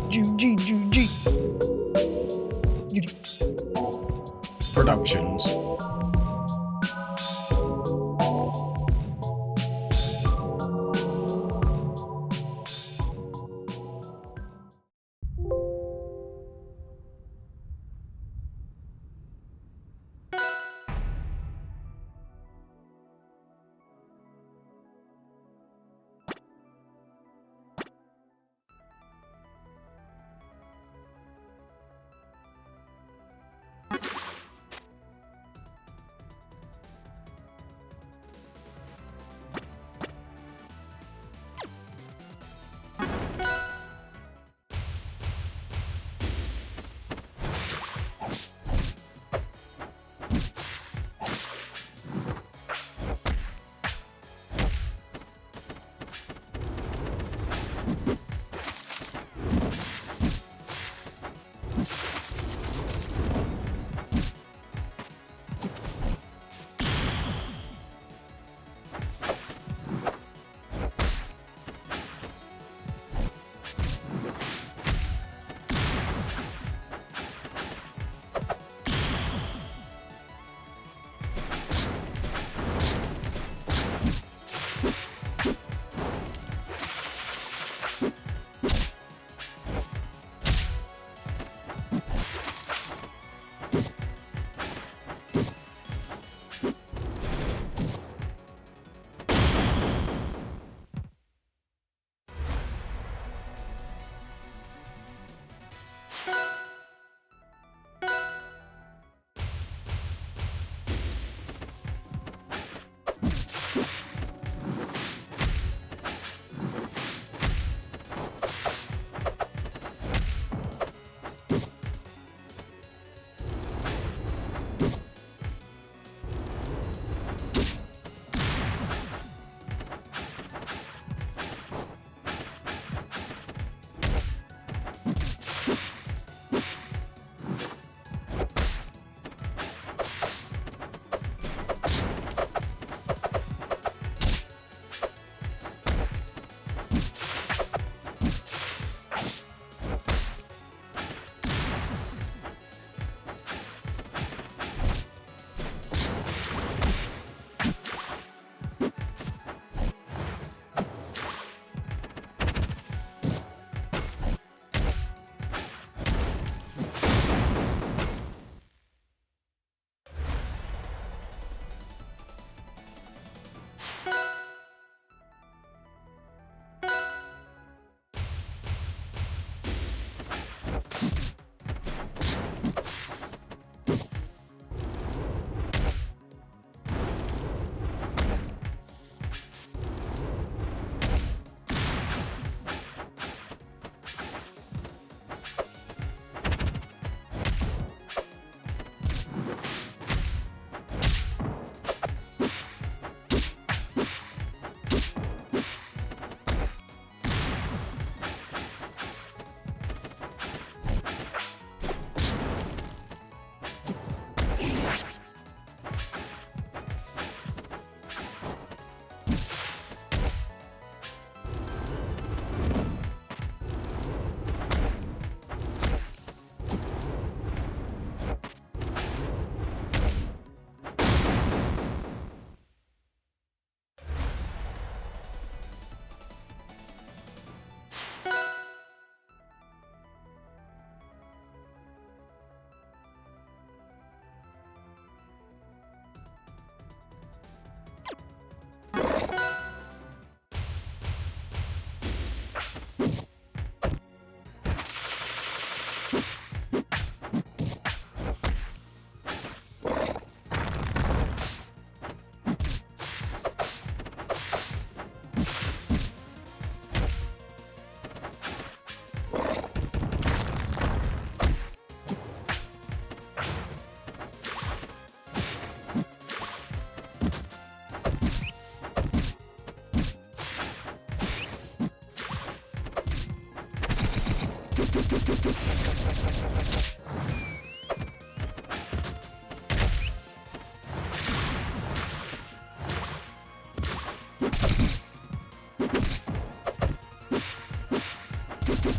G Productions.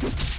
อ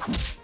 you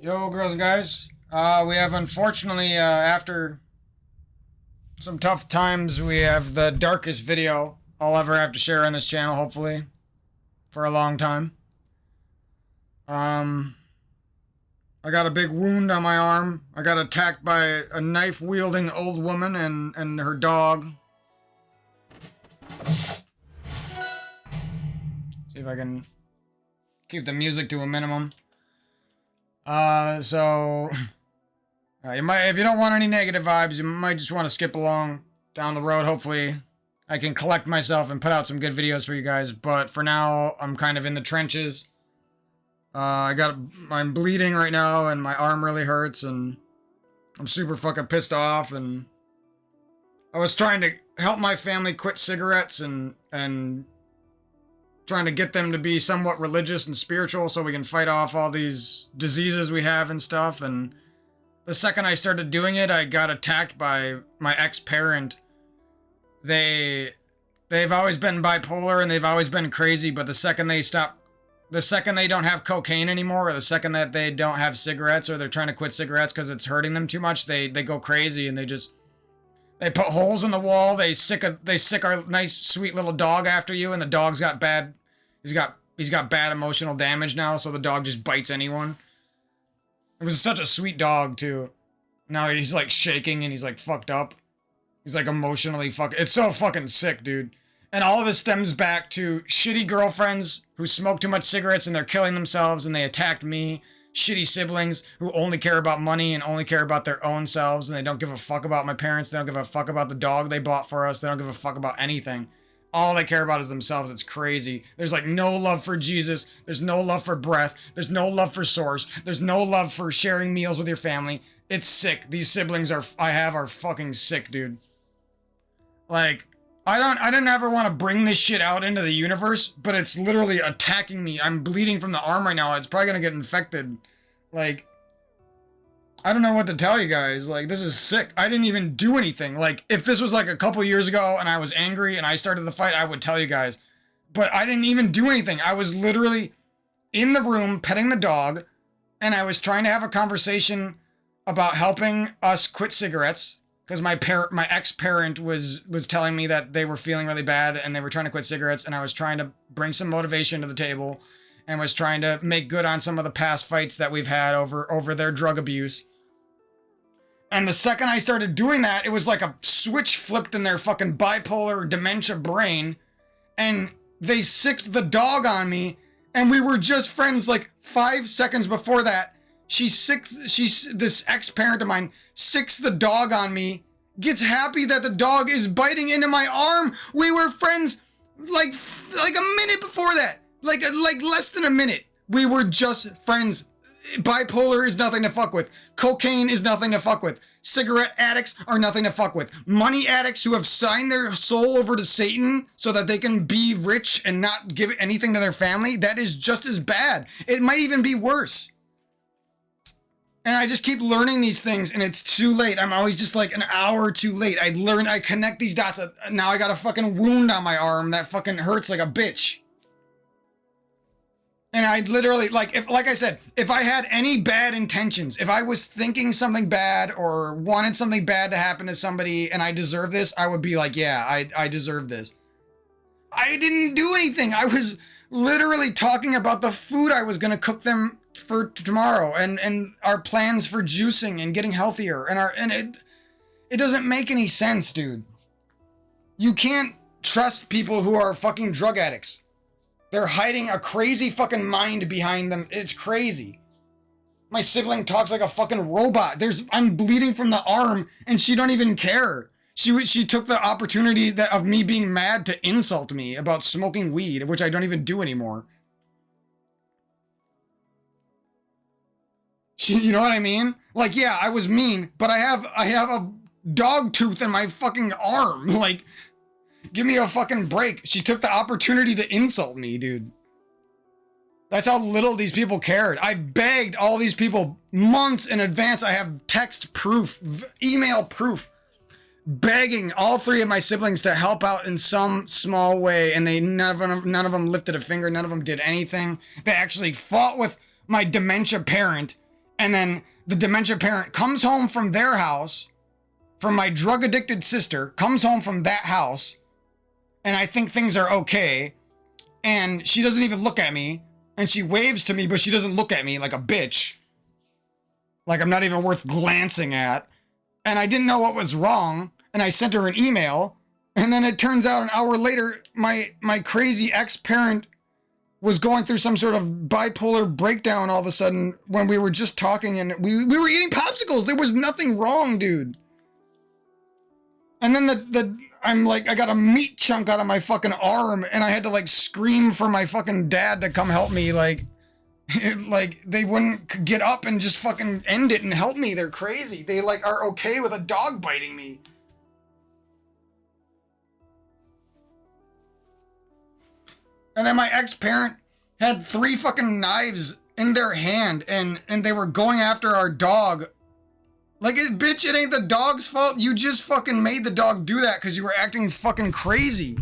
Yo, girls and guys. We have unfortunately, after some tough times, we have the darkest video I'll ever have to share on this channel, hopefully, for a long time. I got a big wound on my arm. I got attacked by a knife-wielding old woman and her dog. See if I can keep the music to a minimum. You might, if you don't want any negative vibes, you might just want to skip along down the road. Hopefully, I can collect myself and put out some good videos for you guys. But for now, I'm kind of in the trenches. I'm bleeding right now, and my arm really hurts, and I'm super fucking pissed off. And I was trying to help my family quit cigarettes and trying to get them to be somewhat religious and spiritual so we can fight off all these diseases we have and stuff. And the second I started doing it, I got attacked by my ex-parent. They've always been bipolar and they've always been crazy, but the second they don't have cocaine anymore, or the second that they don't have cigarettes, or they're trying to quit cigarettes because it's hurting them too much, they go crazy and they put holes in the wall. They sick our nice sweet little dog after you, and the dog's got bad. He's got bad emotional damage now, so the dog just bites anyone. It was such a sweet dog too. Now he's like shaking and he's like fucked up. He's like emotionally fucked. It's so fucking sick, dude. And all of this stems back to shitty girlfriends who smoke too much cigarettes and they're killing themselves and they attacked me. Shitty siblings who only care about money and only care about their own selves, and they don't give a fuck about my parents. They don't give a fuck about the dog they bought for us. They don't give a fuck about anything. All they care about is themselves. It's crazy. There's like no love for Jesus. There's no love for breath. There's no love for source. There's no love for sharing meals with your family. It's sick. These siblings are fucking sick, dude. Like, I didn't ever want to bring this shit out into the universe, but it's literally attacking me. I'm bleeding from the arm right now. It's probably gonna get infected. Like, I don't know what to tell you guys. Like, this is sick. I didn't even do anything. Like, if this was like a couple years ago and I was angry and I started the fight, I would tell you guys. But I didn't even do anything. I was literally in the room petting the dog, and I was trying to have a conversation about helping us quit cigarettes. Because my ex-parent was telling me that they were feeling really bad and they were trying to quit cigarettes, and I was trying to bring some motivation to the table and was trying to make good on some of the past fights that we've had over their drug abuse. And the second I started doing that, it was like a switch flipped in their fucking bipolar dementia brain, and they sicked the dog on me, and we were just friends like 5 seconds before that. This ex-parent of mine sicks the dog on me, gets happy that the dog is biting into my arm. We were friends like a minute before that. Like less than a minute. We were just friends. Bipolar is nothing to fuck with. Cocaine is nothing to fuck with. Cigarette addicts are nothing to fuck with. Money addicts who have signed their soul over to Satan so that they can be rich and not give anything to their family, that is just as bad. It might even be worse. And I just keep learning these things, and it's too late. I'm always just like an hour too late. I connect these dots. Now I got a fucking wound on my arm that fucking hurts like a bitch. And I literally, like I said, if I had any bad intentions, if I was thinking something bad or wanted something bad to happen to somebody and I deserve this, I would be like, yeah, I deserve this. I didn't do anything. I was literally talking about the food I was going to cook them for tomorrow and our plans for juicing and getting healthier and it doesn't make any sense, dude. You can't trust people who are fucking drug addicts. They're hiding a crazy fucking mind behind them. It's crazy. My sibling talks like a fucking robot. I'm bleeding from the arm and she don't even care. She took the opportunity of me being mad to insult me about smoking weed, which I don't even do anymore. You know what I mean? Like, yeah, I was mean, but I have a dog tooth in my fucking arm. Like, give me a fucking break. She took the opportunity to insult me, dude. That's how little these people cared. I begged all these people months in advance. I have text proof, email proof, begging all three of my siblings to help out in some small way, and none of them lifted a finger. None of them did anything. They actually fought with my dementia parent And then the dementia parent comes home from their house, from my drug addicted sister, comes home from that house, and I think things are okay. And she doesn't even look at me, and she waves to me, but she doesn't look at me like a bitch. Like I'm not even worth glancing at. And I didn't know what was wrong, and I sent her an email, and then it turns out an hour later, my crazy ex-parent was going through some sort of bipolar breakdown all of a sudden when we were just talking, and we were eating popsicles. There was nothing wrong, dude. And then I'm like, I got a meat chunk out of my fucking arm, and I had to like scream for my fucking dad to come help me. Like they wouldn't get up and just fucking end it and help me. They're crazy. They like are okay with a dog biting me. And then my ex-parent had 3 fucking knives in their hand, and they were going after our dog. Like, bitch, it ain't the dog's fault. You just fucking made the dog do that because you were acting fucking crazy.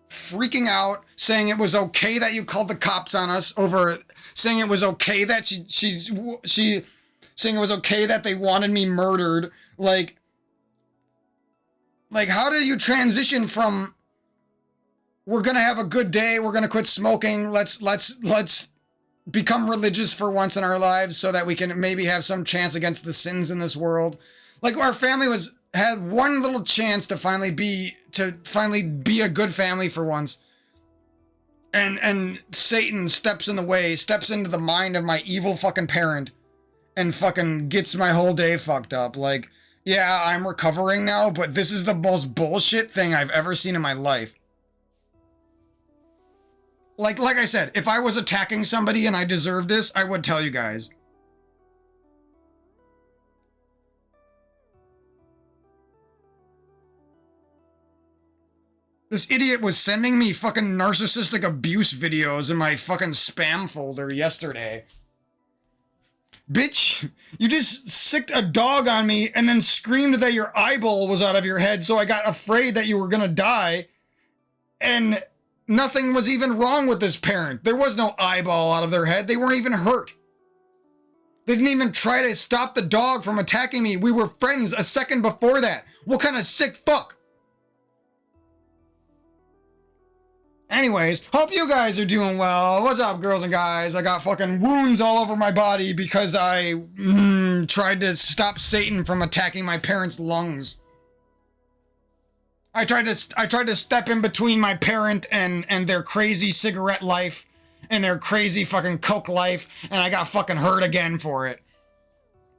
Freaking out, saying it was okay that you called the cops on us over, saying it was okay that she saying it was okay that they wanted me murdered. Like how do you transition from, we're gonna have a good day, we're gonna quit smoking, let's become religious for once in our lives so that we can maybe have some chance against the sins in this world. Like our family had one little chance to finally be a good family for once. And Satan steps in the way, steps into the mind of my evil fucking parent and fucking gets my whole day fucked up. Like, yeah, I'm recovering now, but this is the most bullshit thing I've ever seen in my life. Like I said, if I was attacking somebody and I deserved this, I would tell you guys. This idiot was sending me fucking narcissistic abuse videos in my fucking spam folder yesterday. Bitch, you just sicked a dog on me and then screamed that your eyeball was out of your head, so I got afraid that you were gonna die. And nothing was even wrong with this parent. There was no eyeball out of their head. They weren't even hurt. They didn't even try to stop the dog from attacking me. We were friends a second before that. What kind of sick fuck? Anyways, hope you guys are doing well. What's up, girls and guys? I got fucking wounds all over my body because I tried to stop Satan from attacking my parents' lungs. I tried to step in between my parent and their crazy cigarette life and their crazy fucking coke life, and I got fucking hurt again for it.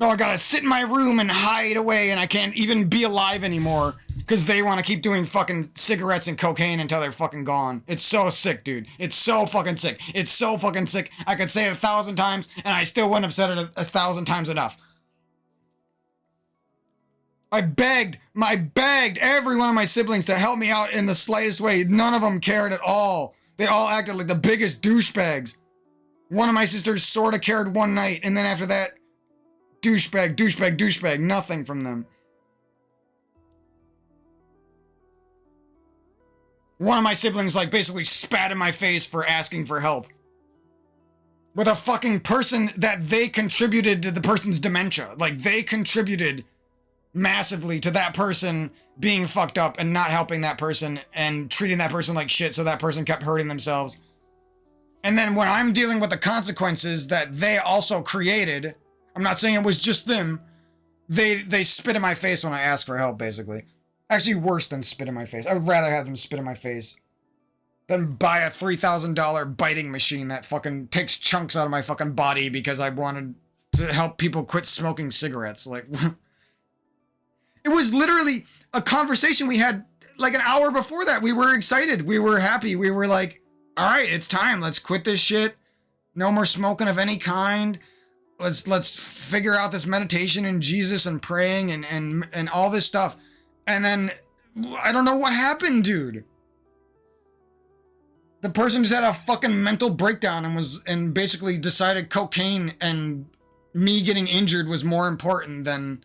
No, I gotta sit in my room and hide away, and I can't even be alive anymore because they want to keep doing fucking cigarettes and cocaine until they're fucking gone. It's so sick, dude. It's so fucking sick. It's so fucking sick. I could say it 1,000 times, and I still wouldn't have said it 1,000 times enough. I begged every one of my siblings to help me out in the slightest way. None of them cared at all. They all acted like the biggest douchebags. One of my sisters sort of cared one night, and then after that, douchebag, nothing from them. One of my siblings like basically spat in my face for asking for help. With a fucking person that they contributed to the person's dementia. Like they contributed massively to that person being fucked up and not helping that person and treating that person like shit, so that person kept hurting themselves. And then when I'm dealing with the consequences that they also created, I'm not saying it was just them, they spit in my face when I ask for help, basically. Actually worse than spit in my face. I would rather have them spit in my face than buy a $3,000 biting machine that fucking takes chunks out of my fucking body because I wanted to help people quit smoking cigarettes. Like, it was literally a conversation we had like an hour before that. We were excited. We were happy. We were like, all right, it's time. Let's quit this shit. No more smoking of any kind. Let's figure out this meditation and Jesus and praying and all this stuff. And then I don't know what happened, dude. The person just had a fucking mental breakdown and basically decided cocaine and me getting injured was more important than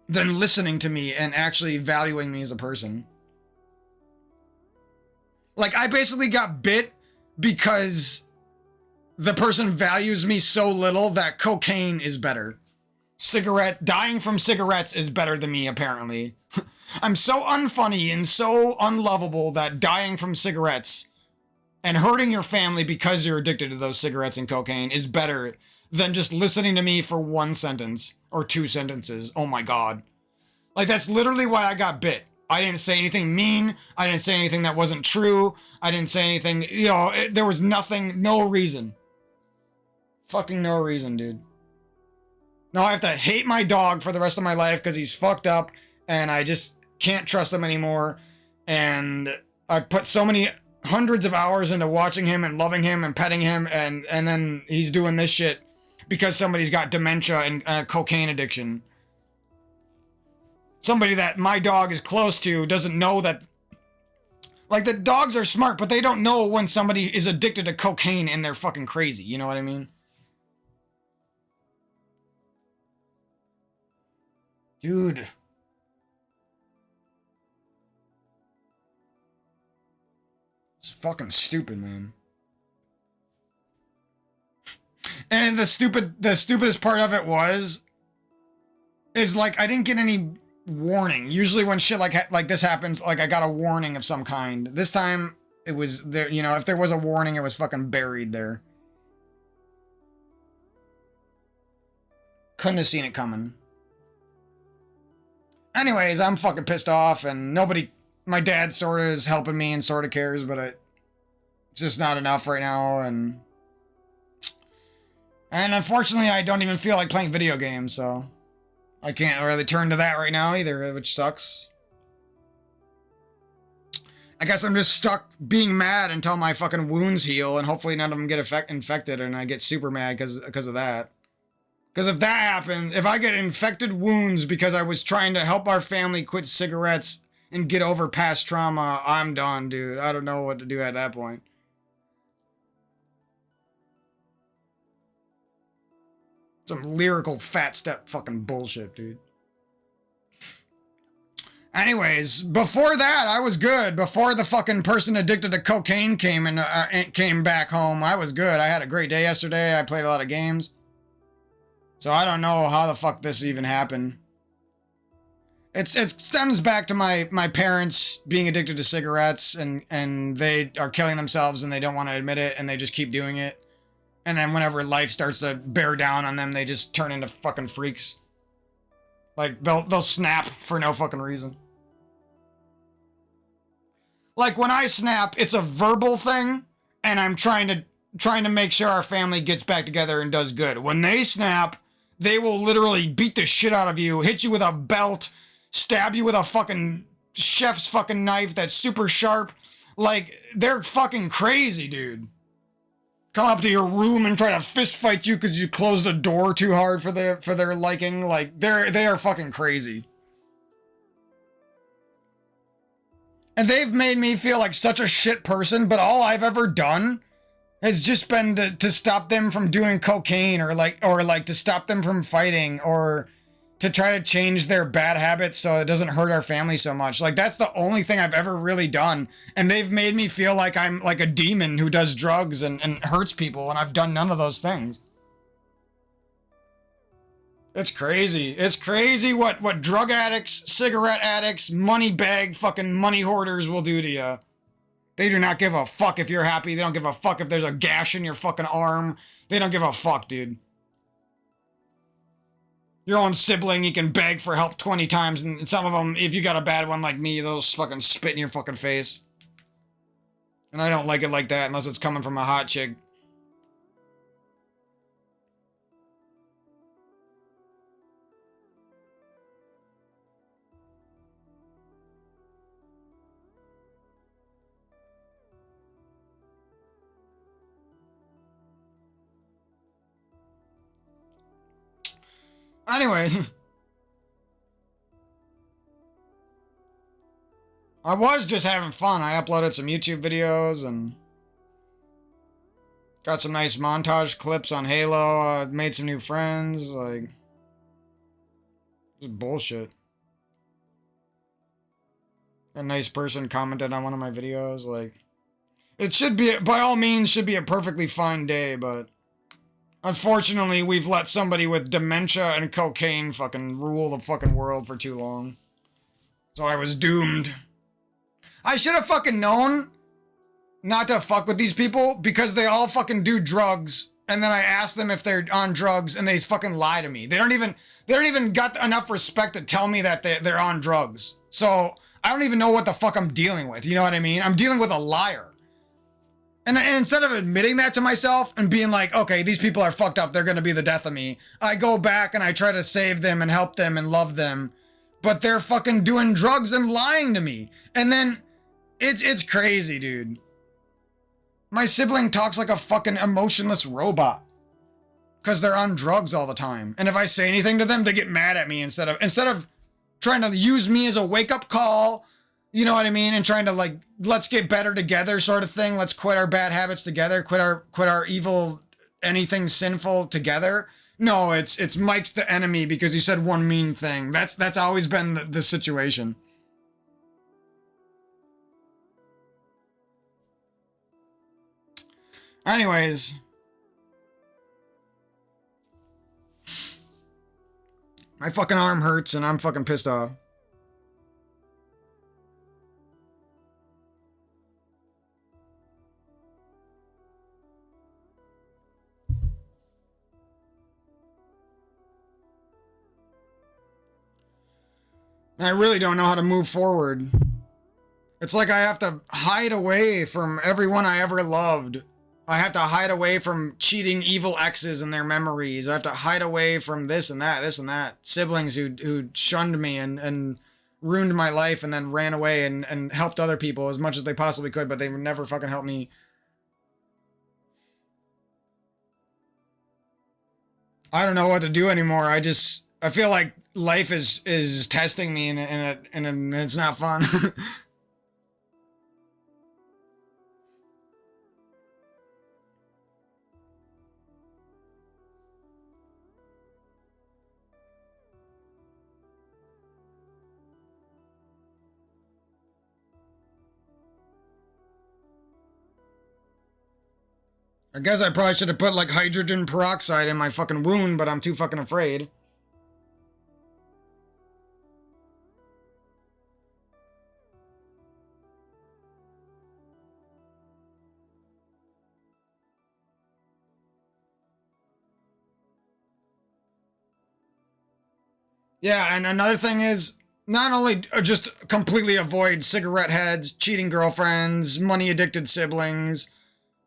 listening to me and actually valuing me as a person. Like, I basically got bit because the person values me so little that cocaine is better. Dying from cigarettes is better than me, apparently. I'm so unfunny and so unlovable that dying from cigarettes and hurting your family because you're addicted to those cigarettes and cocaine is better than just listening to me for one sentence or two sentences. Oh my God. Like, that's literally why I got bit. I didn't say anything mean. I didn't say anything that wasn't true. I didn't say anything, there was nothing, no reason. Fucking no reason, dude. Now I have to hate my dog for the rest of my life because he's fucked up and I just can't trust him anymore. And I put so many hundreds of hours into watching him and loving him and petting him, and then he's doing this shit because somebody's got dementia and cocaine addiction. Somebody that my dog is close to doesn't know that. Like, the dogs are smart, but they don't know when somebody is addicted to cocaine and they're fucking crazy. You know what I mean? Dude. It's fucking stupid, man. And the stupidest part of it is like, I didn't get any warning. Usually when shit like this happens, like, I got a warning of some kind. This time it was there, if there was a warning, it was fucking buried there. Couldn't have seen it coming. Anyways, I'm fucking pissed off, and my dad sort of is helping me and sort of cares, but it's just not enough right now, and unfortunately I don't even feel like playing video games, so I can't really turn to that right now either, which sucks. I guess I'm just stuck being mad until my fucking wounds heal, and hopefully none of them get infected, and I get super mad because of that. Because if that happens, if I get infected wounds because I was trying to help our family quit cigarettes and get over past trauma, I'm done, dude. I don't know what to do at that point. Some lyrical fat step fucking bullshit, dude. Anyways, before that, I was good. Before the fucking person addicted to cocaine came back home, I was good. I had a great day yesterday. I played a lot of games. So I don't know how the fuck this even happened. It stems back to my parents being addicted to cigarettes, and they are killing themselves and they don't want to admit it, and they just keep doing it. And then whenever life starts to bear down on them, they just turn into fucking freaks. Like, they'll snap for no fucking reason. Like, when I snap, it's a verbal thing, and I'm trying to make sure our family gets back together and does good. When they snap, they will literally beat the shit out of you, hit you with a belt, stab you with a fucking chef's fucking knife that's super sharp. Like, they're fucking crazy, dude. Come up to your room and try to fist fight you because you closed a door too hard for their liking. Like, they are fucking crazy. And they've made me feel like such a shit person, but all I've ever done has just been to stop them from doing cocaine, or to stop them from fighting, or to try to change their bad habits so it doesn't hurt our family so much. Like, that's the only thing I've ever really done. And they've made me feel like I'm like a demon who does drugs and hurts people, and I've done none of those things. It's crazy. It's crazy what drug addicts, cigarette addicts, fucking money hoarders will do to you. They do not give a fuck if you're happy. They don't give a fuck if there's a gash in your fucking arm. They don't give a fuck, dude. Your own sibling, you can beg for help 20 times, and some of them, if you got a bad one like me, they'll fucking spit in your fucking face. And I don't like it like that unless it's coming from a hot chick. Anyway, I was just having fun. I uploaded some YouTube videos and got some nice montage clips on Halo. Made some new friends. Like, just bullshit. A nice person commented on one of my videos. Like, It should be, by all means, should be a perfectly fine day, but unfortunately, we've let somebody with dementia and cocaine fucking rule the fucking world for too long. So I was doomed. I should have fucking known not to fuck with these people because they all fucking do drugs. And then I ask them if they're on drugs and they fucking lie to me. They don't even got enough respect to tell me that they're on drugs. So I don't even know what the fuck I'm dealing with. You know what I mean? I'm dealing with a liar. And instead of admitting that to myself and being like, okay, these people are fucked up, they're gonna be the death of me, I go back and I try to save them and help them and love them. But they're fucking doing drugs and lying to me. And then it's crazy, dude. My sibling talks like a fucking emotionless robot. Because they're on drugs all the time. And if I say anything to them, they get mad at me instead of trying to use me as a wake-up call. You know what I mean? And trying to like, let's get better together sort of thing. Let's quit our bad habits together. Quit our evil, anything sinful together. No, it's Mike's the enemy because he said one mean thing. That's always been the situation. Anyways. My fucking arm hurts and I'm fucking pissed off. And I really don't know how to move forward. It's like I have to hide away from everyone I ever loved. I have to hide away from cheating evil exes and their memories. I have to hide away from this and that. Siblings who shunned me and ruined my life and then ran away and helped other people as much as they possibly could, but they would never fucking help me. I don't know what to do anymore. I feel like life is testing me and it's not fun. I guess I probably should have put like hydrogen peroxide in my fucking wound, but I'm too fucking afraid. Yeah, and another thing is, not only just completely avoid cigarette heads, cheating girlfriends, money-addicted siblings,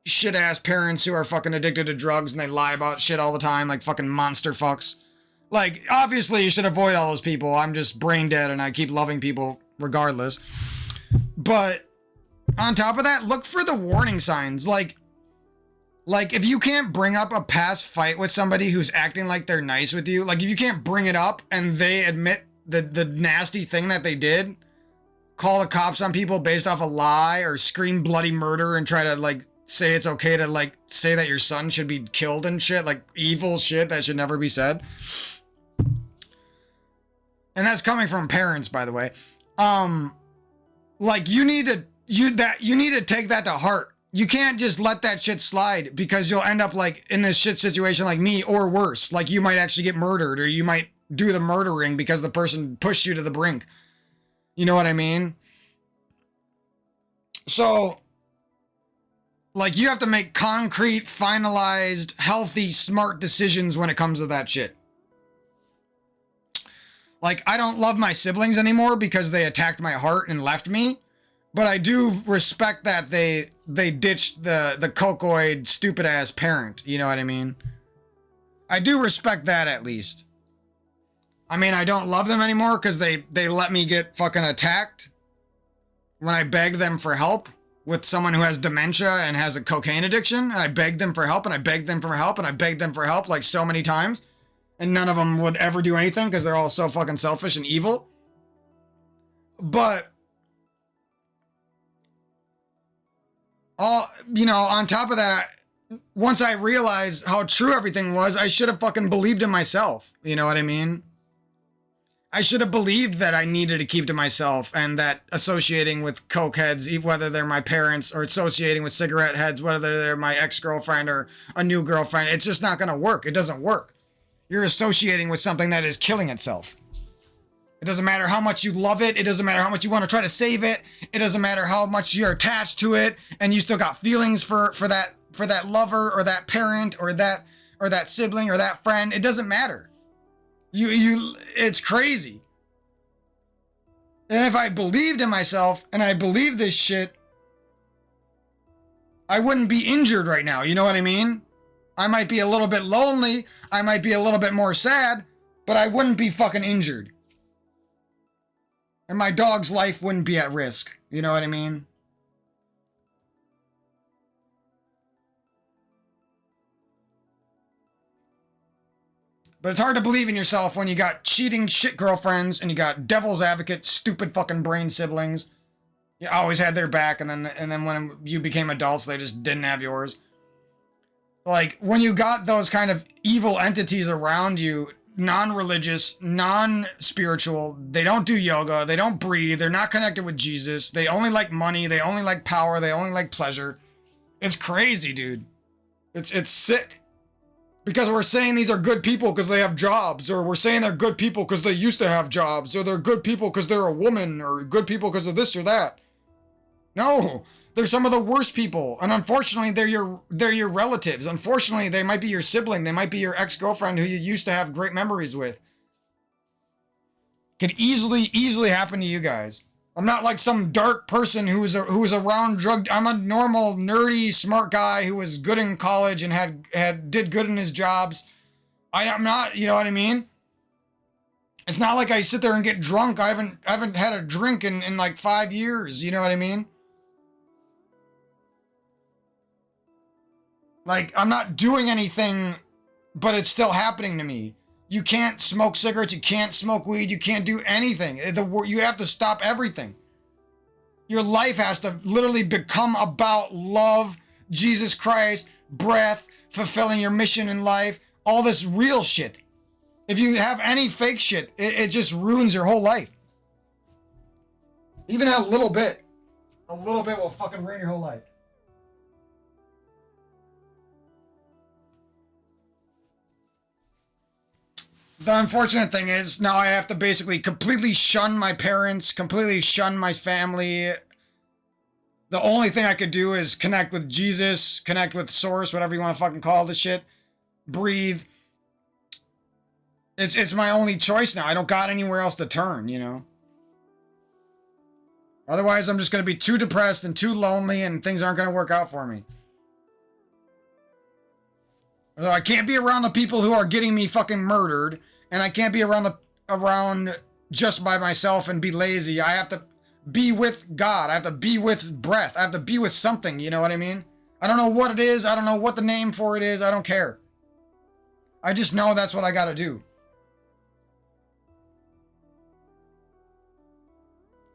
shit-ass parents who are fucking addicted to drugs and they lie about shit all the time, like fucking monster fucks. Like, obviously you should avoid all those people. I'm just brain dead and I keep loving people regardless. But, on top of that, look for the warning signs. Like, if you can't bring up a past fight with somebody who's acting like they're nice with you, like if you can't bring it up and they admit the nasty thing that they did, call the cops on people based off a lie or scream bloody murder and try to like say it's okay to like say that your son should be killed and shit, like evil shit that should never be said. And that's coming from parents, by the way. Like you need to take that to heart. You can't just let that shit slide because you'll end up like in this shit situation like me or worse. Like you might actually get murdered or you might do the murdering because the person pushed you to the brink. You know what I mean? So, like you have to make concrete, finalized, healthy, smart decisions when it comes to that shit. Like I don't love my siblings anymore because they attacked my heart and left me. But I do respect that they ditched the cocoid stupid ass parent. You know what I mean? I do respect that at least. I mean, I don't love them anymore because they let me get fucking attacked when I begged them for help with someone who has dementia and has a cocaine addiction. And I begged them for help and I begged them for help and I begged them for help like so many times. And none of them would ever do anything because they're all so fucking selfish and evil. But on top of that, once I realized how true everything was, I should have fucking believed in myself. You know what I mean? I should have believed that I needed to keep to myself, and that associating with coke heads, whether they're my parents, or associating with cigarette heads, whether they're my ex-girlfriend or a new girlfriend, it's just not going to work. It doesn't work. You're associating with something that is killing itself. It doesn't matter how much you love it. It doesn't matter how much you want to try to save it. It doesn't matter how much you're attached to it, and you still got feelings for that lover or that parent or that sibling or that friend. It doesn't matter. It's crazy. And if I believed in myself and I believed this shit, I wouldn't be injured right now. You know what I mean? I might be a little bit lonely. I might be a little bit more sad, but I wouldn't be fucking injured. And my dog's life wouldn't be at risk. You know what I mean? But it's hard to believe in yourself when you got cheating shit girlfriends and you got devil's advocate, stupid fucking brain siblings. You always had their back, and then when you became adults, they just didn't have yours. Like, when you got those kind of evil entities around you, non-religious, non-spiritual, they don't do yoga, they don't breathe, they're not connected with Jesus, they only like money, they only like power, they only like pleasure. It's crazy, dude. It's sick. Because we're saying these are good people because they have jobs, or we're saying they're good people because they used to have jobs, or they're good people because they're a woman, or good people because of this or that. No, they're some of the worst people, and unfortunately, they're your relatives. Unfortunately, they might be your sibling, they might be your ex-girlfriend who you used to have great memories with. Could easily happen to you guys. I'm not like some dark person who's around drug. I'm a normal, nerdy, smart guy who was good in college and did good in his jobs. I'm not, you know what I mean? It's not like I sit there and get drunk. I haven't had a drink in like 5 years. You know what I mean? Like, I'm not doing anything, but it's still happening to me. You can't smoke cigarettes, you can't smoke weed, you can't do anything. You have to stop everything. Your life has to literally become about love, Jesus Christ, breath, fulfilling your mission in life, all this real shit. If you have any fake shit, it just ruins your whole life. Even a little bit will fucking ruin your whole life. The unfortunate thing is, now I have to basically completely shun my parents, completely shun my family. The only thing I could do is connect with Jesus, connect with Source, whatever you want to fucking call this shit. Breathe. It's my only choice now. I don't got anywhere else to turn, you know? Otherwise, I'm just going to be too depressed and too lonely, and things aren't going to work out for me. So I can't be around the people who are getting me fucking murdered, and I can't be around just by myself and be lazy. I have to be with God. I have to be with breath. I have to be with something, you know what I mean? I don't know what it is. I don't know what the name for it is. I don't care. I just know that's what I gotta do.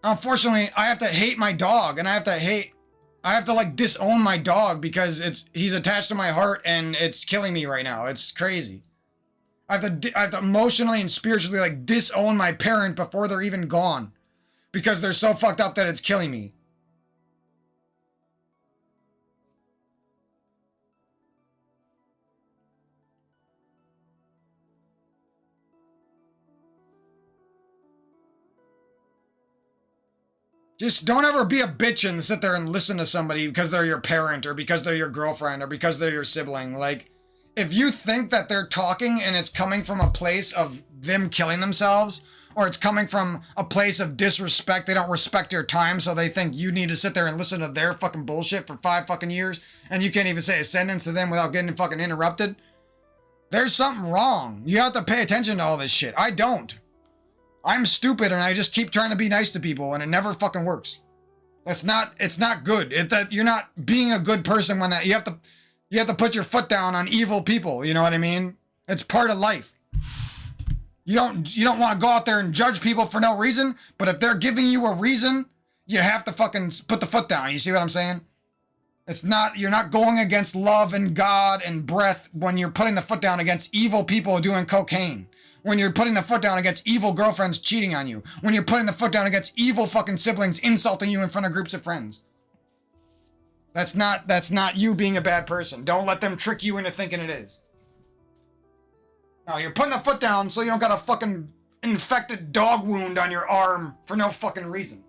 Unfortunately, I have to hate my dog, and I have to like disown my dog because he's attached to my heart and it's killing me right now. It's crazy. I have to emotionally and spiritually like disown my parent before they're even gone because they're so fucked up that it's killing me. Just don't ever be a bitch and sit there and listen to somebody because they're your parent or because they're your girlfriend or because they're your sibling. Like, if you think that they're talking and it's coming from a place of them killing themselves, or it's coming from a place of disrespect, they don't respect your time, so they think you need to sit there and listen to their fucking bullshit for 5 fucking years, and you can't even say a sentence to them without getting fucking interrupted, there's something wrong. You have to pay attention to all this shit. I don't. I'm stupid and I just keep trying to be nice to people and it never fucking works. It's not good. You're not being a good person when you have to put your foot down on evil people, you know what I mean? It's part of life. You don't want to go out there and judge people for no reason, but if they're giving you a reason, you have to fucking put the foot down. You see what I'm saying? You're not going against love and God and breath when you're putting the foot down against evil people doing cocaine. When you're putting the foot down against evil girlfriends cheating on you. When you're putting the foot down against evil fucking siblings insulting you in front of groups of friends. That's not you being a bad person. Don't let them trick you into thinking it is. No, you're putting the foot down so you don't got a fucking infected dog wound on your arm for no fucking reason.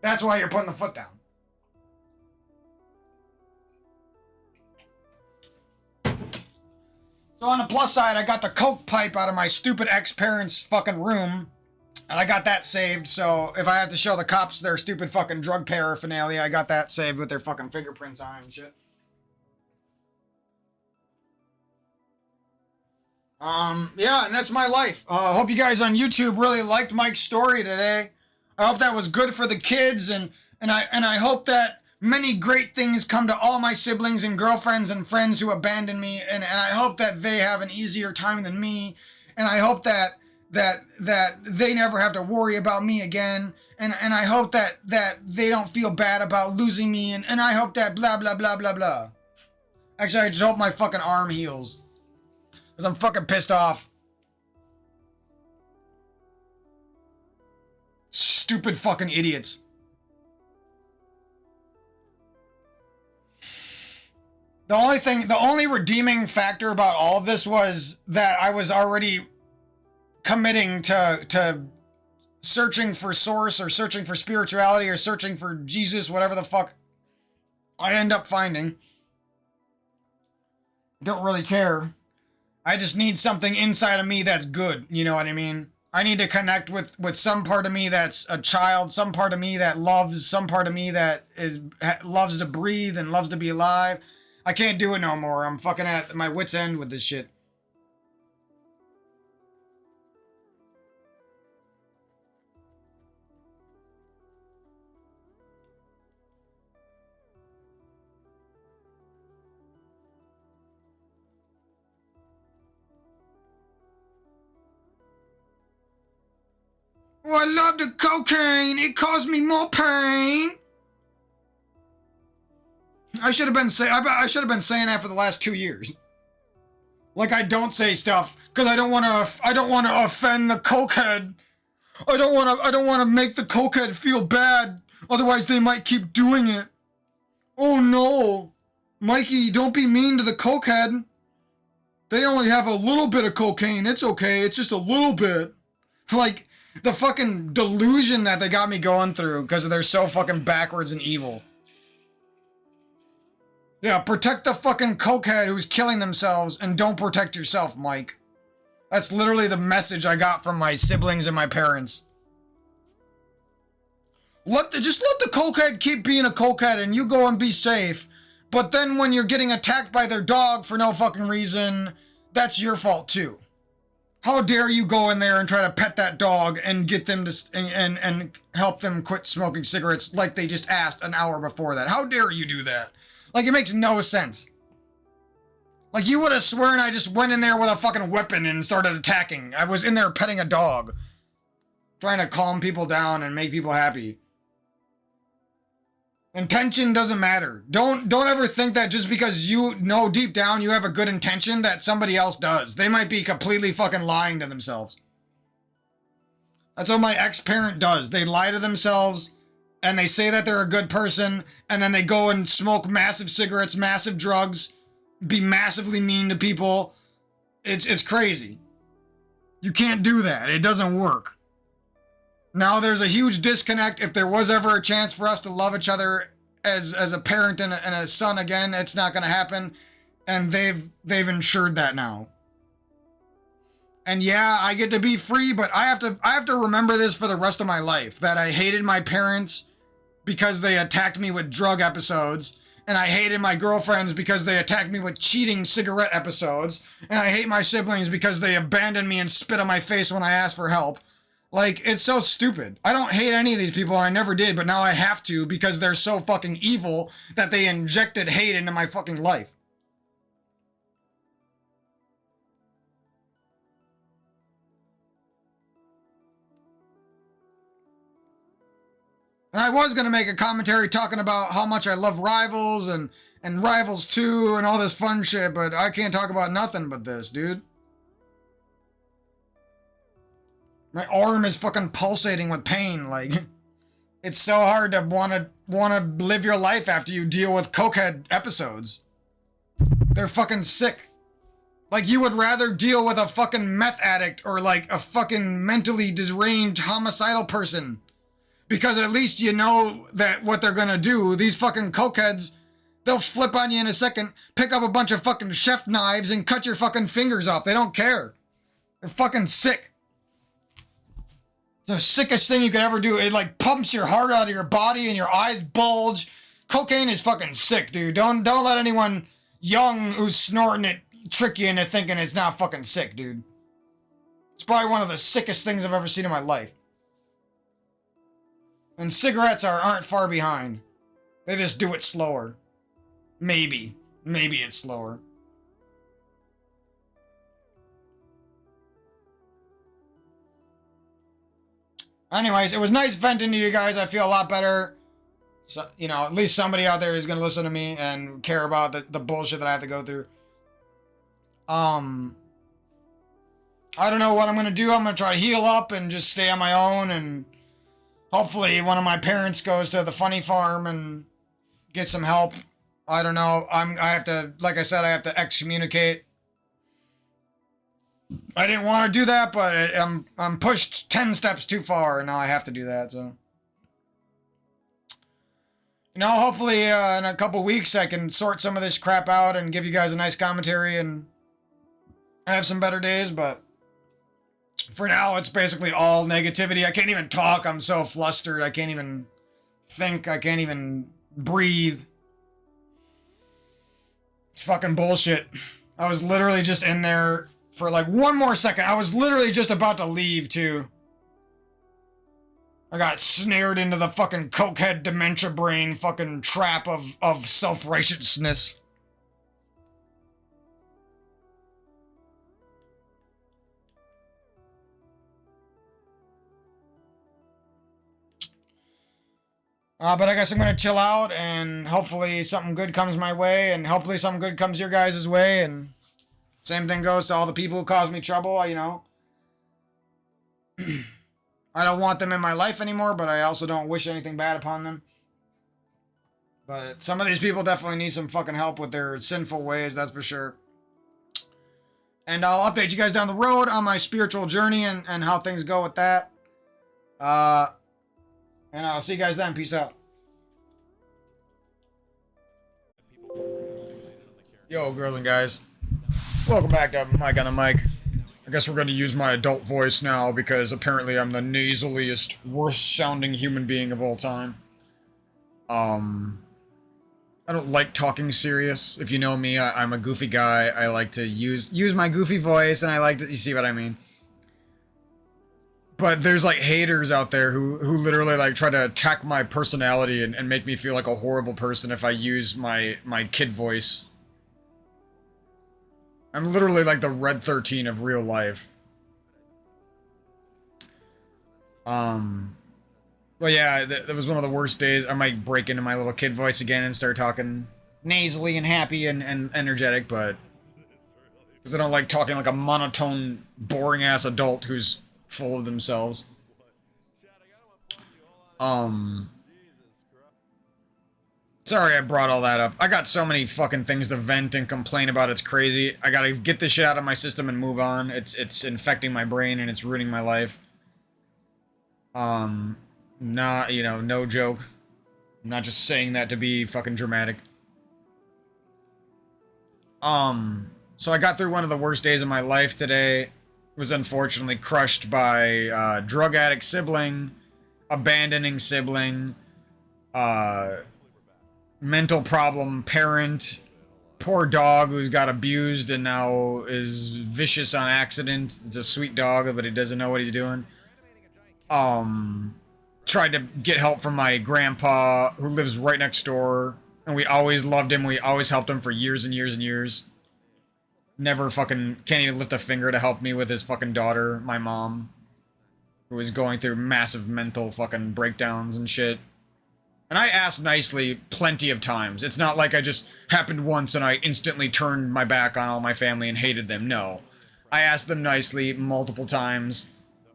That's why you're putting the foot down. So on the plus side, I got the coke pipe out of my stupid ex-parents' fucking room. And I got that saved, so if I have to show the cops their stupid fucking drug paraphernalia, I got that saved with their fucking fingerprints on it and shit. Yeah, and that's my life. I hope you guys on YouTube really liked Mike's story today. I hope that was good for the kids, and I hope that many great things come to all my siblings and girlfriends and friends who abandoned me, and I hope that they have an easier time than me, and I hope that they never have to worry about me again, and I hope that they don't feel bad about losing me, and I hope that blah blah blah blah blah. Actually, I just hope my fucking arm heals. Because I'm fucking pissed off. Stupid fucking idiots. The only redeeming factor about all of this was that I was already committing to searching for source or searching for spirituality or searching for Jesus, whatever the fuck I end up finding. Don't really care. I just need something inside of me that's good, you know what I mean? I need to connect with some part of me that's a child, some part of me that loves, some part of me that loves to breathe and loves to be alive. I can't do it no more. I'm fucking at my wit's end with this shit. Oh, I love the cocaine. It caused me more pain. I should have been saying that for the last 2 years. Like I don't say stuff because I don't want to offend the cokehead. I don't want to make the cokehead feel bad. Otherwise, they might keep doing it. Oh no, Mikey, don't be mean to the cokehead. They only have a little bit of cocaine. It's okay. It's just a little bit. Like. The fucking delusion that they got me going through because they're so fucking backwards and evil. Yeah, protect the fucking cokehead who's killing themselves and don't protect yourself, Mike. That's literally the message I got from my siblings and my parents. Just let the cokehead keep being a cokehead and you go and be safe. But then when you're getting attacked by their dog for no fucking reason, that's your fault too. How dare you go in there and try to pet that dog and get them to and help them quit smoking cigarettes like they just asked an hour before that? How dare you do that? Like, it makes no sense. Like, you would have sworn I just went in there with a fucking weapon and started attacking. I was in there petting a dog. Trying to calm people down and make people happy. Intention doesn't matter. Don't ever think that just because you know deep down you have a good intention that somebody else does. They might be completely fucking lying to themselves. That's what my ex-parent does. They lie to themselves and they say that they're a good person and then they go and smoke massive cigarettes, massive drugs, be massively mean to people. It's crazy. You can't do that. It doesn't work. Now there's a huge disconnect. If there was ever a chance for us to love each other as a parent and a son again, it's not going to happen. And they've ensured that now. And yeah, I get to be free, but I have to remember this for the rest of my life. That I hated my parents because they attacked me with drug episodes. And I hated my girlfriends because they attacked me with cheating cigarette episodes. And I hate my siblings because they abandoned me and spit on my face when I asked for help. Like, it's so stupid. I don't hate any of these people, and I never did, but now I have to because they're so fucking evil that they injected hate into my fucking life. And I was going to make a commentary talking about how much I love Rivals and Rivals 2 and all this fun shit, but I can't talk about nothing but this, dude. My arm is fucking pulsating with pain. Like, it's so hard to wanna live your life after you deal with cokehead episodes. They're fucking sick. Like, you would rather deal with a fucking meth addict or like a fucking mentally deranged homicidal person. Because at least you know that what they're gonna do. These fucking cokeheads, they'll flip on you in a second, pick up a bunch of fucking chef knives and cut your fucking fingers off. They don't care. They're fucking sick. It's the sickest thing you could ever do. It like pumps your heart out of your body and your eyes bulge. Cocaine is fucking sick, dude. Don't let anyone young who's snorting it trick you into thinking it's not fucking sick, dude. It's probably one of the sickest things I've ever seen in my life. And cigarettes aren't far behind. They just do it slower. Maybe it's slower. Anyways, it was nice venting to you guys. I feel a lot better. So, you know, at least somebody out there is going to listen to me and care about the bullshit that I have to go through. I don't know what I'm going to do. I'm going to try to heal up and just stay on my own. And hopefully one of my parents goes to the funny farm and get some help. I don't know. I have to, like I said, I have to excommunicate. I didn't want to do that, but I'm pushed 10 steps too far, and now I have to do that, so. You know, hopefully in a couple weeks I can sort some of this crap out and give you guys a nice commentary and have some better days, but for now it's basically all negativity. I can't even talk. I'm so flustered. I can't even think. I can't even breathe. It's fucking bullshit. I was literally just in there for like one more second. I was literally just about to leave too. I got snared into the fucking cokehead dementia brain fucking trap of self-righteousness. But I guess I'm gonna chill out and hopefully something good comes my way and hopefully something good comes your guys' way, and same thing goes to all the people who cause me trouble, you know. I don't want them in my life anymore, but I also don't wish anything bad upon them. But some of these people definitely need some fucking help with their sinful ways, that's for sure. And I'll update you guys down the road on my spiritual journey and how things go with that. And I'll see you guys then. Peace out. Yo, girls and guys. Welcome back to Mike on the Mic. I guess we're going to use my adult voice now because apparently I'm the nasaliest, worst-sounding human being of all time. I don't like talking serious. If you know me, I'm a goofy guy. I like to use my goofy voice, and I like to... You see what I mean? But there's like haters out there who literally like try to attack my personality and make me feel like a horrible person if I use my kid voice. I'm literally like the Red 13 of real life. Well, yeah, that was one of the worst days. I might break into my little kid voice again and start talking nasally and happy and energetic, but because I don't like talking like a monotone, boring-ass adult who's full of themselves. Sorry I brought all that up. I got so many fucking things to vent and complain about, it's crazy. I gotta get this shit out of my system and move on. It's infecting my brain and it's ruining my life. Not, you know, no joke. I'm not just saying that to be fucking dramatic. So I got through one of the worst days of my life today. Was unfortunately crushed by drug addict sibling, abandoning sibling, mental problem parent, poor dog who's got abused and now is vicious on accident. It's a sweet dog, but he doesn't know what he's doing. Tried to get help from my grandpa who lives right next door, and we always loved him. We always helped him for years and years and years. Never fucking, can't even lift a finger to help me with his fucking daughter, my mom, who was going through massive mental fucking breakdowns and shit. And I asked nicely plenty of times. It's not like I just happened once and I instantly turned my back on all my family and hated them. No. I asked them nicely multiple times.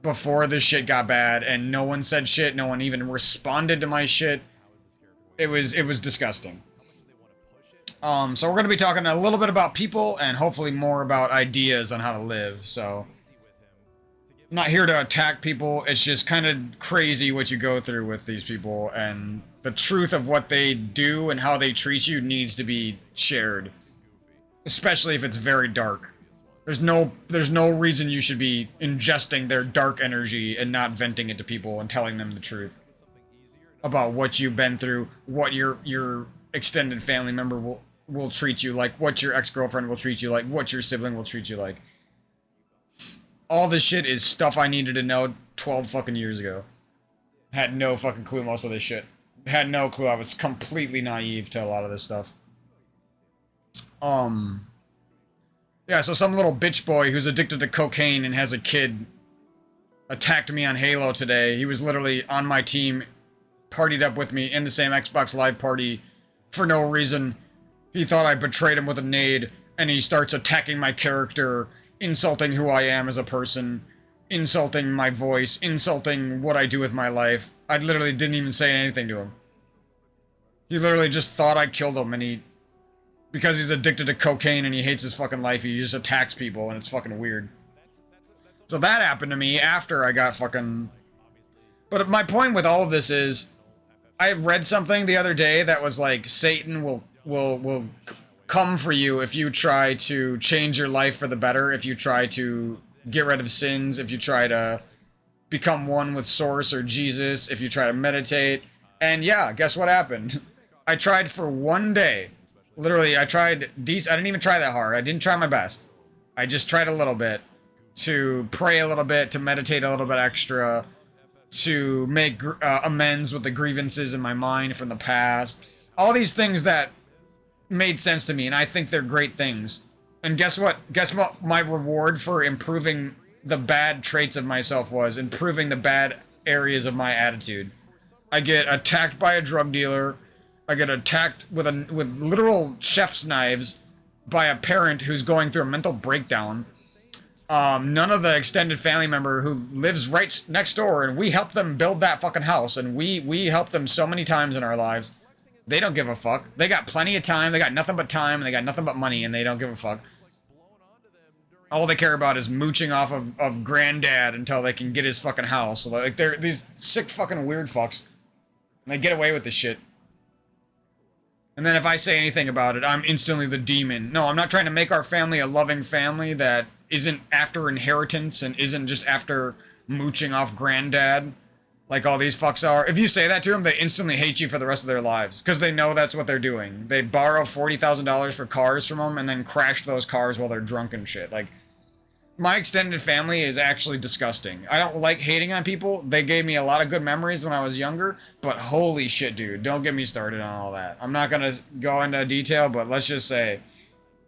before this shit got bad, and no one said shit. No one even responded to my shit. It was disgusting. So we're going to be talking a little bit about people and hopefully more about ideas on how to live. So I'm not here to attack people. It's just kind of crazy what you go through with these people, and the truth of what they do and how they treat you needs to be shared, especially if it's very dark. There's no reason you should be ingesting their dark energy and not venting it to people and telling them the truth about what you've been through, what your extended family member will treat you like, what your ex-girlfriend will treat you like, what your sibling will treat you like. All this shit is stuff I needed to know 12 fucking years ago. Had no fucking clue most of this shit. Had no clue. I was completely naive to a lot of this stuff. Yeah, so some little bitch boy who's addicted to cocaine and has a kid attacked me on Halo today. He was literally on my team, partied up with me in the same Xbox Live party for no reason. He thought I betrayed him with a nade, and he starts attacking my character, insulting who I am as a person, insulting my voice, insulting what I do with my life. I literally didn't even say anything to him. He literally just thought I killed him, and because he's addicted to cocaine and he hates his fucking life, he just attacks people, and it's fucking weird. So that happened to me after I got fucking... But my point with all of this is, I read something the other day that was like, Satan will come for you if you try to change your life for the better, if you try to get rid of sins, if you try to become one with Source or Jesus, if you try to meditate. And yeah, guess what happened? I tried for one day. Literally, I didn't even try that hard. I didn't try my best. I just tried a little bit to pray a little bit, to meditate a little bit extra, to make amends with the grievances in my mind from the past. All these things that made sense to me, and I think they're great things. And guess what? Guess what my reward for improving the bad traits of myself was? Improving the bad areas of my attitude. I get attacked by a drug dealer. I get attacked with literal chef's knives by a parent who's going through a mental breakdown. None of the extended family member who lives right next door, and we helped them build that fucking house, and we helped them so many times in our lives. They don't give a fuck. They got plenty of time. They got nothing but time, and they got nothing but money, and they don't give a fuck. All they care about is mooching off of granddad until they can get his fucking house. So, like, they're these sick fucking weird fucks. And they get away with this shit. And then if I say anything about it, I'm instantly the demon. No, I'm not trying to make our family a loving family that isn't after inheritance and isn't just after mooching off granddad like all these fucks are. If you say that to them, they instantly hate you for the rest of their lives because they know that's what they're doing. They borrow $40,000 for cars from them and then crash those cars while they're drunk and shit. Like, my extended family is actually disgusting. I don't like hating on people. They gave me a lot of good memories when I was younger, but holy shit, dude, don't get me started on all that. I'm not gonna go into detail, but let's just say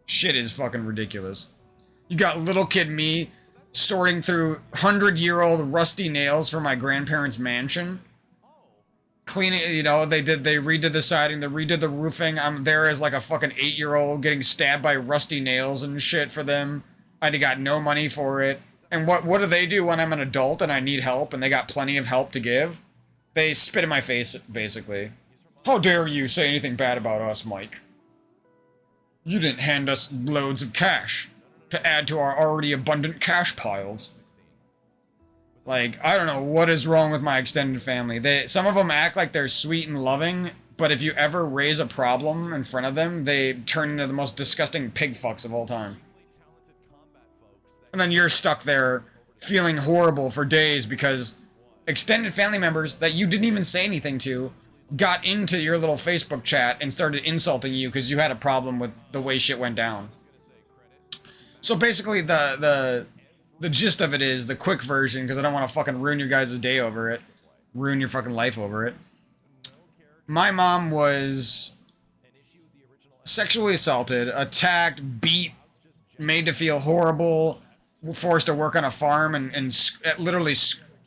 shit is fucking ridiculous. You got little kid me sorting through 100-year-old rusty nails from my grandparents' mansion. Cleaning, you know, they redid the siding, they redid the roofing. I'm there as like a fucking 8-year-old getting stabbed by rusty nails and shit for them. I got no money for it. And what do they do when I'm an adult and I need help and they got plenty of help to give? They spit in my face, basically. How dare you say anything bad about us, Mike? You didn't hand us loads of cash to add to our already abundant cash piles. Like, I don't know what is wrong with my extended family. Some of them act like they're sweet and loving, but if you ever raise a problem in front of them, they turn into the most disgusting pig fucks of all time. And then you're stuck there feeling horrible for days because extended family members that you didn't even say anything to got into your little Facebook chat and started insulting you because you had a problem with the way shit went down. So basically the gist of it is, the quick version, because I don't want to fucking ruin your guys' day over it, ruin your fucking life over it. My mom was sexually assaulted, attacked, beat, made to feel horrible, forced to work on a farm and literally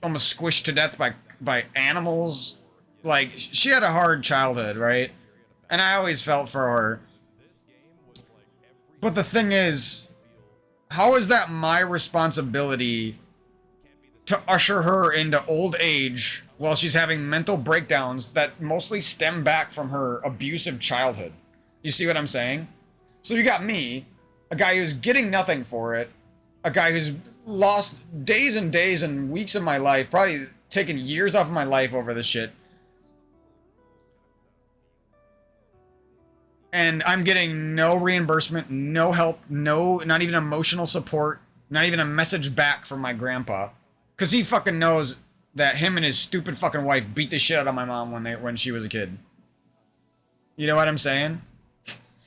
almost squished to death by animals. Like, she had a hard childhood, right? And I always felt for her. But the thing is, how is that my responsibility to usher her into old age while she's having mental breakdowns that mostly stem back from her abusive childhood. You see what I'm saying? So you got me, a guy who's getting nothing for it, a guy who's lost days and days and weeks of my life, probably taken years off of my life over this shit. And I'm getting no reimbursement, no help, not even emotional support, not even a message back from my grandpa. Because he fucking knows that him and his stupid fucking wife beat the shit out of my mom when she was a kid. You know what I'm saying?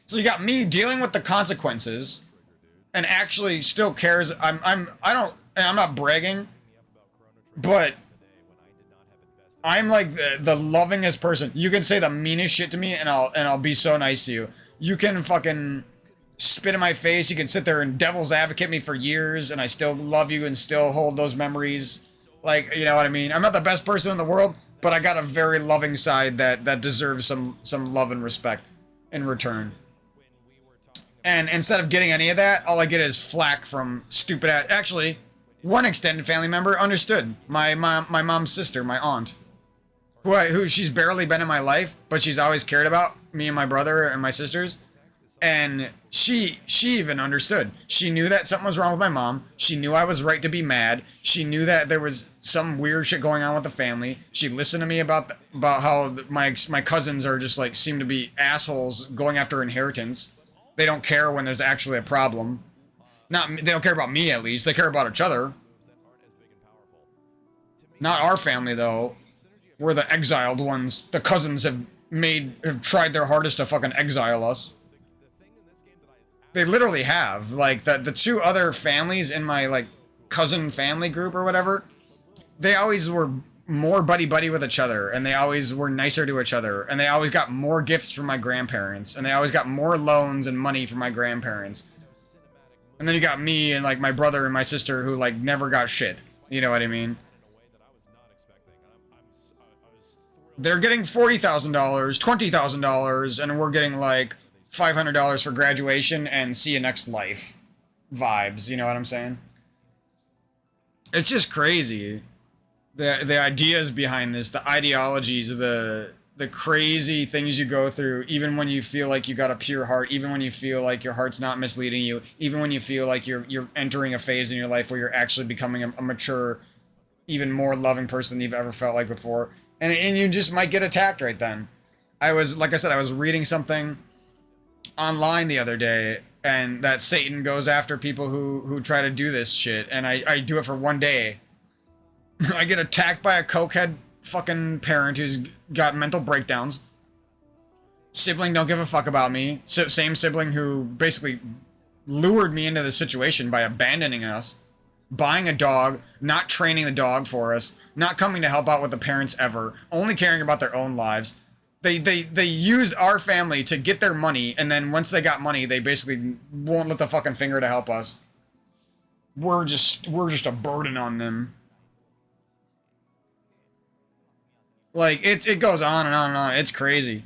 So you got me dealing with the consequences and actually still cares. I'm not bragging, but I'm like the lovingest person. You can say the meanest shit to me and I'll be so nice to you. You can fucking spit in my face. You can sit there and devil's advocate me for years and I still love you and still hold those memories. Like, you know what I mean? I'm not the best person in the world, but I got a very loving side that deserves some love and respect in return. And instead of getting any of that, all I get is flack from stupid ass. Actually, one extended family member understood. My mom's sister, my aunt, who she's barely been in my life, but she's always cared about me and my brother and my sisters. And she even understood. She knew that something was wrong with my mom. She knew I was right to be mad. She knew that there was some weird shit going on with the family. She listened to me about how my cousins are just like seem to be assholes going after inheritance. They don't care when there's actually a problem. They don't care about me, at least. They care about each other. Not our family, though. We're the exiled ones. The cousins have tried their hardest to fucking exile us. They literally have. Like, the two other families in my, like, cousin family group or whatever, they always were more buddy-buddy with each other, and they always were nicer to each other, and they always got more gifts from my grandparents, and they always got more loans and money from my grandparents. And then you got me and, like, my brother and my sister who, like, never got shit. You know what I mean? They're getting $40,000, $20,000, and we're getting, like, $500 for graduation and see you next life vibes. You know what I'm saying? It's just crazy. The ideas behind this, the ideologies, the crazy things you go through, even when you feel like you got a pure heart, even when you feel like your heart's not misleading you, even when you feel like you're entering a phase in your life where you're actually becoming a mature, even more loving person than you've ever felt like before. And you just might get attacked right then. Like I said, I was reading something online the other day, and that Satan goes after people who try to do this shit, and I do it for one day. I get attacked by a cokehead fucking parent who's got mental breakdowns. Sibling don't give a fuck about me. Same sibling who basically lured me into this situation by abandoning us, buying a dog, not training the dog for us, not coming to help out with the parents ever, only caring about their own lives. They used our family to get their money, and then once they got money, they basically won't lift a fucking finger to help us. We're just a burden on them. Like, it goes on and on and on. It's crazy.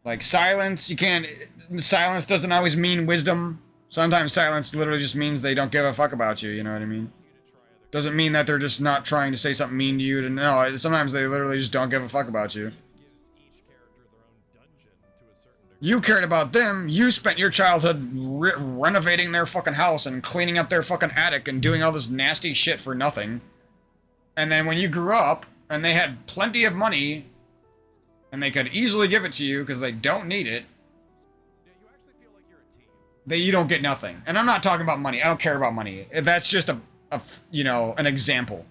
Like, silence doesn't always mean wisdom. Sometimes silence literally just means they don't give a fuck about you, you know what I mean? Doesn't mean that they're just not trying to say something mean to you. No, sometimes they literally just don't give a fuck about you. You cared about them. You spent your childhood renovating their fucking house and cleaning up their fucking attic and doing all this nasty shit for nothing. And then when you grew up, and they had plenty of money, and they could easily give it to you because they don't need it, you don't get nothing. And I'm not talking about money. I don't care about money. That's just an example.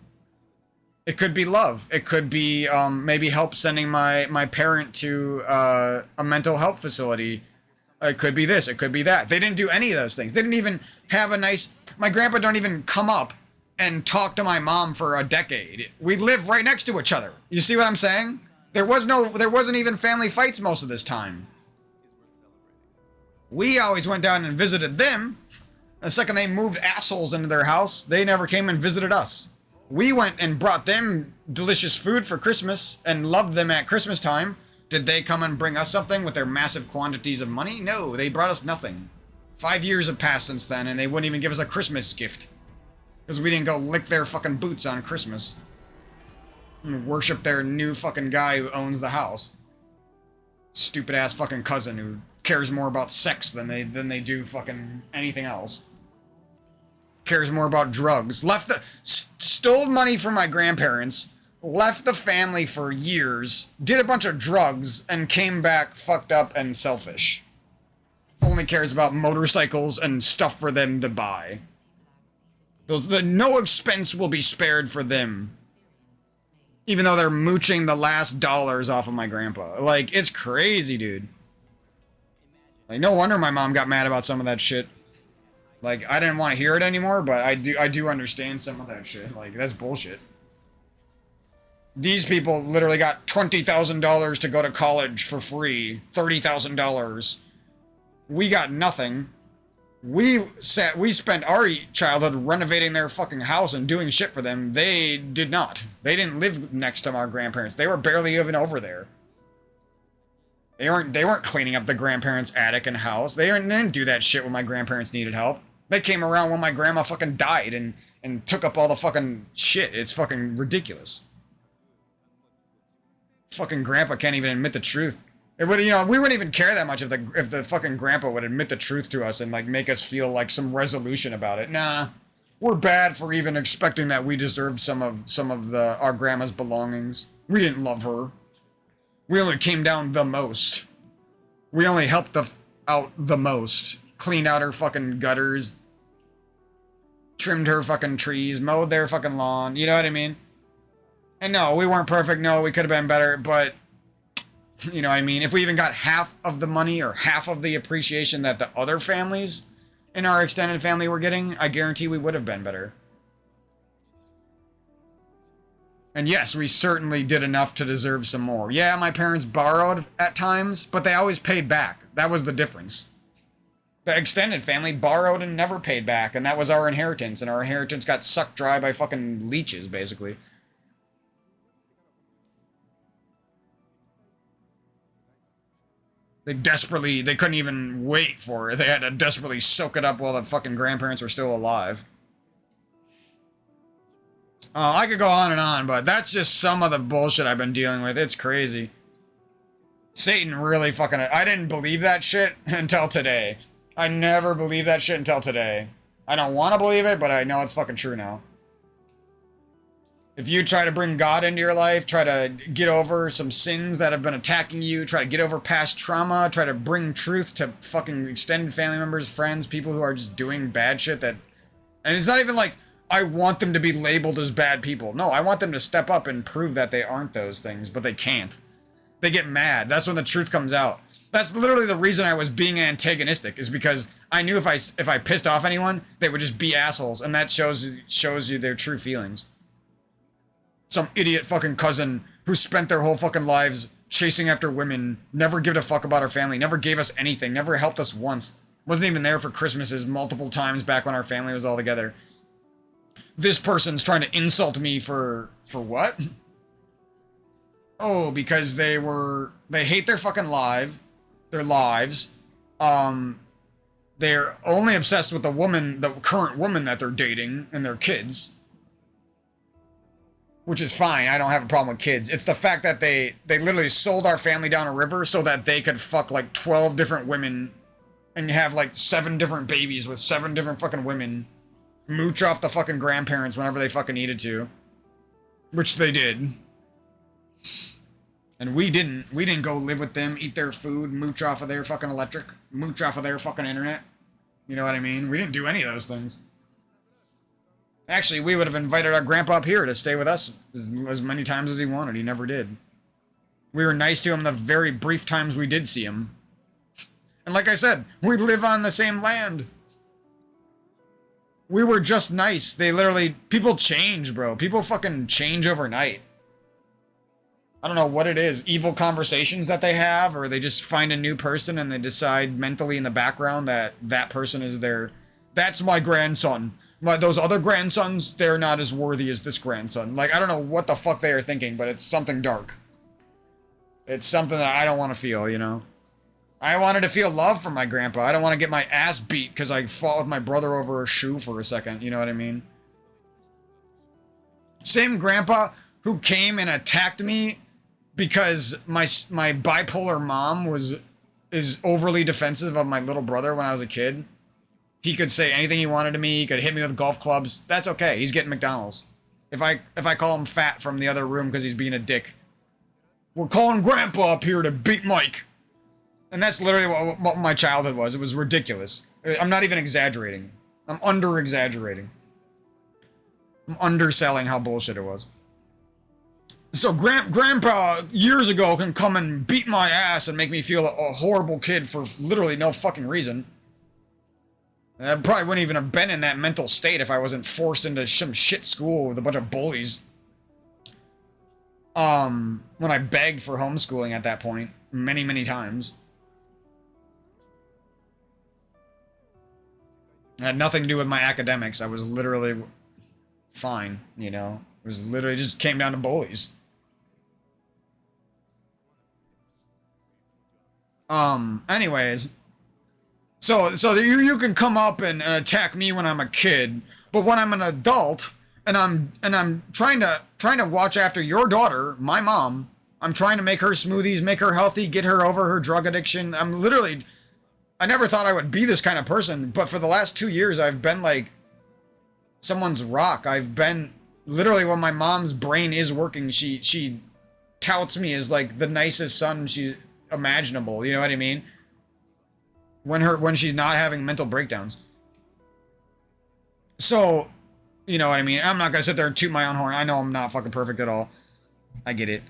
It could be love. It could be maybe help sending my parent to a mental health facility. It could be this. It could be that. They didn't do any of those things. They didn't even have my grandpa don't even come up and talk to my mom for a decade. We live right next to each other. You see what I'm saying? There wasn't even family fights most of this time. We always went down and visited them. The second they moved assholes into their house, they never came and visited us. We went and brought them delicious food for Christmas and loved them at Christmas time. Did they come and bring us something with their massive quantities of money? No, they brought us nothing. 5 years have passed since then, and they wouldn't even give us a Christmas gift. Because we didn't go lick their fucking boots on Christmas. And worship their new fucking guy who owns the house. Stupid ass fucking cousin who cares more about sex than they do fucking anything else. Cares more about drugs. Stole money from my grandparents, left the family for years, did a bunch of drugs, and came back fucked up and selfish. Only cares about motorcycles and stuff for them to buy. No expense will be spared for them. Even though they're mooching the last dollars off of my grandpa. Like, it's crazy, dude. Like, no wonder my mom got mad about some of that shit. Like, I didn't want to hear it anymore, but I do understand some of that shit. Like, that's bullshit. These people literally got $20,000 to go to college for free. $30,000. We got nothing. We spent our childhood renovating their fucking house and doing shit for them. They did not. They didn't live next to our grandparents. They were barely even over there. They weren't cleaning up the grandparents' attic and house. They didn't do that shit when my grandparents needed help. They came around when my grandma fucking died and took up all the fucking shit. It's fucking ridiculous. Fucking grandpa can't even admit the truth. It would, we wouldn't even care that much if the fucking grandpa would admit the truth to us and like make us feel like some resolution about it. Nah, we're bad for even expecting that we deserved some of our grandma's belongings. We didn't love her. We only came down the most. We only helped out the most. Cleaned out her fucking gutters. Trimmed her fucking trees. Mowed their fucking lawn. You know what I mean? And no, we weren't perfect. No, we could have been better, but you know what I mean? If we even got half of the money or half of the appreciation that the other families in our extended family were getting, I guarantee we would have been better. And yes, we certainly did enough to deserve some more. Yeah, my parents borrowed at times, but they always paid back. That was the difference. The extended family borrowed and never paid back, and that was our inheritance, and our inheritance got sucked dry by fucking leeches, basically. They couldn't even wait for it. They had to desperately soak it up while the fucking grandparents were still alive. I could go on and on, but that's just some of the bullshit I've been dealing with. It's crazy. Satan really fucking... I didn't believe that shit until today. I never believed that shit until today. I don't want to believe it, but I know it's fucking true now. If you try to bring God into your life, try to get over some sins that have been attacking you, try to get over past trauma, try to bring truth to fucking extended family members, friends, people who are just doing bad shit that... And it's not even like, I want them to be labeled as bad people. No, I want them to step up and prove that they aren't those things, but they can't. They get mad. That's when the truth comes out. That's literally the reason I was being antagonistic, is because I knew if I pissed off anyone, they would just be assholes, and that shows you their true feelings. Some idiot fucking cousin who spent their whole fucking lives chasing after women, never gave a fuck about our family, never gave us anything, never helped us once. Wasn't even there for Christmases multiple times back when our family was all together. This person's trying to insult me for what? Oh, because they hate their fucking lives. They're only obsessed with the current woman that they're dating and their kids. Which is fine, I don't have a problem with kids. It's the fact that they literally sold our family down a river so that they could fuck like 12 different women and have like 7 different babies with 7 different fucking women. Mooch off the fucking grandparents whenever they fucking needed to. Which they did. And we didn't. We didn't go live with them, eat their food, mooch off of their fucking electric, mooch off of their fucking internet. You know what I mean? We didn't do any of those things. Actually, we would have invited our grandpa up here to stay with us as many times as he wanted. He never did. We were nice to him the very brief times we did see him. And like I said, we live on the same land. We were just nice. People change, bro. People fucking change overnight. I don't know what it is. Evil conversations that they have, or they just find a new person and they decide mentally in the background that that person is that's my grandson. Those other grandsons, they're not as worthy as this grandson. Like, I don't know what the fuck they are thinking, but it's something dark. It's something that I don't want to feel, you know? I wanted to feel love from my grandpa. I don't want to get my ass beat because I fought with my brother over a shoe for a second, you know what I mean? Same grandpa who came and attacked me because my bipolar mom is overly defensive of my little brother when I was a kid. He could say anything he wanted to me. He could hit me with golf clubs. That's okay. He's getting McDonald's. If I call him fat from the other room because he's being a dick, we're calling Grandpa up here to beat Mike. And that's literally what my childhood was. It was ridiculous. I'm not even exaggerating. I'm under-exaggerating. I'm underselling how bullshit it was. So Grandpa years ago can come and beat my ass and make me feel a horrible kid for literally no fucking reason. I probably wouldn't even have been in that mental state if I wasn't forced into some shit school with a bunch of bullies. When I begged for homeschooling at that point, many, many times. It had nothing to do with my academics. I was literally fine, you know. It was literally just came down to bullies. Anyways. So you can come up and attack me when I'm a kid, but when I'm an adult and I'm trying to watch after your daughter, my mom, I'm trying to make her smoothies, make her healthy, get her over her drug addiction. I never thought I would be this kind of person, but for the last 2 years I've been like someone's rock. I've been literally, when my mom's brain is working, she touts me as like the nicest son she's imaginable, you know what I mean? When she's not having mental breakdowns. So, you know what I mean? I'm not gonna sit there and toot my own horn. I know I'm not fucking perfect at all. I get it.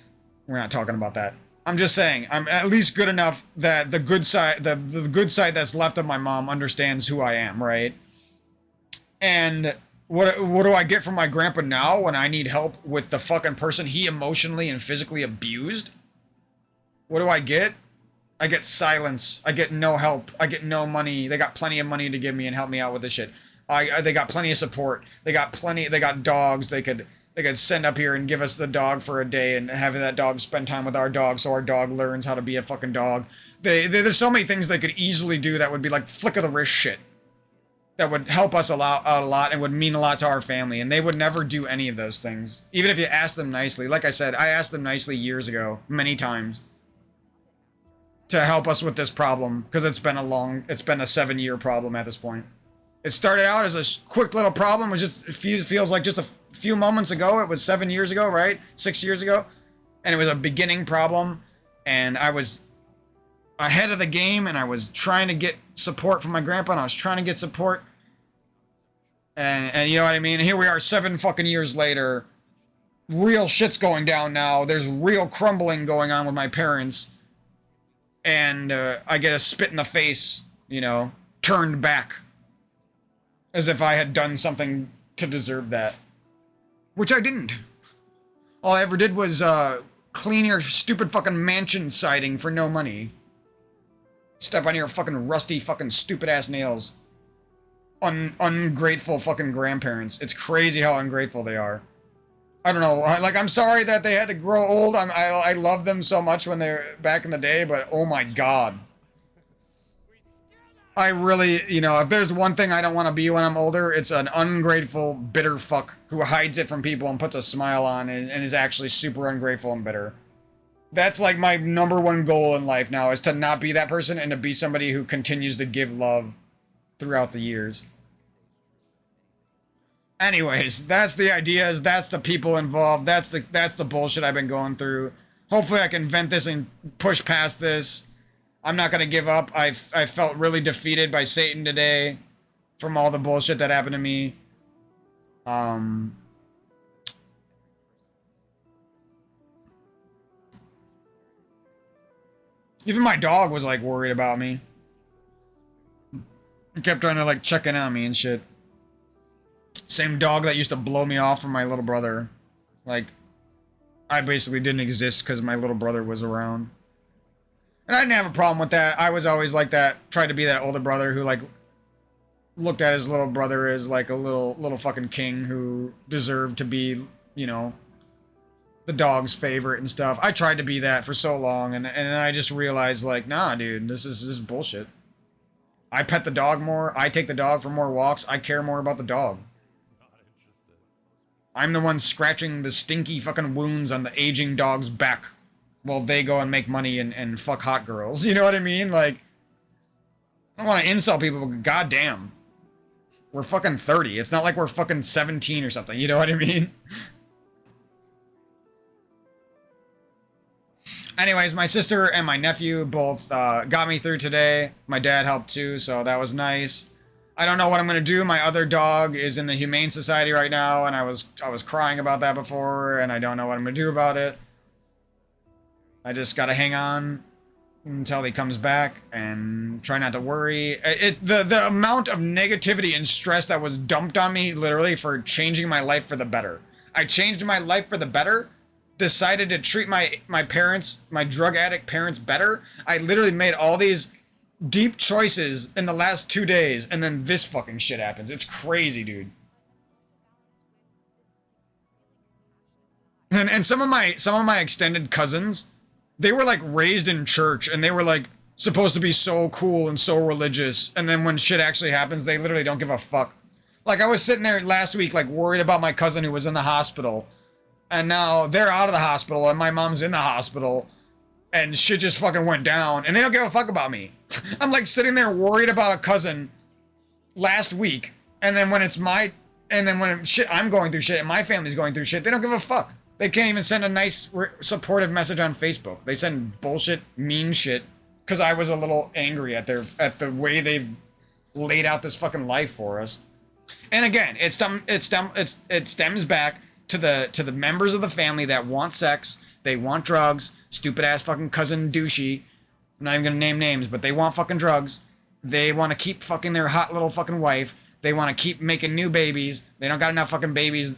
We're not talking about that. I'm just saying, I'm at least good enough that the good side that's left of my mom understands who I am, right? And what do I get from my grandpa now when I need help with the fucking person he emotionally and physically abused? What do I get? I get silence. I get no help. I get no money. They got plenty of money to give me and help me out with this shit. They got plenty of support. They got dogs. They could send up here and give us the dog for a day and have that dog spend time with our dog so our dog learns how to be a fucking dog. There's so many things they could easily do that would be like flick of the wrist shit. That would help us out a lot and would mean a lot to our family. And they would never do any of those things. Even if you asked them nicely. Like I said, I asked them nicely years ago, many times, to help us with this problem, because it's been a 7-year problem at this point. It started out as a quick little problem, it feels like just a few moments ago. It was 7 years ago, right? 6 years ago. And it was a beginning problem, and I was ahead of the game, and I was trying to get support from my grandpa, and I was trying to get support. And you know what I mean? Here we are 7 fucking years later. Real shit's going down now. There's real crumbling going on with my parents. And I get a spit in the face, you know, turned back. As if I had done something to deserve that. Which I didn't. All I ever did was clean your stupid fucking mansion siding for no money. Step on your fucking rusty fucking stupid ass nails. Ungrateful fucking grandparents. It's crazy how ungrateful they are. I don't know, like, I'm sorry that they had to grow old. I love them so much when they're back in the day, but oh my god. I really, you know, if there's one thing I don't want to be when I'm older, it's an ungrateful, bitter fuck who hides it from people and puts a smile on and is actually super ungrateful and bitter. That's like my #1 goal in life now, is to not be that person and to be somebody who continues to give love throughout the years. Anyways, that's the ideas, that's the people involved, that's the bullshit I've been going through. Hopefully I can vent this and push past this. I'm not gonna give up. I felt really defeated by Satan today from all the bullshit that happened to me. Even my dog was like worried about me. He kept trying to like check in on me and shit. Same dog that used to blow me off from my little brother. Like, I basically didn't exist because my little brother was around. And I didn't have a problem with that. I was always like that, tried to be that older brother who, like, looked at his little brother as, like, a little fucking king who deserved to be, you know, the dog's favorite and stuff. I tried to be that for so long, and then I just realized, like, nah, dude, this is bullshit. I pet the dog more. I take the dog for more walks. I care more about the dog. I'm the one scratching the stinky fucking wounds on the aging dog's back while they go and make money and fuck hot girls. You know what I mean? Like, I don't want to insult people, but goddamn. We're fucking 30. It's not like we're fucking 17 or something. You know what I mean? Anyways, my sister and my nephew both got me through today. My dad helped too, so that was nice. I don't know what I'm gonna do. My other dog is in the Humane Society right now, and I was crying about that before, and I don't know what I'm gonna do about it. I just gotta hang on until he comes back and try not to worry. The amount of negativity and stress that was dumped on me literally for changing my life for the better. I changed my life for the better, decided to treat my parents, my drug addict parents better. I literally made all these deep choices in the last 2 days, and then this fucking shit happens. It's crazy, dude. And some of my extended cousins, they were like raised in church, and they were like supposed to be so cool and so religious, and then when shit actually happens, they literally don't give a fuck. Like, I was sitting there last week like worried about my cousin who was in the hospital, and now they're out of the hospital and my mom's in the hospital, and shit just fucking went down, and they don't give a fuck about me. I'm like sitting there worried about a cousin last week, and then when shit, I'm going through shit and my family's going through shit, they don't give a fuck. They can't even send a nice supportive message on Facebook. They send bullshit, mean shit, because I was a little angry at the way they've laid out this fucking life for us. And again, it stems back to the members of the family that want sex, they want drugs, stupid ass fucking cousin douchey. I'm not even gonna name names, but they want fucking drugs. They want to keep fucking their hot little fucking wife. They want to keep making new babies. They don't got enough fucking babies.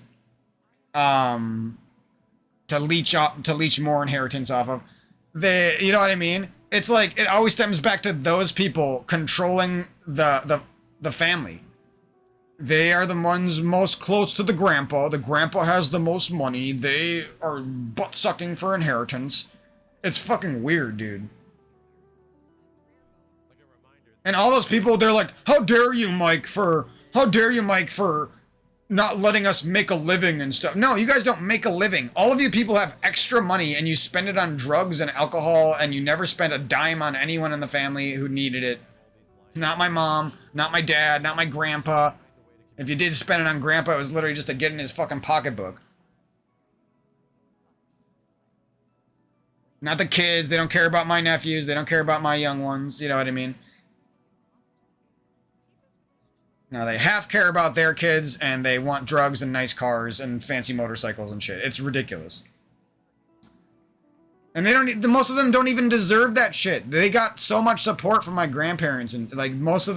To leech more inheritance off of. You know what I mean? It's like, it always stems back to those people controlling the family. They are the ones most close to the grandpa. The grandpa has the most money. They are butt sucking for inheritance. It's fucking weird, dude. And all those people, they're like, how dare you, Mike, for not letting us make a living and stuff. No, you guys don't make a living. All of you people have extra money and you spend it on drugs and alcohol, and you never spent a dime on anyone in the family who needed it. Not my mom, not my dad, not my grandpa. If you did spend it on grandpa, it was literally just to get in his fucking pocketbook. Not the kids. They don't care about my nephews. They don't care about my young ones. You know what I mean? Now they half care about their kids, and they want drugs and nice cars and fancy motorcycles and shit. It's ridiculous. And they don't. Most of them don't even deserve that shit. They got so much support from my grandparents, and like most of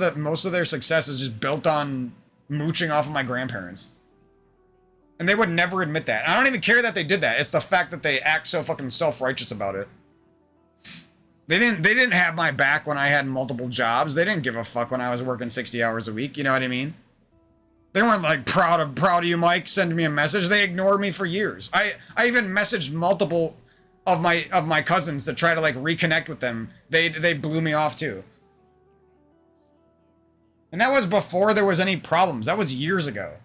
their success is just built on mooching off of my grandparents. And they would never admit that. I don't even care that they did that. It's the fact that they act so fucking self-righteous about it. They didn't have my back when I had multiple jobs. They didn't give a fuck when I was working 60 hours a week. You know what I mean? They weren't like proud of you, Mike. Send me a message. They ignored me for years. I even messaged multiple of my cousins to try to like reconnect with them. They blew me off too. And that was before there was any problems. That was years ago.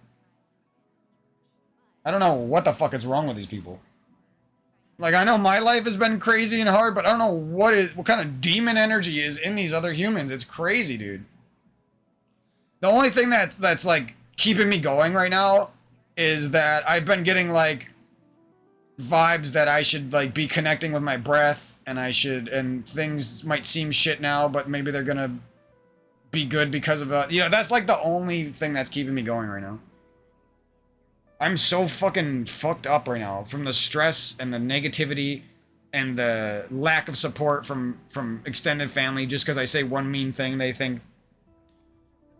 I don't know what the fuck is wrong with these people. Like, I know my life has been crazy and hard, but I don't know what kind of demon energy is in these other humans. It's crazy, dude. The only thing that's like keeping me going right now is that I've been getting like vibes that I should like be connecting with my breath, and things might seem shit now, but maybe they're gonna be good because of that's like the only thing that's keeping me going right now. I'm so fucking fucked up right now from the stress and the negativity and the lack of support from extended family. Just because I say one mean thing, they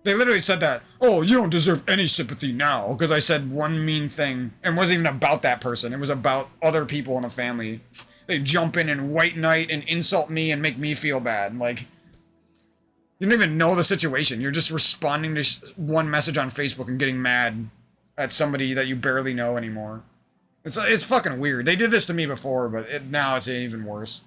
literally said that, oh, you don't deserve any sympathy now because I said one mean thing, and it wasn't even about that person. It was about other people in the family. They jump in and white knight and insult me and make me feel bad. Like, you don't even know the situation. You're just responding to one message on Facebook and getting mad at somebody that you barely know anymore. It's fucking weird. They did this to me before, but now it's even worse.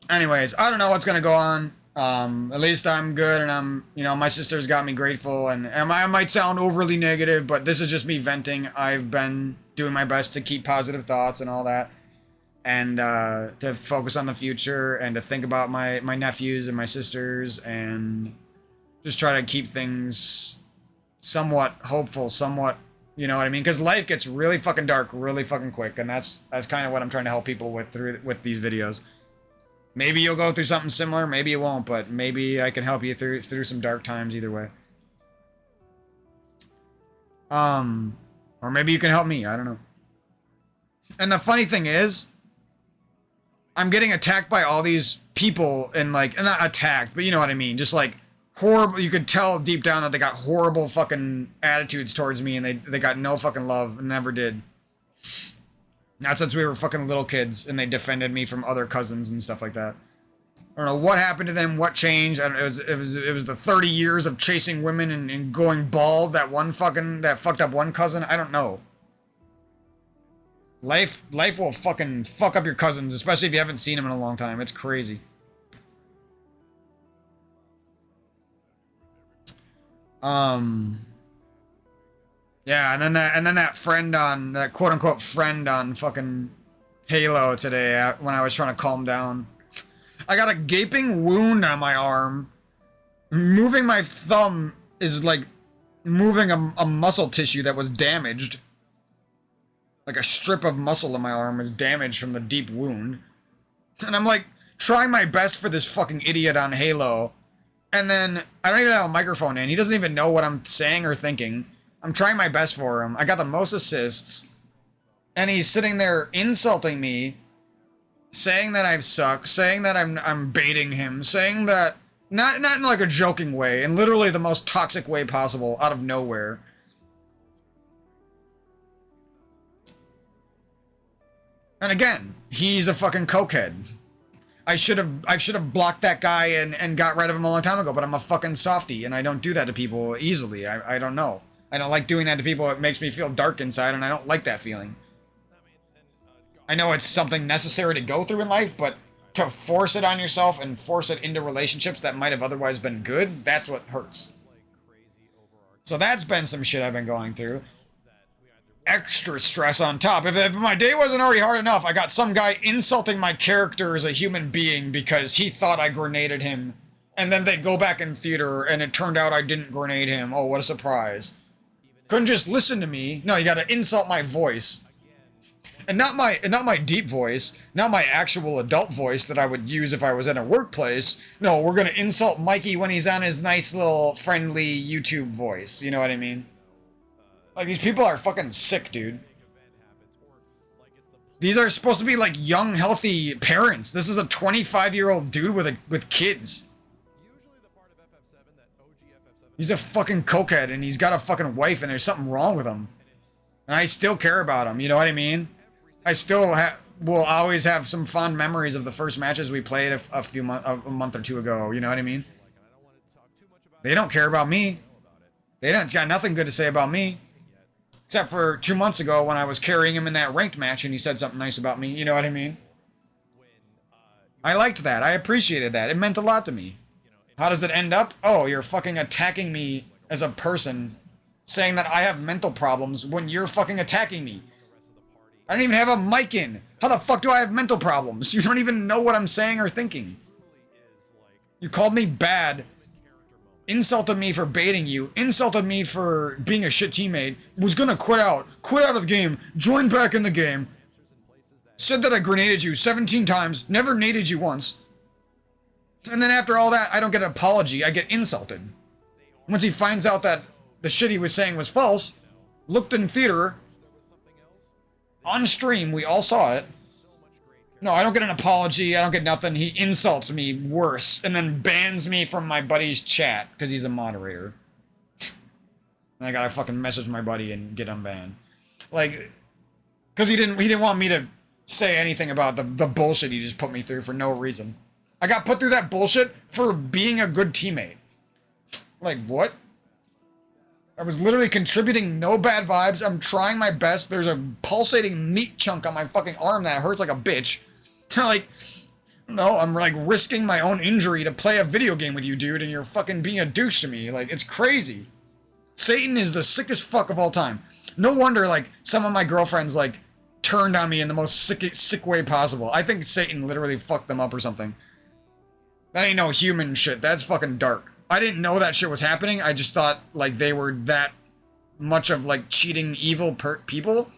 Anyways, I don't know what's gonna go on. At least I'm good, and my sister's got me grateful, and I might sound overly negative, but this is just me venting. I've been doing my best to keep positive thoughts and all that, and to focus on the future, and to think about my nephews and my sisters, and just try to keep things somewhat hopeful, somewhat, you know what I mean? Because life gets really fucking dark really fucking quick, and that's kind of what I'm trying to help people with with these videos. Maybe you'll go through something similar, maybe you won't, but maybe I can help you through some dark times either way. Or maybe you can help me, I don't know. And the funny thing is, I'm getting attacked by all these people, and like, not attacked, but you know what I mean, just like horrible. You could tell deep down that they got horrible fucking attitudes towards me, and they got no fucking love, and never did. Not since we were fucking little kids, and they defended me from other cousins and stuff like that. I don't know what happened to them, what changed. I don't, it was the 30 years of chasing women and going bald. That fucked up one cousin. I don't know. Life will fucking fuck up your cousins, especially if you haven't seen them in a long time. It's crazy. Yeah, and then that friend on that quote unquote friend on fucking Halo today when I was trying to calm down. I got a gaping wound on my arm. Moving my thumb is like moving a muscle tissue that was damaged. Like a strip of muscle in my arm is damaged from the deep wound. And I'm like trying my best for this fucking idiot on Halo. And then I don't even have a microphone in. He doesn't even know what I'm saying or thinking. I'm trying my best for him. I got the most assists. And he's sitting there insulting me, saying that I suck, saying that I'm baiting him, saying that not in like a joking way, in literally the most toxic way possible, out of nowhere. And again, he's a fucking cokehead. I should have blocked that guy and got rid of him a long time ago, but I'm a fucking softie, and I don't do that to people easily. I don't know. I don't like doing that to people. It makes me feel dark inside, and I don't like that feeling. I know it's something necessary to go through in life, but to force it on yourself and force it into relationships that might have otherwise been good, that's what hurts. So that's been some shit I've been going through. Extra stress on top. If my day wasn't already hard enough, I got some guy insulting my character as a human being because he thought I grenaded him. And then they go back in theater and it turned out I didn't grenade him. Oh, what a surprise. Couldn't just listen to me. No, you gotta insult my voice. And not my deep voice, not my actual adult voice that I would use if I was in a workplace. No, we're gonna insult Mikey when he's on his nice little friendly YouTube voice. You know what I mean? Like, these people are fucking sick, dude. These are supposed to be like young, healthy parents. This is a 25-year-old dude with kids. He's a fucking cokehead, and he's got a fucking wife, and there's something wrong with him. And I still care about him, you know what I mean? I still will always have some fond memories of the first matches we played a month or two ago, you know what I mean? They don't care about me. They don't got nothing good to say about me. Except for 2 months ago when I was carrying him in that ranked match and he said something nice about me, you know what I mean? I liked that. I appreciated that. It meant a lot to me. How does it end up? Oh, you're fucking attacking me as a person, saying that I have mental problems when you're fucking attacking me. I don't even have a mic in. How the fuck do I have mental problems? You don't even know what I'm saying or thinking. You called me bad, insulted me for baiting you, insulted me for being a shit teammate, was gonna quit out of the game, join back in the game, said that I grenaded you 17 times, never naded you once. And then after all that, I don't get an apology, I get insulted. Once he finds out that the shit he was saying was false, looked in theater, on stream, we all saw it. No, I don't get an apology, I don't get nothing, he insults me worse, and then bans me from my buddy's chat, because he's a moderator. And I gotta fucking message my buddy and get him banned. Like, because he didn't want me to say anything about the bullshit he just put me through for no reason. I got put through that bullshit for being a good teammate. Like, what? I was literally contributing no bad vibes. I'm trying my best. There's a pulsating meat chunk on my fucking arm that hurts like a bitch. Like, No, I'm like risking my own injury to play a video game with you, dude, and you're fucking being a douche to me. Like, it's crazy. Satan is the sickest fuck of all time. No wonder, like, some of my girlfriends, like, turned on me in the most sick way possible. I think Satan literally fucked them up or something. That ain't no human shit. That's fucking dark. I didn't know that shit was happening. I just thought, like, they were that much of, like, cheating, evil people.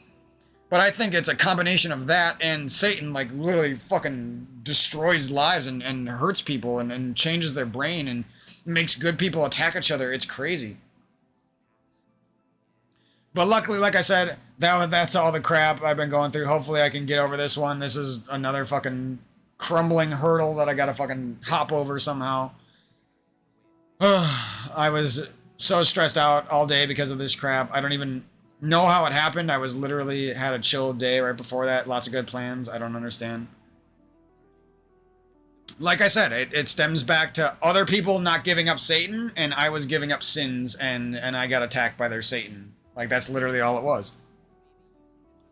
But I think it's a combination of that and Satan, like, literally fucking destroys lives and hurts people and changes their brain and makes good people attack each other. It's crazy. But luckily, like I said, that's all the crap I've been going through. Hopefully I can get over this one. This is another fucking crumbling hurdle that I gotta fucking hop over somehow. I was so stressed out all day because of this crap. I don't even know how it happened. I was literally had a chill day right before that. Lots of good plans. I don't understand. Like I said, it stems back to other people not giving up Satan, and I was giving up sins, and I got attacked by their Satan. Like, that's literally all it was.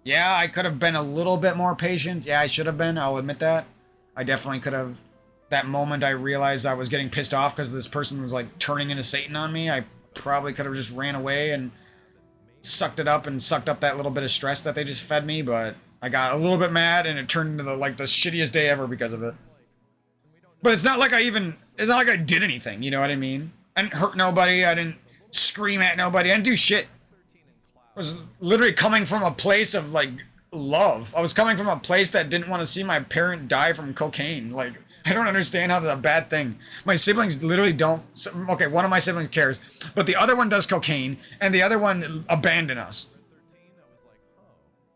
Yeah, I could have been a little bit more patient. Yeah, I should have been. I'll admit that. I definitely could have. That moment I realized I was getting pissed off because this person was, like, turning into Satan on me, I probably could have just ran away and sucked it up and sucked up that little bit of stress that they just fed me, but I got a little bit mad and it turned into the shittiest day ever because of it. But it's not like it's not like I did anything, you know what I mean? I didn't hurt nobody, I didn't scream at nobody, I didn't do shit. I was literally coming from a place of, like, love. I was coming from a place that didn't want to see my parent die from cocaine. Like, I don't understand how that's a bad thing. My siblings literally don't. Okay, one of my siblings cares, but the other one does cocaine, and the other one abandoned us.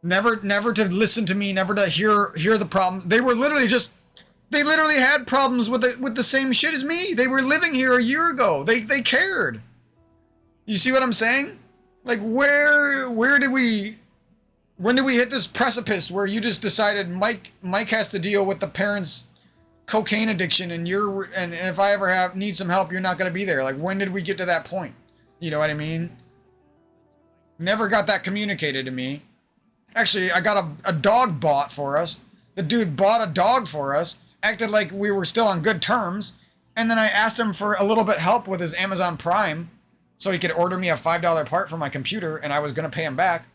Never to listen to me, never to hear the problem. They literally had problems with the same shit as me. They were living here a year ago. They cared. You see what I'm saying? Like, when did we hit this precipice where you just decided Mike has to deal with the parents' cocaine addiction and if I ever need some help, you're not going to be there? Like, when did we get to that point? You know what I mean? Never got that communicated to me. Actually, I got a dog bought for us. The dude bought a dog for us, acted like we were still on good terms, and then I asked him for a little bit help with his Amazon Prime so he could order me a $5 part for my computer, and I was going to pay him back.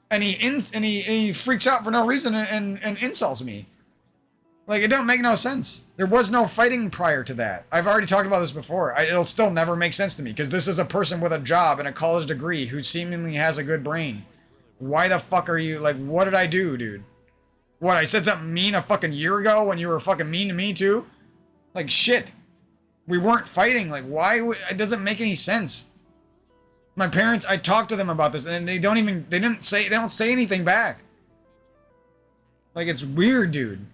And he freaks out for no reason and insults me. Like, it don't make no sense. There was no fighting prior to that. I've already talked about this before. It'll still never make sense to me, because this is a person with a job and a college degree who seemingly has a good brain. Why the fuck are you, like, what did I do, dude? What, I said something mean a fucking year ago when you were fucking mean to me too? Like, shit. We weren't fighting. Like, why it doesn't make any sense. My parents, I talked to them about this, and they don't say anything back. Like, it's weird, dude.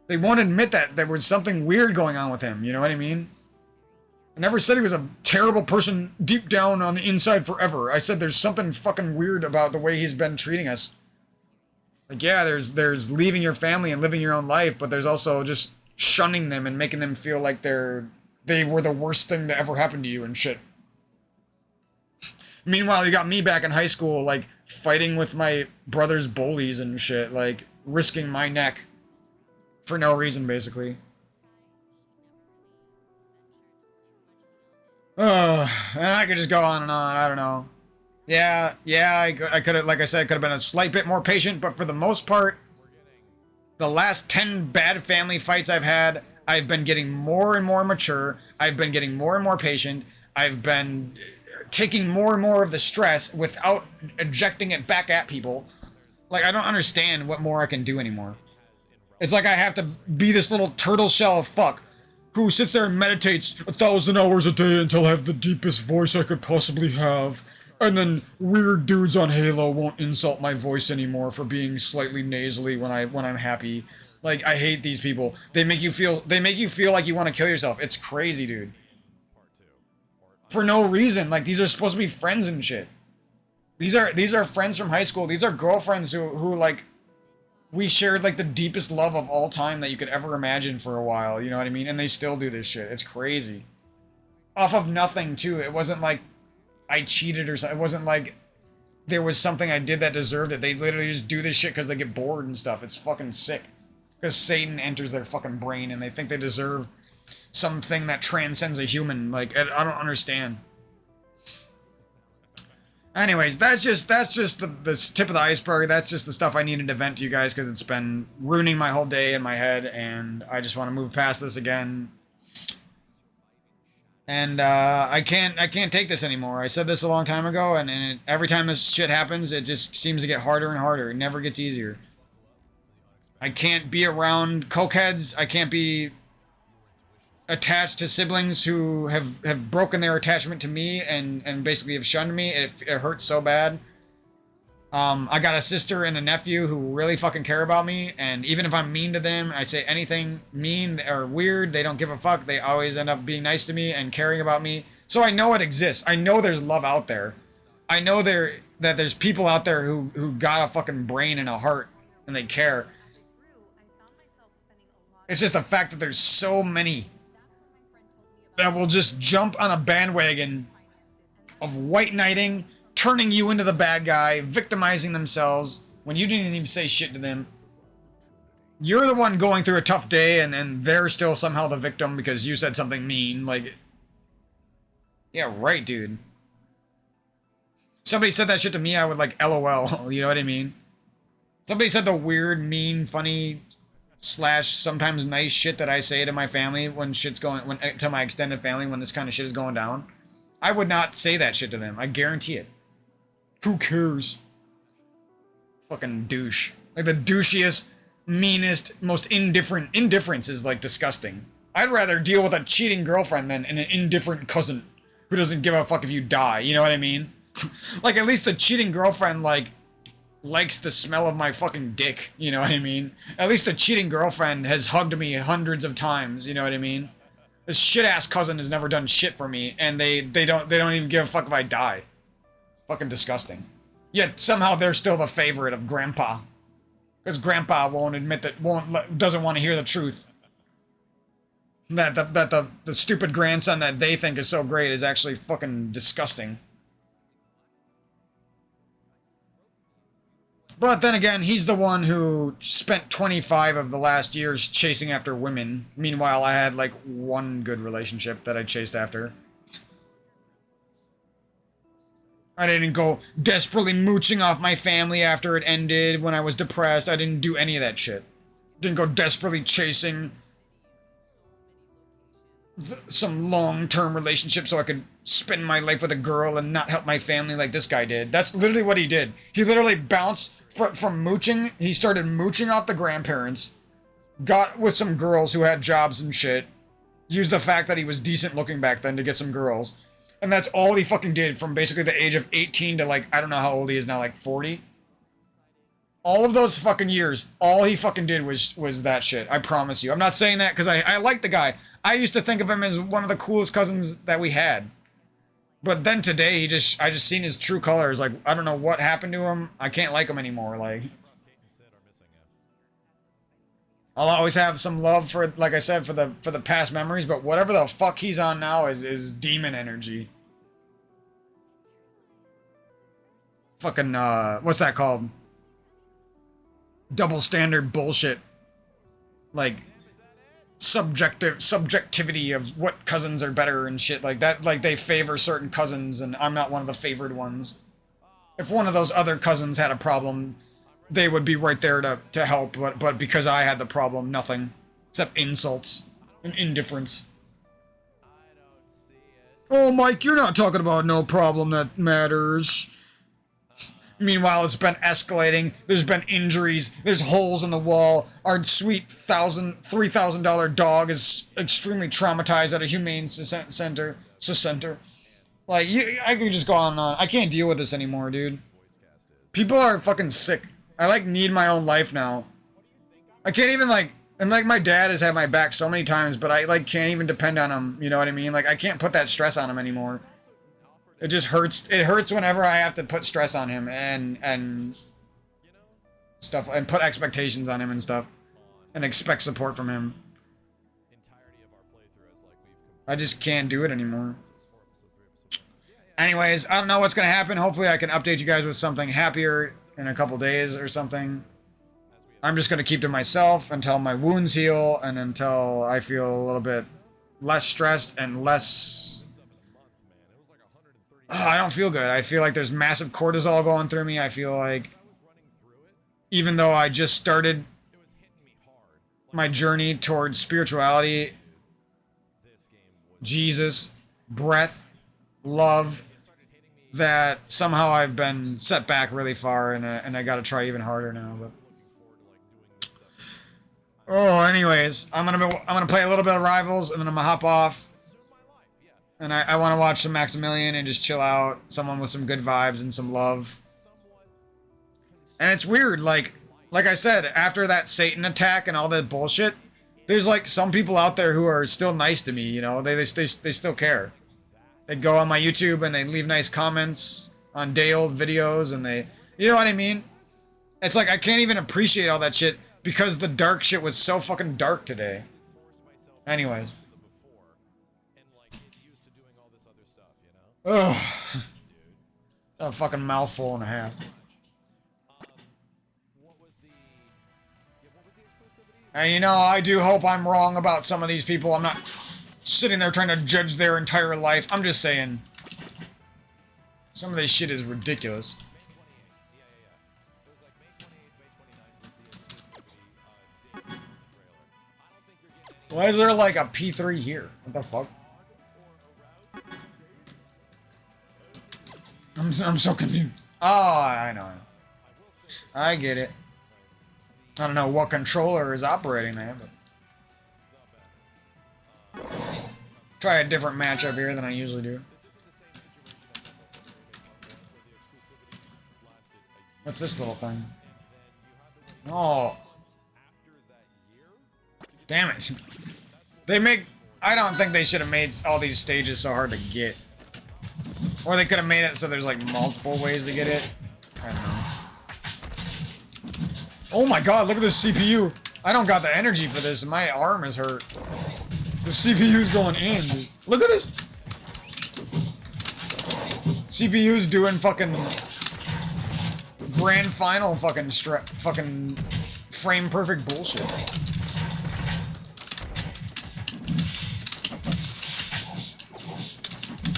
They won't admit that there was something weird going on with him, you know what I mean? I never said he was a terrible person deep down on the inside forever. I said there's something fucking weird about the way he's been treating us. Like, yeah, there's leaving your family and living your own life, but there's also just shunning them and making them feel like they were the worst thing to ever happen to you and shit. Meanwhile, you got me back in high school, like, fighting with my brother's bullies and shit, like, risking my neck for no reason, basically. And I could just go on and on, I don't know. Yeah, I could have, like I said, could have been a slight bit more patient, but for the most part, the last 10 bad family fights I've had, I've been getting more and more mature, I've been getting more and more patient, I've been taking more and more of the stress without ejecting it back at people. Like, I don't understand what more I can do anymore. It's like I have to be this little turtle shell of fuck who sits there and meditates 1,000 hours a day until I have the deepest voice I could possibly have. And then weird dudes on Halo won't insult my voice anymore for being slightly nasally when I'm happy. Like, I hate these people. They make you feel like you want to kill yourself. It's crazy, dude. For no reason. Like, these are supposed to be friends and shit. These are friends from high school. These are girlfriends who like, we shared, like, the deepest love of all time that you could ever imagine for a while, you know what I mean? And they still do this shit. It's crazy. Off of nothing, too. It wasn't like I cheated or something. It wasn't like there was something I did that deserved it. They literally just do this shit because they get bored and stuff. It's fucking sick. Because Satan enters their fucking brain and they think they deserve something that transcends a human. Like, I don't understand. Anyways, that's just the tip of the iceberg. That's just the stuff I needed to vent to you guys because it's been ruining my whole day in my head, and I just want to move past this again. And I can't take this anymore. I said this a long time ago, and every time this shit happens, it just seems to get harder and harder. It never gets easier. I can't be around cokeheads. I can't be attached to siblings who have broken their attachment to me and basically have shunned me. It hurts so bad. I got a sister and a nephew who really fucking care about me, and even if I'm mean to them, I say anything mean or weird, they don't give a fuck. They always end up being nice to me and caring about me. So I know it exists. I know there's love out there. I know that there's people out there who got a fucking brain and a heart and they care. It's just the fact that there's so many that will just jump on a bandwagon of white knighting, turning you into the bad guy, victimizing themselves when you didn't even say shit to them. You're the one going through a tough day and they're still somehow the victim because you said something mean. Like, yeah, right, dude. Somebody said that shit to me, I would like LOL, you know what I mean? Somebody said the weird, mean, funny / sometimes nice shit that I say to my family when shit's going, to my extended family when this kind of shit is going down. I would not say that shit to them. I guarantee it. Who cares? Fucking douche. Like the douchiest, meanest, most indifferent. Indifference is like disgusting. I'd rather deal with a cheating girlfriend than an indifferent cousin who doesn't give a fuck if you die. You know what I mean? Like at least the cheating girlfriend likes the smell of my fucking dick, you know what I mean? At least the cheating girlfriend has hugged me hundreds of times, you know what I mean? This shit-ass cousin has never done shit for me, and they don't even give a fuck if I die. It's fucking disgusting. Yet somehow they're still the favorite of Grandpa. Because Grandpa won't admit that, doesn't want to hear the truth. That the stupid grandson that they think is so great is actually fucking disgusting. But then again, he's the one who spent 25 of the last years chasing after women. Meanwhile, I had like one good relationship that I chased after. I didn't go desperately mooching off my family after it ended when I was depressed. I didn't do any of that shit. Didn't go desperately chasing some long-term relationship so I could spend my life with a girl and not help my family like this guy did. That's literally what he did. He literally bounced from mooching. He started mooching off the grandparents, got with some girls who had jobs and shit, used the fact that he was decent looking back then to get some girls, and that's all he fucking did from basically the age of 18 to like, I don't know how old he is now, like 40. All of those fucking years, all he fucking did was that shit. I promise you. I'm not saying that because I like the guy. I used to think of him as one of the coolest cousins that we had. But then today, I just seen his true colors. Like, I don't know what happened to him. I can't like him anymore. Like, I'll always have some love for, like I said, for the past memories. But whatever the fuck he's on now is demon energy. Fucking what's that called? Double standard bullshit. Like subjectivity of what cousins are better and shit like that. Like they favor certain cousins and I'm not one of the favored ones. If one of those other cousins had a problem, they would be right there to help, but because I had the problem, nothing except insults and indifference. Oh, Mike, you're not talking about no problem that matters. Meanwhile, it's been escalating. There's been injuries. There's holes in the wall. Our sweet $3,000 dog is extremely traumatized at a humane center. Like, I can just go on and on. I can't deal with this anymore, dude. People are fucking sick. I, like, need my own life now. I can't even, like... And, like, my dad has had my back so many times, but I, like, can't even depend on him. You know what I mean? Like, I can't put that stress on him anymore. It just hurts. It hurts whenever I have to put stress on him and stuff, and put expectations on him and stuff, and expect support from him. I just can't do it anymore. Anyways, I don't know what's gonna happen. Hopefully I can update you guys with something happier in a couple days or something. I'm just going to keep to myself until my wounds heal and until I feel a little bit less stressed and less... I don't feel good. I feel like there's massive cortisol going through me. I feel like even though I just started my journey towards spirituality, Jesus, breath, love, that somehow I've been set back really far, and I got to try even harder now. But oh, anyways, I'm gonna play a little bit of Rivals, and then I'm gonna hop off, and I want to watch some Maximilian and just chill out, someone with some good vibes and some love. And it's weird, like I said, after that Satan attack and all that bullshit, there's like some people out there who are still nice to me, you know, they still care. They go on my YouTube and they leave nice comments on day old videos, and they, you know what I mean? It's like I can't even appreciate all that shit because the dark shit was so fucking dark today. Anyways. Ugh. A fucking mouthful and a half. And you know, I do hope I'm wrong about some of these people. I'm not sitting there trying to judge their entire life. I'm just saying, some of this shit is ridiculous. Why is there like a P3 here? What the fuck? I'm so confused. Oh, I know. I get it. I don't know what controller is operating that, but try a different matchup here than I usually do. What's this little thing? Oh. Damn it. They make... I don't think they should have made all these stages so hard to get. Or they could have made it so there's like multiple ways to get it. I don't know. Oh my god, look at this CPU. I don't got the energy for this and my arm is hurt. The CPU's going in, dude. Look at this. CPU's doing fucking grand final fucking frame perfect bullshit.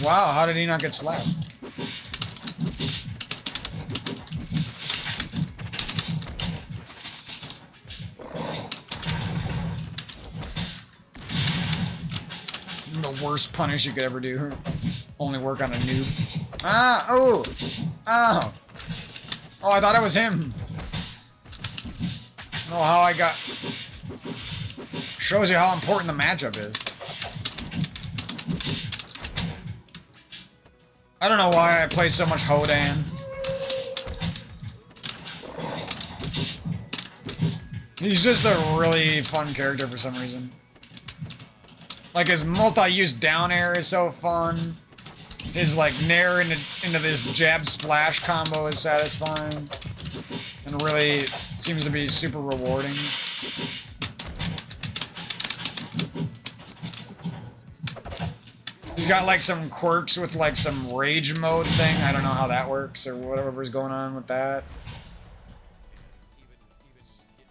Wow, how did he not get slapped? The worst punish you could ever do. Only work on a noob. Ah! Oh! Oh! Oh, I thought it was him. I don't know how I got... Shows you how important the matchup is. I don't know why I play so much Hodan. He's just a really fun character for some reason. Like, his multi-use down air is so fun. His, like, nair into this jab splash combo is satisfying. And really seems to be super rewarding. He's got, like, some quirks with, like, some rage mode thing. I don't know how that works or whatever's going on with that.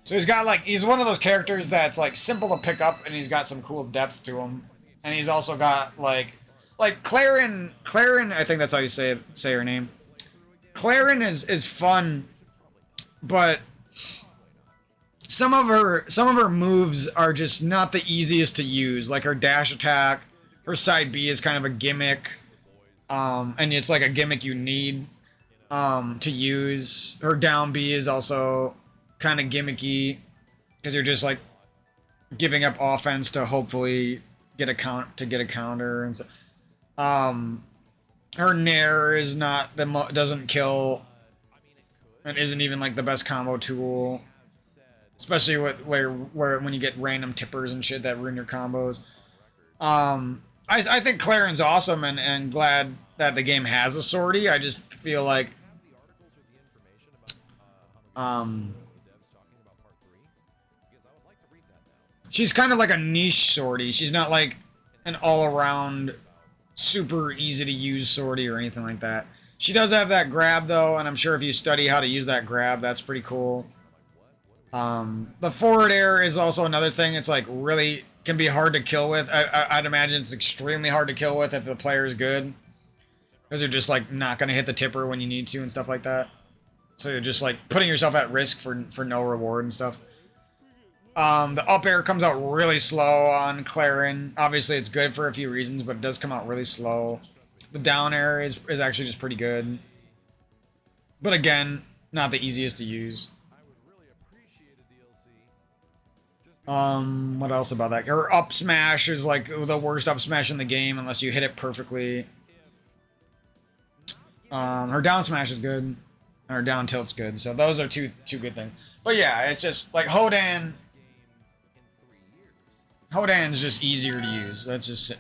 So he's got, like, he's one of those characters that's, like, simple to pick up, and he's got some cool depth to him. And he's also got, like Clarin, I think that's how you say her name. Clarin is fun, but some of her moves are just not the easiest to use. Like her dash attack, her side B is kind of a gimmick, and it's like a gimmick you need to use. Her down B is also kind of gimmicky because you're just like giving up offense to hopefully get a counter and stuff. Her nair is not doesn't kill, and isn't even like the best combo tool, especially where when you get random tippers and shit that ruin your combos. I think Claren's awesome and glad that the game has a sortie. I just feel like she's kind of like a niche sortie. She's not like an all-around super easy to use sortie or anything like that. She does have that grab though, and I'm sure if you study how to use that grab, that's pretty cool. The forward air is also another thing. It's like really can be hard to kill with. I'd imagine it's extremely hard to kill with if the player is good. Because you're just like not going to hit the tipper when you need to and stuff like that. So you're just like putting yourself at risk for no reward and stuff. The up air comes out really slow on Clarin. Obviously it's good for a few reasons, but it does come out really slow. The down air is actually just pretty good. But again, not the easiest to use. What else about that? Her up smash is like the worst up smash in the game unless you hit it perfectly. Her down smash is good. Her down tilt's good. So those are two good things. But yeah, it's just like Hodan's just easier to use. That's just,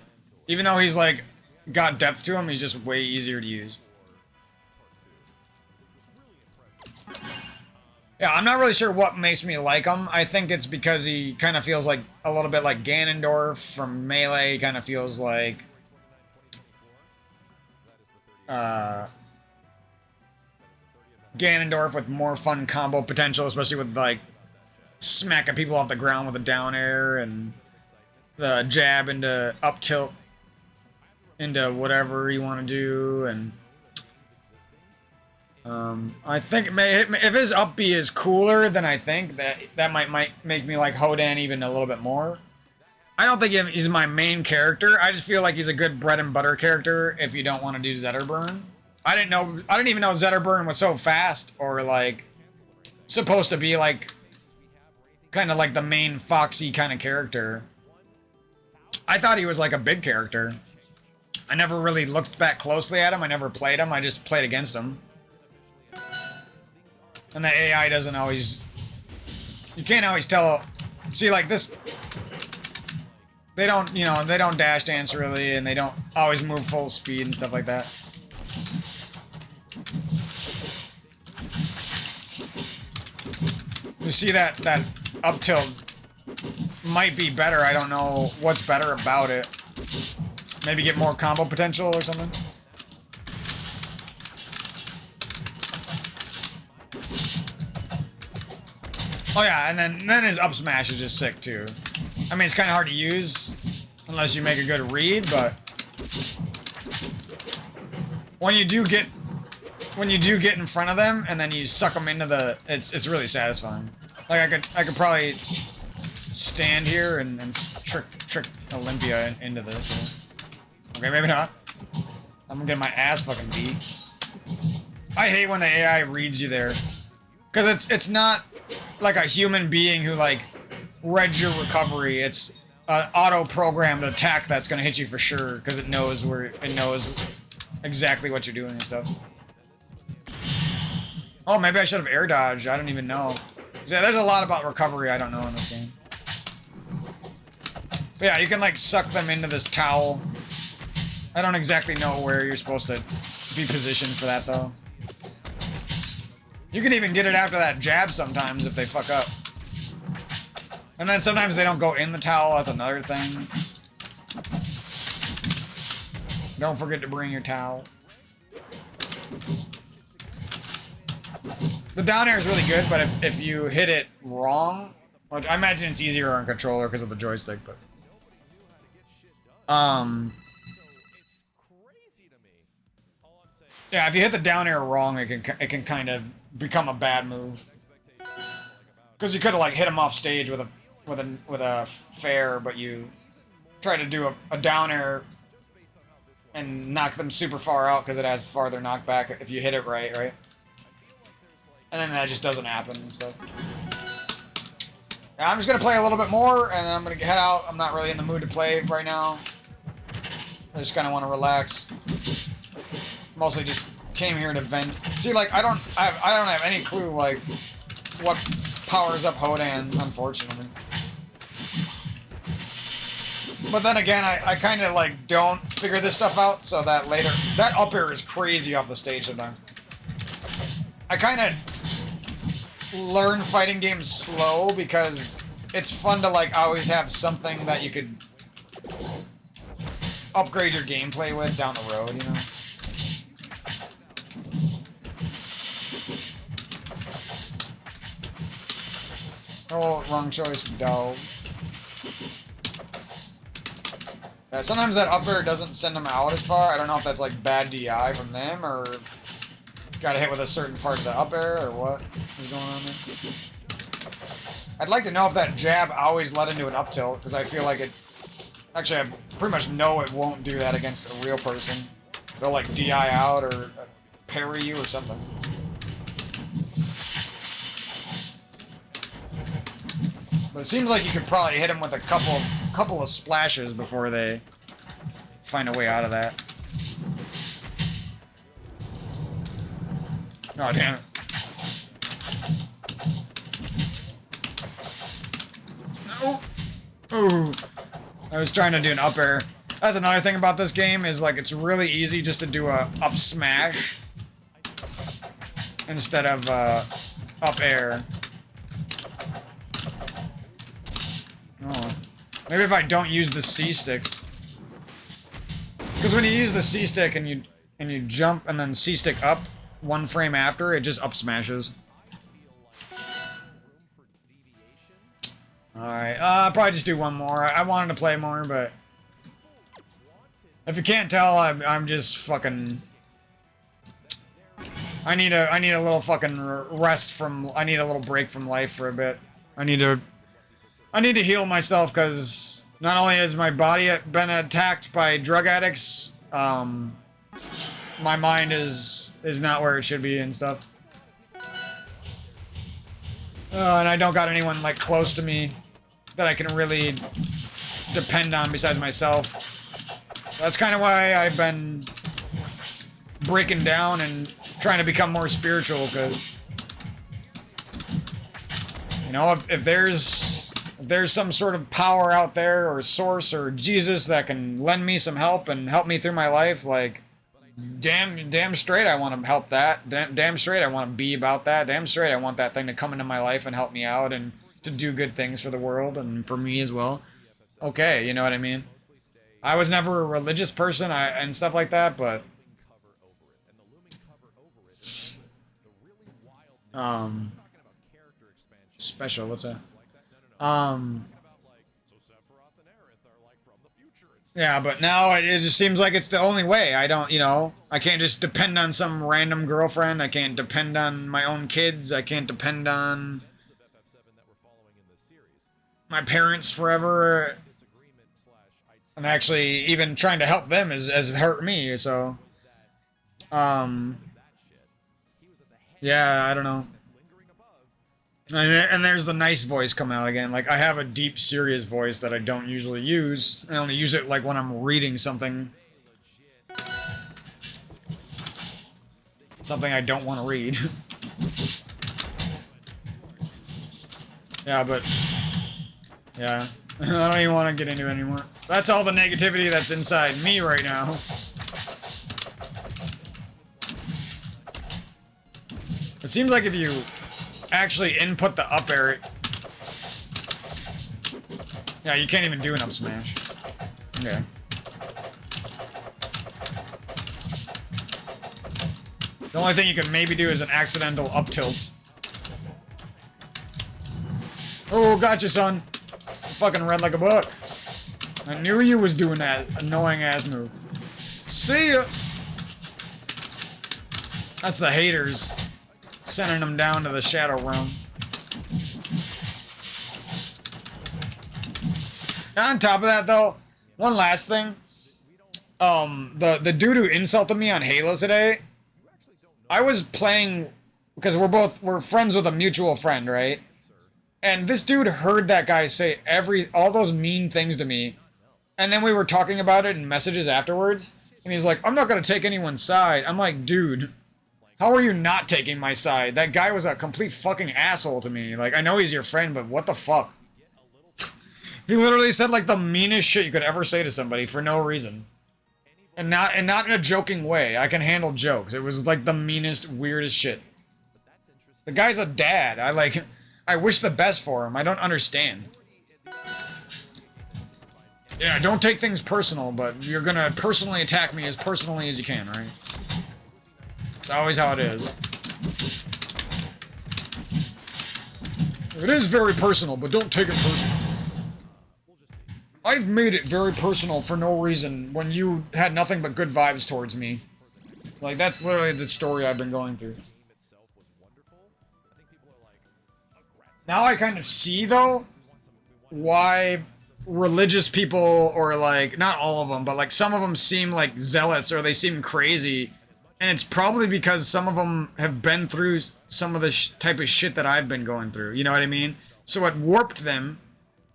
even though he's like got depth to him, he's just way easier to use. Yeah, I'm not really sure what makes me like him. I think it's because he kind of feels like a little bit like Ganondorf from Melee. He kind of feels like Ganondorf with more fun combo potential, especially with like smacking people off the ground with a down air and the jab into up tilt into whatever you want to do. And I think if his up B is cooler, then I think that might make me like Hodan even a little bit more. I don't think he's my main character. I just feel like he's a good bread and butter character if you don't want to do Zetterburn. I didn't even know Zetterburn was so fast or like supposed to be like kind of like the main Foxy kind of character. I thought he was like a big character. I never really looked that closely at him. I never played him. I just played against him. And the AI doesn't always... You can't always tell... See, like this... They don't, you know, they don't dash dance really, and they don't always move full speed and stuff like that. You see that up tilt might be better. I don't know what's better about it. Maybe get more combo potential or something. Oh yeah, and then his up smash is just sick too. I mean, it's kind of hard to use unless you make a good read, but when you do get in front of them and then you suck them into the, it's really satisfying. Like I could probably stand here and trick Olympia into this. Okay, maybe not. I'm gonna get my ass fucking beat. I hate when the AI reads you there, because it's not like a human being who like read your recovery. It's an auto-programmed attack that's gonna hit you for sure because it knows exactly what you're doing and stuff. Oh, maybe I should have air dodged. I don't even know. So there's a lot about recovery I don't know in this game. But yeah, you can like suck them into this towel. I don't exactly know where you're supposed to be positioned for that though. You can even get it after that jab sometimes if they fuck up. And then sometimes they don't go in the towel, that's another thing. Don't forget to bring your towel. The down air is really good, but if you hit it wrong, well, I imagine it's easier on controller because of the joystick, but yeah, if you hit the down air wrong, it can kind of become a bad move. Because you could have like hit him off stage with a fair, but you try to do a down air and knock them super far out because it has farther knockback if you hit it right? And then that just doesn't happen and stuff. Yeah, I'm just gonna play a little bit more and then I'm gonna head out. I'm not really in the mood to play right now. I just kind of want to relax. Mostly just came here to vent. See, like I don't have any clue like what powers up Hodan, unfortunately. But then again, I kind of like don't figure this stuff out, so that later that up air is crazy off the stage sometimes. I kind of learn fighting games slow because it's fun to like always have something that you could upgrade your gameplay with down the road, you know? Oh, wrong choice, dog. Yeah, sometimes that up air doesn't send them out as far. I don't know if that's like bad DI from them or got hit with a certain part of the up air or what is going on there. I'd like to know if that jab always led into an up tilt because I feel like it. Actually, I pretty much know it won't do that against a real person. They'll like DI out or parry you or something. But it seems like you could probably hit them with a couple of splashes before they find a way out of that. Oh, damn it. No! Ooh. I was trying to do an up air. That's another thing about this game is like it's really easy just to do a up smash instead of up air. Oh. Maybe if I don't use the C stick. Because when you use the C stick and you jump and then C stick up one frame after, it just up smashes. Alright, I'll probably just do one more. I wanted to play more, but if you can't tell, I'm just fucking. I need a little fucking rest from. I need a little break from life for a bit. I need to heal myself because not only has my body been attacked by drug addicts, my mind is not where it should be and stuff. And I don't got anyone like close to me that I can really depend on besides myself. That's kind of why I've been breaking down and trying to become more spiritual, because you know, if there's some sort of power out there or source or Jesus that can lend me some help and help me through my life, like damn straight I want to help that. Damn straight I want to be about that. Damn straight I want that thing to come into my life and help me out and to do good things for the world and for me as well. Okay, you know what I mean? I was never a religious person and stuff like that, but special, what's that? Yeah, but now it just seems like it's the only way. I don't, you know, I can't just depend on some random girlfriend. I can't depend on my own kids. I can't depend on my parents forever. And actually, even trying to help them has hurt me, so. Yeah, I don't know. And there's the nice voice coming out again. Like, I have a deep, serious voice that I don't usually use. I only use it, like, when I'm reading something. Something I don't want to read. Yeah, but. Yeah. I don't even want to get into it anymore. That's all the negativity that's inside me right now. It seems like if you actually input the up air, yeah, you can't even do an up smash. Okay. The only thing you can maybe do is an accidental up tilt. Oh, gotcha, son. Fucking read like a book. I knew you was doing that annoying ass move. See ya! That's the haters. Sending them down to the shadow realm. And on top of that, though, one last thing. The dude who insulted me on Halo today, I was playing because we're friends with a mutual friend, right? And this dude heard that guy say all those mean things to me, and then we were talking about it in messages afterwards, and he's like, "I'm not gonna take anyone's side." I'm like, dude. How are you not taking my side? That guy was a complete fucking asshole to me. Like, I know he's your friend, but what the fuck? He literally said, like, the meanest shit you could ever say to somebody for no reason. And not in a joking way. I can handle jokes. It was, like, the meanest, weirdest shit. The guy's a dad. I wish the best for him. I don't understand. Yeah, don't take things personal, but you're gonna personally attack me as personally as you can, right? It's always how it is. It is very personal, but don't take it personal. I've made it very personal for no reason when you had nothing but good vibes towards me. Like, that's literally the story I've been going through. Now I kind of see, though, why religious people, or like, not all of them, but like some of them seem like zealots, or they seem crazy. And it's probably because some of them have been through some of the type of shit that I've been going through. You know what I mean? So it warped them,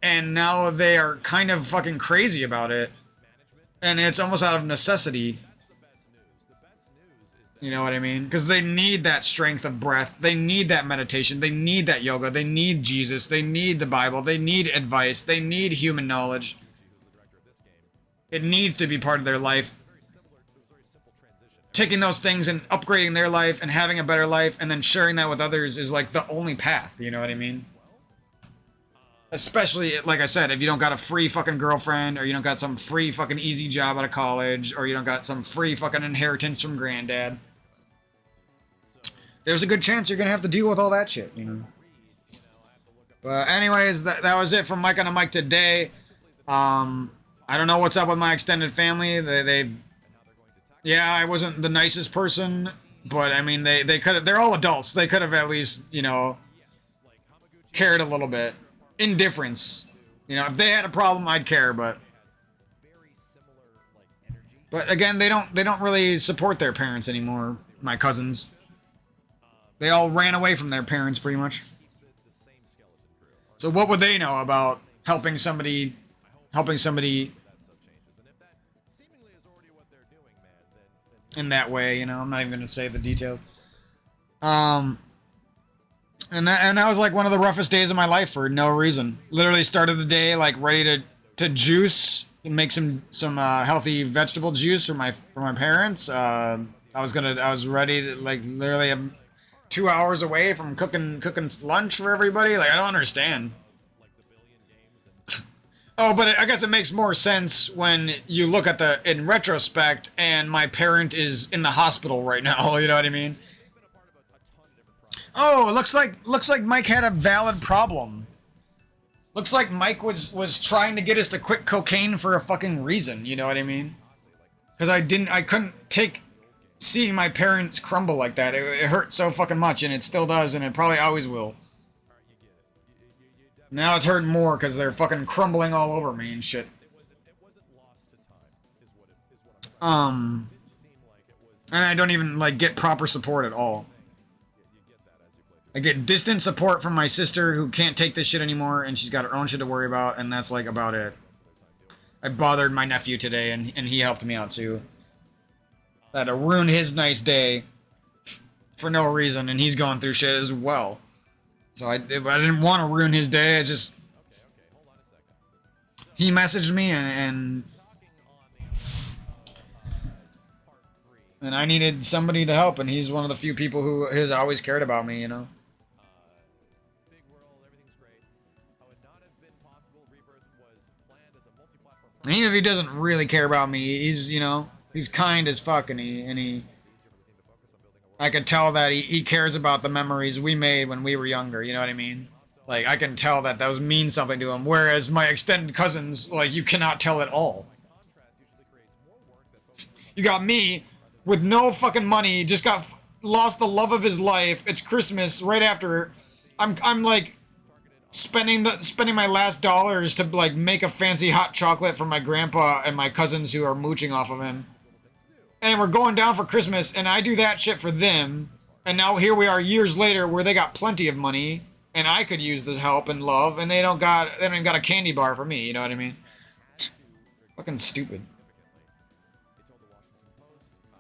and now they are kind of fucking crazy about it. And it's almost out of necessity. You know what I mean? Because they need that strength of breath. They need that meditation. They need that yoga. They need Jesus. They need the Bible. They need advice. They need human knowledge. It needs to be part of their life. Taking those things and upgrading their life and having a better life and then sharing that with others is like the only path. You know what I mean? Especially, like I said, if you don't got a free fucking girlfriend, or you don't got some free fucking easy job out of college, or you don't got some free fucking inheritance from granddad. There's a good chance you're gonna have to deal with all that shit, you know. But anyways, that was it from Mike on a Mic today. I don't know what's up with my extended family. Yeah, I wasn't the nicest person, but I mean, they could have. They're all adults. They could have at least, you know, cared a little bit. Indifference, you know. If they had a problem, I'd care, but again, they don't really support their parents anymore. My cousins. They all ran away from their parents, pretty much. So what would they know about helping somebody in that way, you know? I'm not even going to say the details. And that was like one of the roughest days of my life for no reason. Literally started the day like ready to juice and make some healthy vegetable juice for my parents. I was ready to, like, literally 2 hours away from cooking lunch for everybody. Like, I don't understand. Oh, but I guess it makes more sense when you look at in retrospect, and my parent is in the hospital right now. You know what I mean? Oh, looks like Mike had a valid problem. Looks like Mike was trying to get us to quit cocaine for a fucking reason. You know what I mean? Because I couldn't take seeing my parents crumble like that. It hurt so fucking much, and it still does, and it probably always will. Now it's hurting more because they're fucking crumbling all over me and shit. And I don't even, like, get proper support at all. I get distant support from my sister, who can't take this shit anymore, and she's got her own shit to worry about, and that's, like, about it. I bothered my nephew today, and he helped me out, too. I had to ruin his nice day for no reason, and he's going through shit as well. So I didn't want to ruin his day. I just... He messaged me, and I needed somebody to help, and he's one of the few people who has always cared about me, you know? And even if he doesn't really care about me, he's, you know, he's kind as fuck, and he I could tell that he cares about the memories we made when we were younger, you know what I mean? Like, I can tell that those mean something to him, whereas my extended cousins, like, you cannot tell at all. You got me, with no fucking money, just lost the love of his life. It's Christmas, right after, I'm like, spending my last dollars to, like, make a fancy hot chocolate for my grandpa and my cousins who are mooching off of him. And we're going down for Christmas, and I do that shit for them. And now here we are years later, where they got plenty of money, and I could use the help and love, and they don't even got a candy bar for me. You know what I mean? Fucking stupid.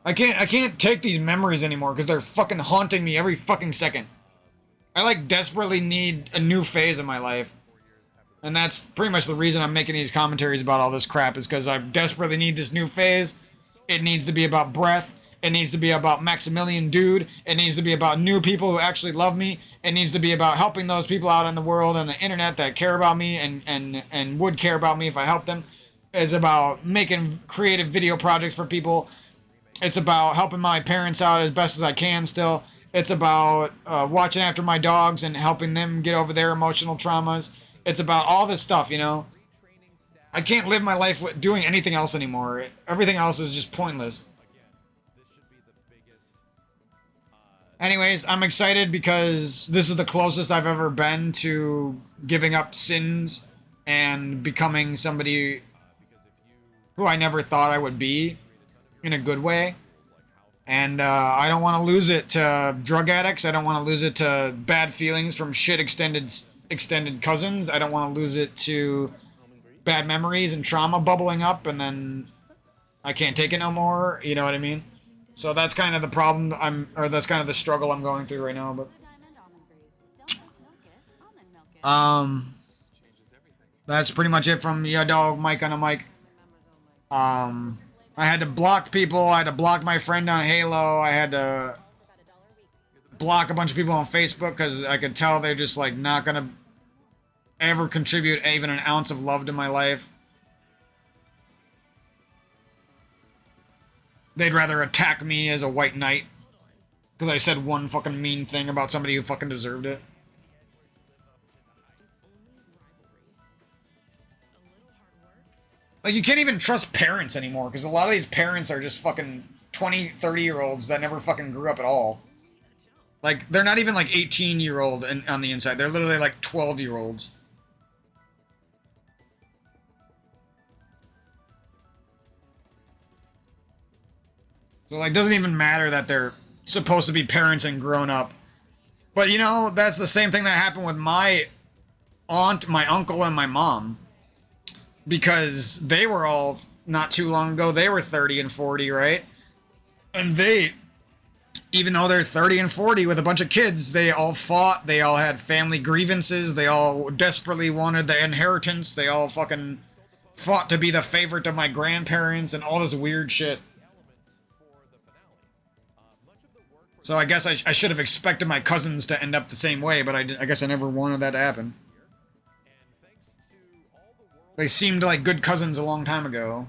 I can't take these memories anymore because they're fucking haunting me every fucking second. I, like, desperately need a new phase in my life. And that's pretty much the reason I'm making these commentaries about all this crap, is because I desperately need this new phase. It needs to be about breath. It needs to be about Maximilian Dude. It needs to be about new people who actually love me. It needs to be about helping those people out in the world and the internet that care about me and would care about me if I helped them. It's about making creative video projects for people. It's about helping my parents out as best as I can still. It's about watching after my dogs and helping them get over their emotional traumas. It's about all this stuff, you know? I can't live my life doing anything else anymore. Everything else is just pointless. Anyways, I'm excited because this is the closest I've ever been to giving up sins and becoming somebody who I never thought I would be in a good way. And I don't want to lose it to drug addicts. I don't want to lose it to bad feelings from shit extended cousins. I don't want to lose it to bad memories and trauma bubbling up, and then I can't take it no more. You know what I mean? So that's kind of the problem that's kind of the struggle I'm going through right now. But that's pretty much it from your dog Mike on a mic. I had to block people. I had to block my friend on Halo. I had to block a bunch of people on Facebook because I could tell they're just like not gonna ever contribute even an ounce of love to my life. They'd rather attack me as a white knight because I said one fucking mean thing about somebody who fucking deserved it. Like, you can't even trust parents anymore, because a lot of these parents are just fucking 20, 30-year-olds that never fucking grew up at all. Like, they're not even, like, 18-year-old on the inside. They're literally, like, 12-year-olds. So, like, doesn't even matter that they're supposed to be parents and grown up. But, you know, that's the same thing that happened with my aunt, my uncle, and my mom. Because they were all, not too long ago, they were 30 and 40, right? And they, even though they're 30 and 40 with a bunch of kids, they all fought, they all had family grievances, they all desperately wanted the inheritance, they all fucking fought to be the favorite of my grandparents and all this weird shit. So I guess I should have expected my cousins to end up the same way, but I guess I never wanted that to happen. They seemed like good cousins a long time ago.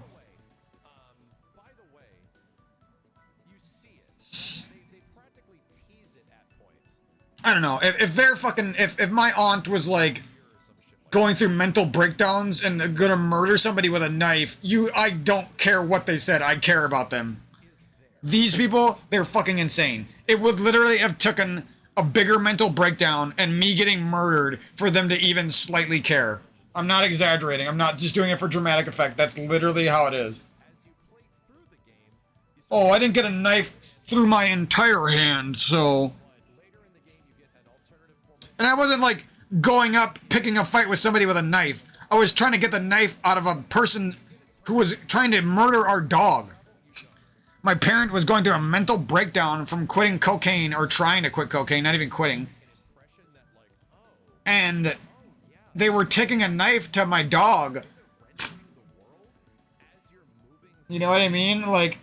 I don't know. If they're fucking... If my aunt was, like, going through mental breakdowns and gonna murder somebody with a knife, I don't care what they said. I care about them. These people, they're fucking insane. It would literally have taken a bigger mental breakdown and me getting murdered for them to even slightly care. I'm not exaggerating. I'm not just doing it for dramatic effect. That's literally how it is. Oh, I didn't get a knife through my entire hand, so... And I wasn't, like, going up, picking a fight with somebody with a knife. I was trying to get the knife out of a person who was trying to murder our dog. My parent was going through a mental breakdown from quitting cocaine, or trying to quit cocaine, not even quitting. And... they were taking a knife to my dog. You know what I mean? Like,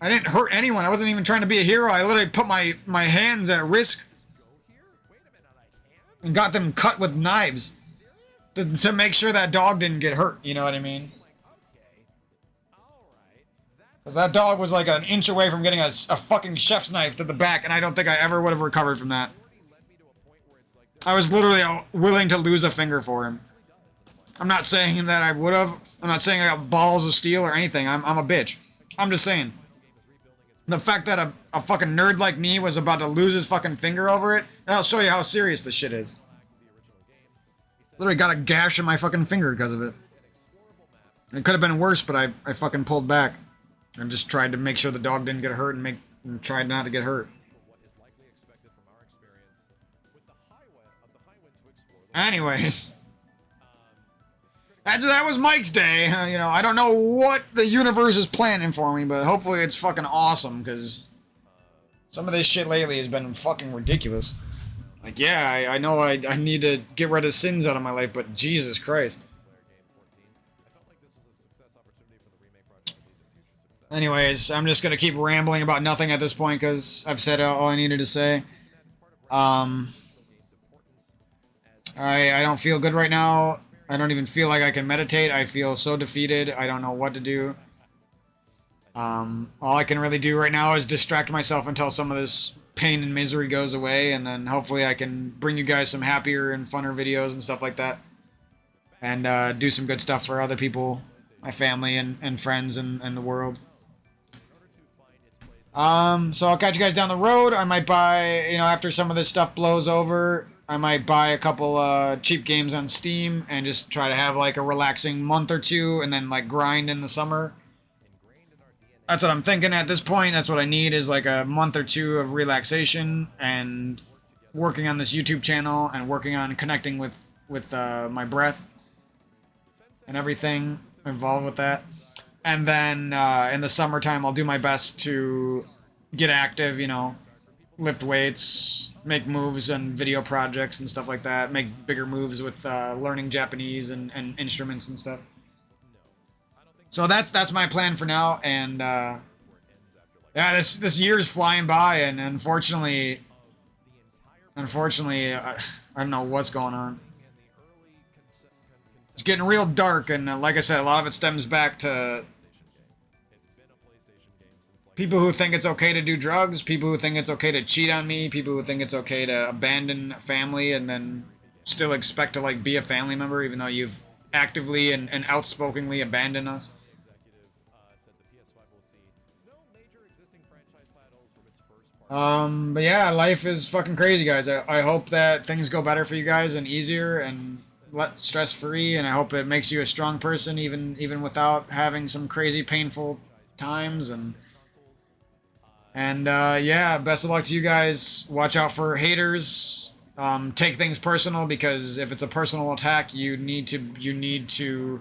I didn't hurt anyone. I wasn't even trying to be a hero. I literally put my hands at risk and got them cut with knives to make sure that dog didn't get hurt. You know what I mean? Because that dog was like an inch away from getting a fucking chef's knife to the back, and I don't think I ever would have recovered from that. I was literally willing to lose a finger for him. I'm not saying that I would have. I'm not saying I got balls of steel or anything. I'm a bitch. I'm just saying. The fact that a fucking nerd like me was about to lose his fucking finger over it, that'll show you how serious this shit is. Literally got a gash in my fucking finger because of it. It could have been worse, but I fucking pulled back. And just tried to make sure the dog didn't get hurt and tried not to get hurt. Anyways, that was Mike's day. You know, I don't know what the universe is planning for me, but hopefully it's fucking awesome, because some of this shit lately has been fucking ridiculous. Like, yeah, I know I need to get rid of sins out of my life, but Jesus Christ. Anyways, I'm just gonna keep rambling about nothing at this point, because I've said all I needed to say. I don't feel good right now. I don't even feel like I can meditate. I feel so defeated. I don't know what to do. All I can really do right now is distract myself until some of this pain and misery goes away, and then hopefully I can bring you guys some happier and funner videos and stuff like that. And do some good stuff for other people, my family and friends and the world. So I'll catch you guys down the road. I might buy, you know, after some of this stuff blows over, I might buy a couple cheap games on Steam and just try to have like a relaxing month or two and then like grind in the summer. That's what I'm thinking at this point. That's what I need, is like a month or two of relaxation and working on this YouTube channel and working on connecting with my breath and everything involved with that. And then in the summertime, I'll do my best to get active, you know, lift weights, make moves on video projects and stuff like that, make bigger moves with learning Japanese and instruments and stuff. So that's my plan for now, and yeah, this year's flying by, and unfortunately, I don't know what's going on. It's getting real dark, and like I said, a lot of it stems back to people who think it's okay to do drugs, people who think it's okay to cheat on me, people who think it's okay to abandon family and then still expect to like be a family member even though you've actively and outspokenly abandoned us. But yeah, life is fucking crazy, guys. I hope that things go better for you guys and easier and stress-free, and I hope it makes you a strong person even without having some crazy painful times. And yeah, best of luck to you guys. Watch out for haters. Take things personal, because if it's a personal attack, you need to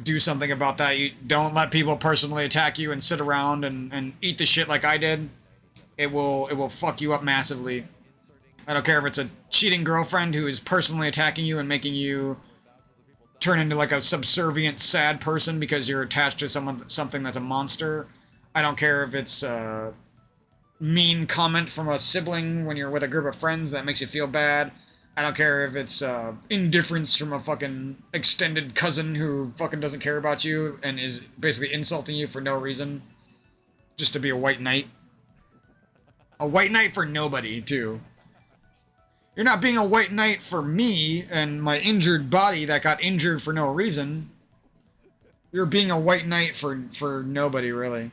do something about that. You don't let people personally attack you and sit around and eat the shit like I did. It will fuck you up massively. I don't care if it's a cheating girlfriend who is personally attacking you and making you turn into like a subservient, sad person because you're attached to something that's a monster. I don't care if it's a mean comment from a sibling when you're with a group of friends that makes you feel bad. I don't care if it's indifference from a fucking extended cousin who fucking doesn't care about you and is basically insulting you for no reason, just to be a white knight. A white knight for nobody, too. You're not being a white knight for me and my injured body that got injured for no reason. You're being a white knight for nobody, really.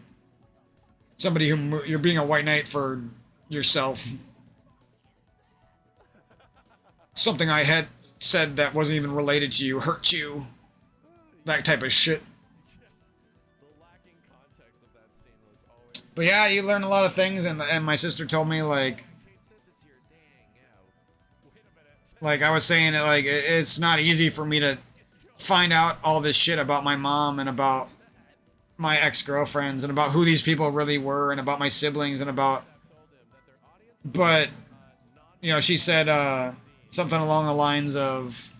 Somebody who... You're being a white knight for yourself. Something I had said that wasn't even related to you hurt you. That type of shit. But yeah, you learn a lot of things, and my sister told me, like I was saying, like, it's not easy for me to find out all this shit about my mom and about my ex-girlfriends and about who these people really were and about my siblings and about... But, you know, she said something along the lines of,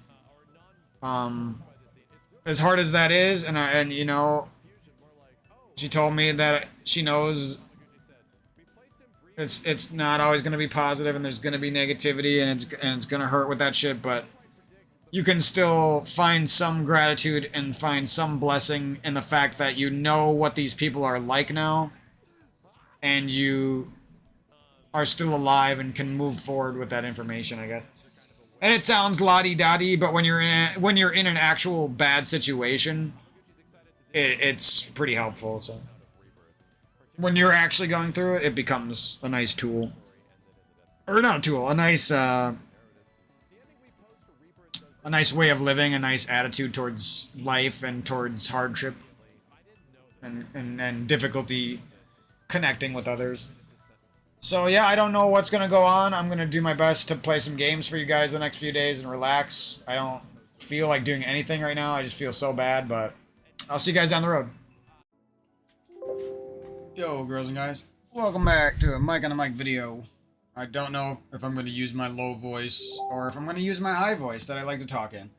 as hard as that is, and you know... She told me that she knows it's not always going to be positive, and there's going to be negativity, and it's going to hurt with that shit, but you can still find some gratitude and find some blessing in the fact that you know what these people are like now, and you are still alive and can move forward with that information, I guess. And it sounds la-di-da-di, but when you're in an actual bad situation, it's pretty helpful. So when you're actually going through it, it becomes a nice tool, or not a tool, a nice way of living, a nice attitude towards life and towards hardship and difficulty connecting with others. So yeah, I don't know what's gonna go on. I'm gonna do my best to play some games for you guys the next few days and relax. I don't feel like doing anything right now. I just feel so bad, but I'll see you guys down the road. Yo, girls and guys. Welcome back to a Mic on a Mic video. I don't know if I'm going to use my low voice or if I'm going to use my high voice that I like to talk in.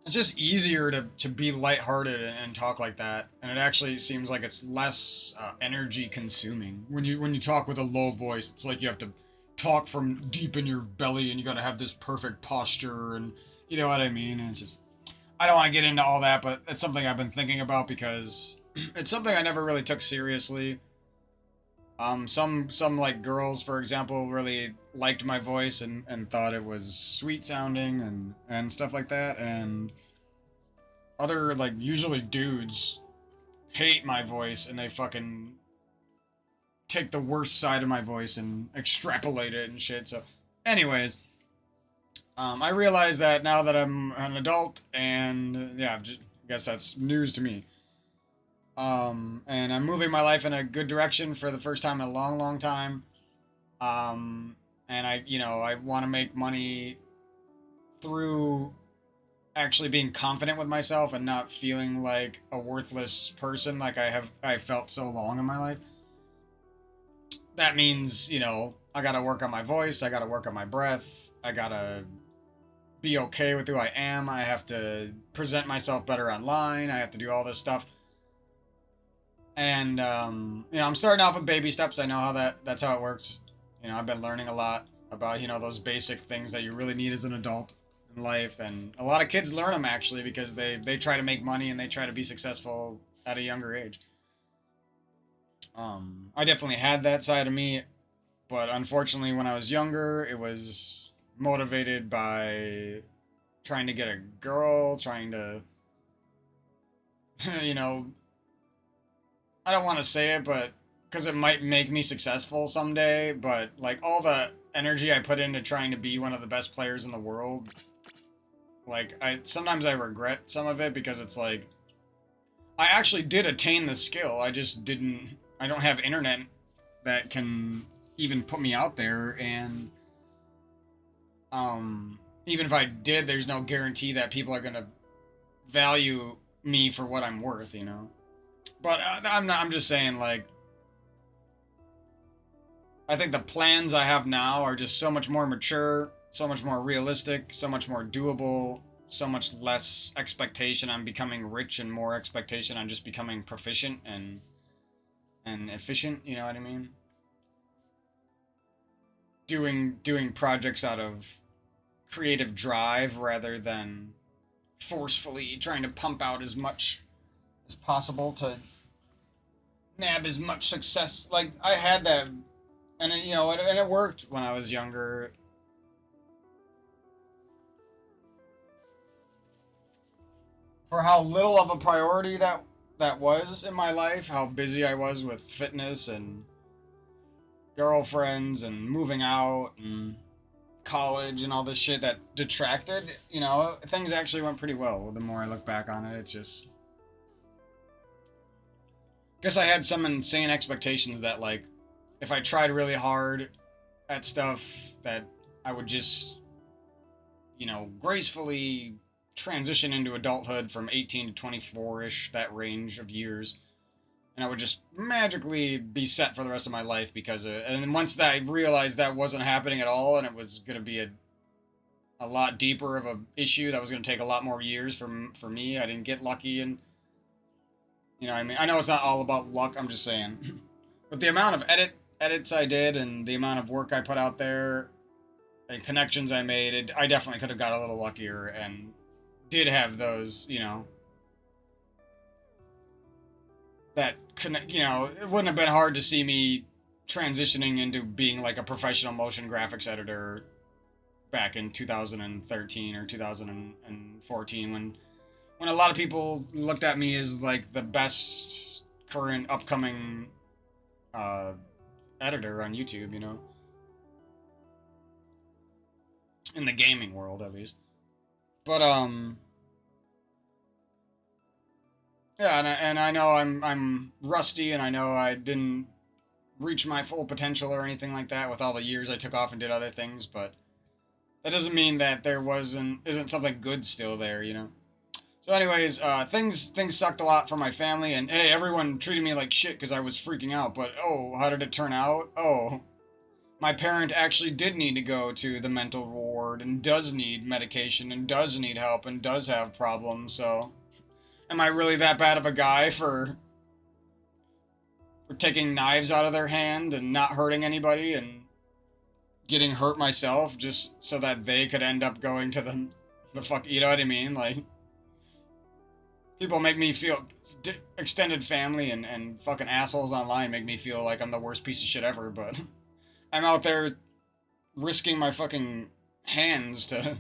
It's just easier to be lighthearted and talk like that, and it actually seems like it's less energy consuming. When you talk with a low voice, it's like you have to talk from deep in your belly, and you got to have this perfect posture, and you know what I mean? And it's just... I don't want to get into all that, but it's something I've been thinking about because it's something I never really took seriously. Some like girls, for example, really liked my voice and thought it was sweet sounding and stuff like that. And other, like, usually dudes hate my voice, and they fucking take the worst side of my voice and extrapolate it and shit. So, anyways, I realize that now that I'm an adult, and yeah, I guess that's news to me. And I'm moving my life in a good direction for the first time in a long, long time. And I want to make money through actually being confident with myself and not feeling like a worthless person like I felt so long in my life. That means, I gotta work on my voice, I gotta work on my breath, I gotta be okay with who I am, I have to present myself better online, I have to do all this stuff. And, I'm starting off with baby steps. I know that's how it works. I've been learning a lot about, those basic things that you really need as an adult in life. And a lot of kids learn them, actually, because they try to make money and they try to be successful at a younger age. I definitely had that side of me, but unfortunately when I was younger, it was motivated by trying to get a girl, trying to, I don't want to say it, but because it might make me successful someday, but like all the energy I put into trying to be one of the best players in the world, like sometimes I regret some of it, because it's like I actually did attain the skill. I don't have internet that can even put me out there, and even if I did, there's no guarantee that people are going to value me for what I'm worth, But I'm just saying, like, I think the plans I have now are just so much more mature, so much more realistic, so much more doable, so much less expectation on becoming rich and more expectation on just becoming proficient and efficient, you know what I mean? Doing projects out of creative drive rather than forcefully trying to pump out as much as possible to nab as much success. Like, I had that, and it worked when I was younger. For how little of a priority that was in my life, how busy I was with fitness and girlfriends and moving out and college and all this shit that detracted, things actually went pretty well. The more I look back on it, it's just, guess I had some insane expectations that, like, if I tried really hard at stuff, that I would just, gracefully transition into adulthood from 18 to 24-ish, that range of years. And I would just magically be set for the rest of my life because of it. And then once that I realized that wasn't happening at all, and it was going to be a lot deeper of an issue that was going to take a lot more years for me, I didn't get lucky. And, I mean, I know it's not all about luck, I'm just saying. But the amount of edits I did and the amount of work I put out there and connections I made, I definitely could have got a little luckier and did have those, that connect, it wouldn't have been hard to see me transitioning into being like a professional motion graphics editor back in 2013 or 2014 when a lot of people looked at me as like the best current upcoming editor on YouTube, in the gaming world at least. But yeah, and I know I'm rusty, and I know I didn't reach my full potential or anything like that with all the years I took off and did other things, but that doesn't mean that there isn't something good still there, So anyways, things sucked a lot for my family, and hey, everyone treated me like shit because I was freaking out, but oh, how did it turn out? Oh, my parent actually did need to go to the mental ward and does need medication and does need help and does have problems, so am I really that bad of a guy for taking knives out of their hand and not hurting anybody and getting hurt myself just so that they could end up going to the fuck, you know what I mean? Like, people make me feel, extended family and fucking assholes online make me feel like I'm the worst piece of shit ever, but I'm out there risking my fucking hands to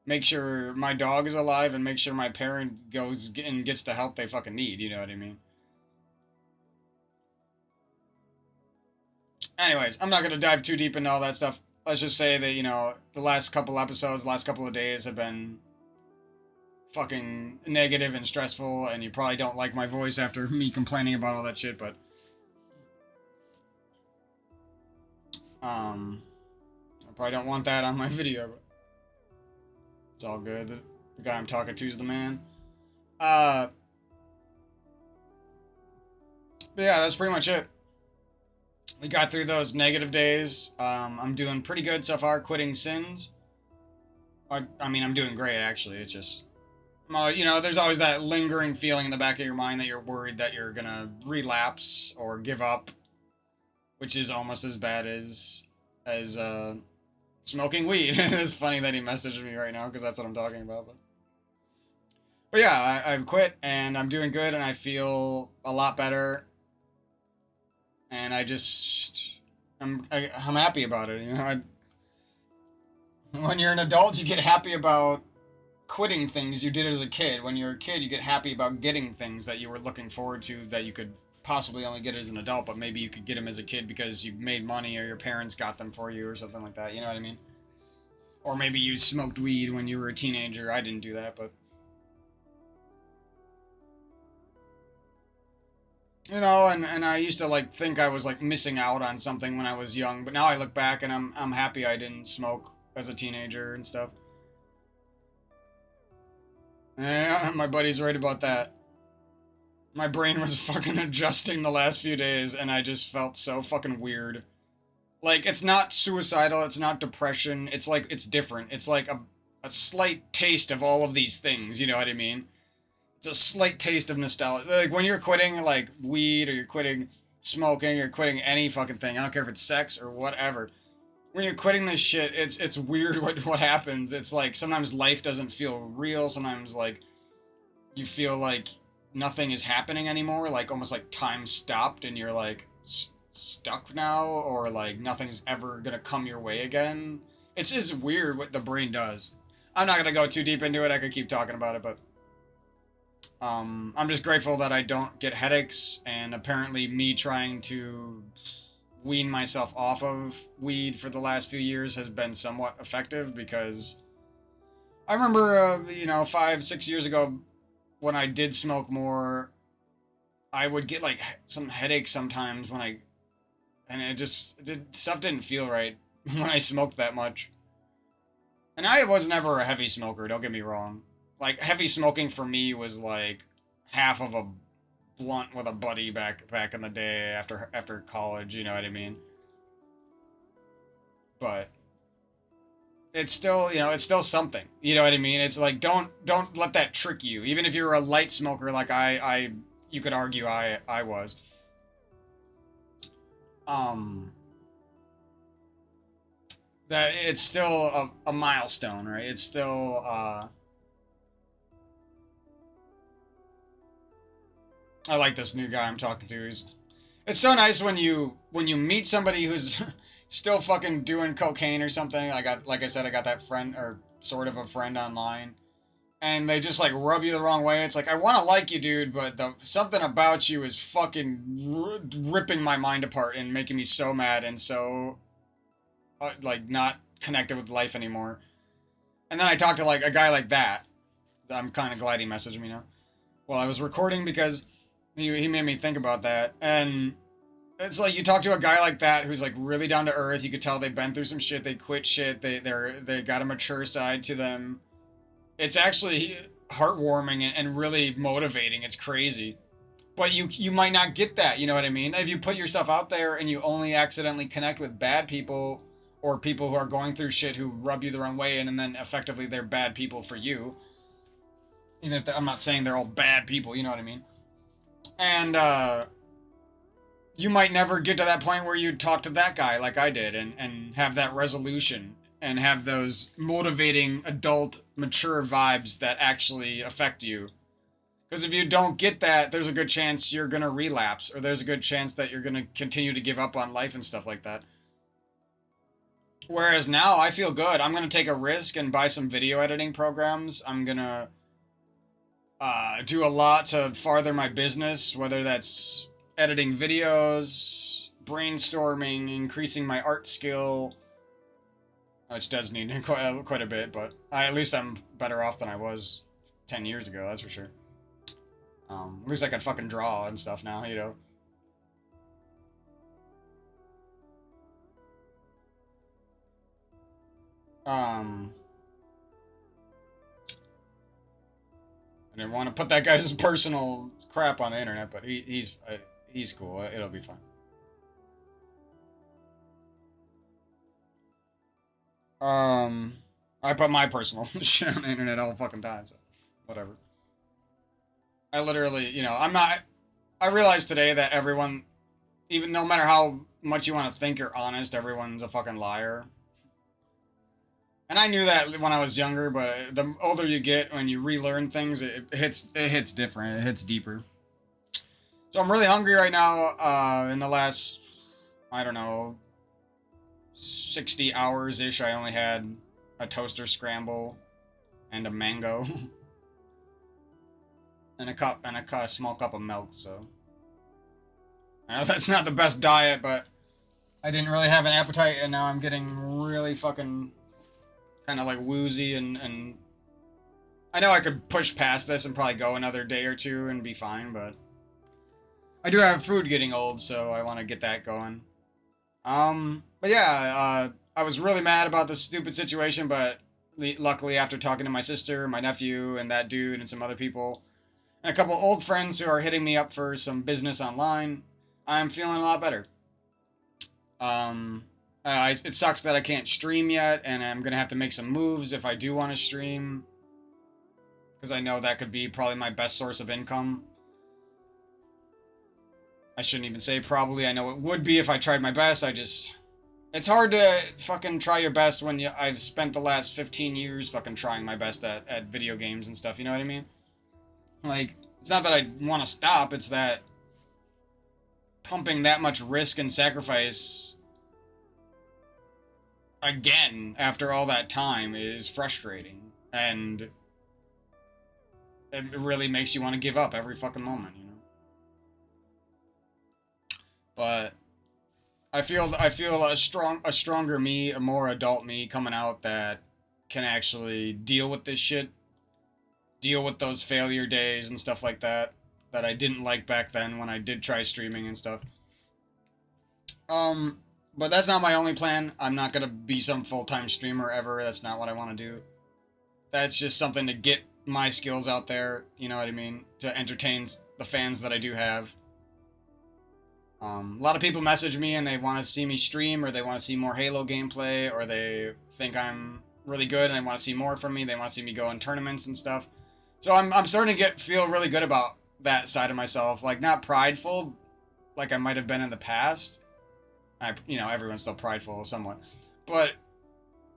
make sure my dog is alive and make sure my parent goes and gets the help they fucking need, you know what I mean? Anyways, I'm not going to dive too deep into all that stuff. Let's just say that, you know, the last couple episodes, last couple of days have been fucking negative and stressful, and you probably don't like my voice after me complaining about all that shit, but I probably don't want that on my video, but it's all good. The guy I'm talking to is the man. But yeah, that's pretty much it. We got through those negative days. I'm doing pretty good so far, quitting sins. I mean, I'm doing great, actually. It's just, you know, there's always that lingering feeling in the back of your mind that you're worried that you're gonna relapse or give up, which is almost as bad as smoking weed. It's funny that he messaged me right now because that's what I'm talking about. But yeah, I've quit and I'm doing good and I feel a lot better. And I'm happy about it. You know, when you're an adult, you get happy about quitting things you did as a kid. When you're a kid, you get happy about getting things that you were looking forward to that you could possibly only get as an adult, but maybe you could get them as a kid because you made money or your parents got them for you or something like that. You know what I mean? Or maybe you smoked weed when you were a teenager. I didn't do that, but you know, and I used to like think I was like missing out on something when I was young, but now I look back and I'm happy I didn't smoke as a teenager and stuff. Yeah, my buddy's right about that. My brain was fucking adjusting the last few days and I just felt so fucking weird. Like, it's not suicidal, it's not depression, it's like, it's different. It's like a slight taste of all of these things, you know what I mean? It's a slight taste of nostalgia. Like, when you're quitting, like, weed, or you're quitting smoking, or quitting any fucking thing, I don't care if it's sex or whatever. When you're quitting this shit, it's weird what happens. It's like, sometimes life doesn't feel real, sometimes, like, you feel like nothing is happening anymore, like, almost like time stopped, and you're, like, stuck now, or, like, nothing's ever gonna come your way again. It's just weird what the brain does. I'm not gonna go too deep into it, I could keep talking about it, but I'm just grateful that I don't get headaches, and apparently me trying to wean myself off of weed for the last few years has been somewhat effective, because I remember, you know, 5-6 years ago when I did smoke more, I would get like some headaches sometimes and stuff didn't feel right when I smoked that much. And I was never a heavy smoker, don't get me wrong. Like, heavy smoking for me was like half of a blunt with a buddy back in the day after college, you know what I mean? But it's still, you know, it's still something. You know what I mean? It's like, don't let that trick you. Even if you're a light smoker like you could argue I was. That it's still a milestone, right? It's still I like this new guy I'm talking to. It's so nice when you meet somebody who's still fucking doing cocaine or something. Like I said, I got that friend, or sort of a friend online, and they just like rub you the wrong way. It's like, I want to like you, dude, but something about you is fucking ripping my mind apart and making me so mad and so like not connected with life anymore. And then I talked to like a guy like that. I'm kind of glad he messaged me now. Well, I was recording because he made me think about that. And it's like, you talk to a guy like that who's like really down to earth. You could tell they've been through some shit. They quit shit. They got a mature side to them. It's actually heartwarming and really motivating. It's crazy. But you might not get that, you know what I mean? If you put yourself out there and you only accidentally connect with bad people, or people who are going through shit who rub you the wrong way, and then effectively they're bad people for you. Even if I'm not saying they're all bad people, you know what I mean? And you might never get to that point where you talk to that guy like I did and have that resolution and have those motivating adult mature vibes that actually affect you. Because if you don't get that, there's a good chance you're going to relapse, or there's a good chance that you're going to continue to give up on life and stuff like that. Whereas now, I feel good. I'm going to take a risk and buy some video editing programs. I'm going to do a lot to farther my business, whether that's editing videos, brainstorming, increasing my art skill, which does need quite a bit, but at least I'm better off than I was 10 years ago, that's for sure. At least I can fucking draw and stuff now, you know. I didn't want to put that guy's personal crap on the internet, but he's cool. It'll be fine. I put my personal shit on the internet all the fucking time, so whatever. I literally, you know, I realized today that everyone, even no matter how much you want to think you're honest, everyone's a fucking liar. And I knew that when I was younger, but the older you get, when you relearn things, it hits different. It hits deeper. So I'm really hungry right now. In the last, I don't know, 60 hours-ish, I only had a toaster scramble and a mango. and a small cup of milk, so. I know that's not the best diet, but I didn't really have an appetite, and now I'm getting really fucking kind of like woozy, and I know I could push past this and probably go another day or two and be fine, but I do have food getting old, so I want to get that going. But yeah, I was really mad about this stupid situation, but luckily after talking to my sister, my nephew, and that dude, and some other people, and a couple old friends who are hitting me up for some business online, I'm feeling a lot better. It sucks that I can't stream yet, and I'm gonna have to make some moves if I do want to stream, because I know that could be probably my best source of income. I shouldn't even say probably. I know it would be if I tried my best. It's hard to fucking try your best when I've spent the last 15 years fucking trying my best at video games and stuff, you know what I mean? Like, it's not that I want to stop, it's that pumping that much risk and sacrifice again after all that time is frustrating, and it really makes you want to give up every fucking moment, you know? But I feel a stronger me, a more adult me coming out that can actually deal with this shit, deal with those failure days and stuff like that I didn't like back then when I did try streaming and stuff. But that's not my only plan. I'm not gonna be some full-time streamer ever. That's not what I want to do. That's just something to get my skills out there, you know what I mean? To entertain the fans that I do have. A lot of people message me and they want to see me stream, or they want to see more Halo gameplay, or they think I'm really good and they want to see more from me. They want to see me go in tournaments and stuff. So I'm starting to feel really good about that side of myself. Like, not prideful like I might have been in the past. You know, everyone's still prideful somewhat. But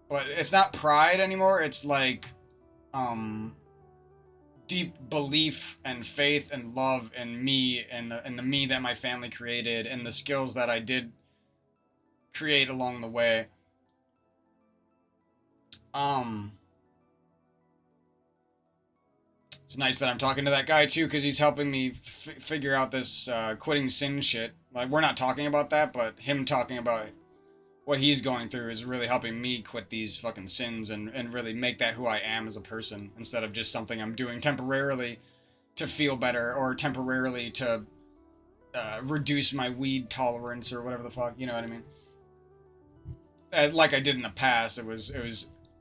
it's not pride anymore. It's like deep belief and faith and love in me, and the me that my family created, and the skills that I did create along the way. It's nice that I'm talking to that guy too, because he's helping me figure out this quitting sin shit. Like, we're not talking about that, but him talking about what he's going through is really helping me quit these fucking sins and really make that who I am as a person, instead of just something I'm doing temporarily to feel better, or temporarily to reduce my weed tolerance, or whatever the fuck, you know what I mean? Like I did in the past,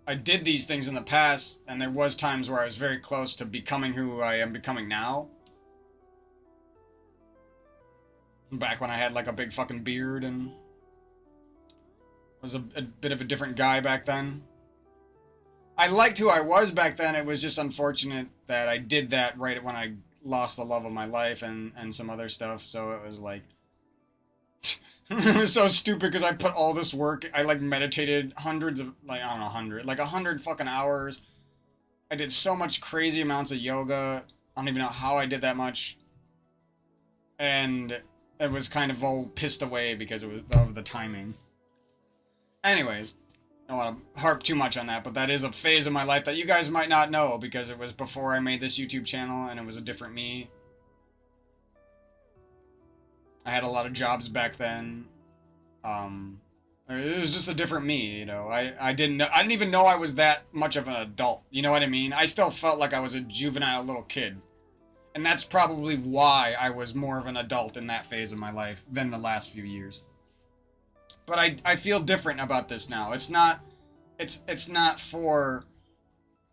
I did these things in the past, and there was times where I was very close to becoming who I am becoming now. Back when I had like a big fucking beard and was a bit of a different guy back then. I liked who I was back then. It was just unfortunate that I did that right when I lost the love of my life and some other stuff. So it was like, it was so stupid because I put all this work. I like meditated hundreds of, like, I don't know, 100 fucking hours. I did so much crazy amounts of yoga. I don't even know how I did that much. And it was kind of all pissed away because it was of the timing. Anyways, I don't want to harp too much on that, but that is a phase of my life that you guys might not know because it was before I made this YouTube channel and it was a different me. I had a lot of jobs back then. It was just a different me, you know. I didn't even know I was that much of an adult. You know what I mean? I still felt like I was a juvenile little kid. And that's probably why I was more of an adult in that phase of my life than the last few years. But I feel different about this now. It's not for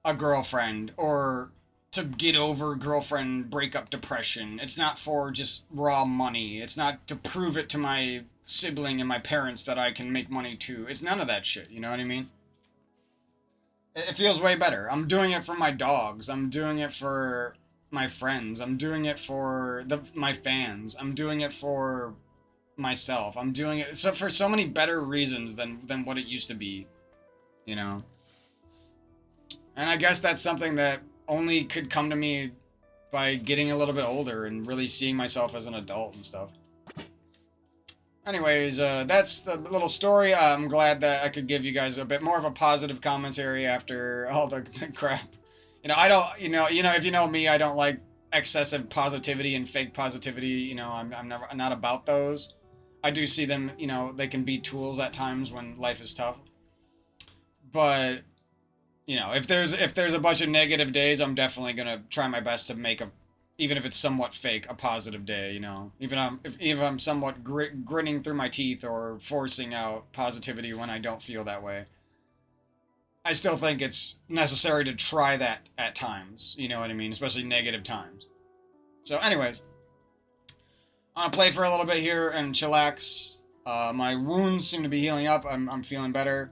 a girlfriend or to get over girlfriend breakup depression. It's not for just raw money. It's not to prove it to my sibling and my parents that I can make money too. It's none of that shit, you know what I mean? It feels way better. I'm doing it for my dogs. I'm doing it for my friends. I'm doing it for my fans. I'm doing it for myself. I'm doing it for so many better reasons than what it used to be, you know? And I guess that's something that only could come to me by getting a little bit older and really seeing myself as an adult and stuff. Anyways, that's the little story. I'm glad that I could give you guys a bit more of a positive commentary after all the crap. You know, I don't, if you know me, I don't like excessive positivity and fake positivity. You know, I'm not about those. I do see them, you know, they can be tools at times when life is tough. But, you know, if there's a bunch of negative days, I'm definitely gonna try my best to make even if it's somewhat fake, a positive day, you know. Even if I'm somewhat grinning through my teeth or forcing out positivity when I don't feel that way. I still think it's necessary to try that at times, you know what I mean? Especially negative times. So anyways, I'm gonna play for a little bit here and chillax. My wounds seem to be healing up. I'm feeling better.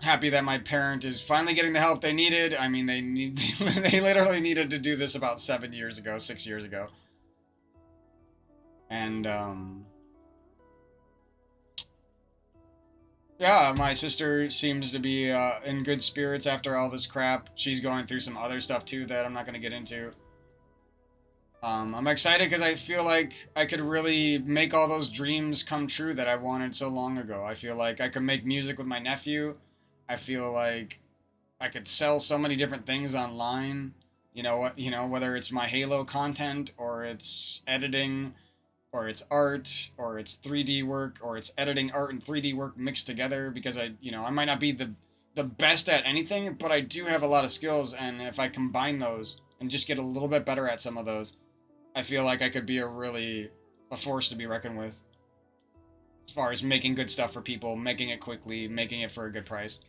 Happy that my parent is finally getting the help they needed. I mean, they literally needed to do this about 6 years ago. And, yeah, my sister seems to be, in good spirits after all this crap. She's going through some other stuff, too, that I'm not gonna get into. I'm excited because I feel like I could really make all those dreams come true that I wanted so long ago. I feel like I could make music with my nephew. I feel like I could sell so many different things online. You know what? You know, whether it's my Halo content or it's editing, or it's art, or it's 3D work, or it's editing art and 3D work mixed together. Because I might not be the best at anything, but I do have a lot of skills, and if I combine those and just get a little bit better at some of those, I feel like I could be a force to be reckoned with. As far as making good stuff for people, making it quickly, making it for a good price.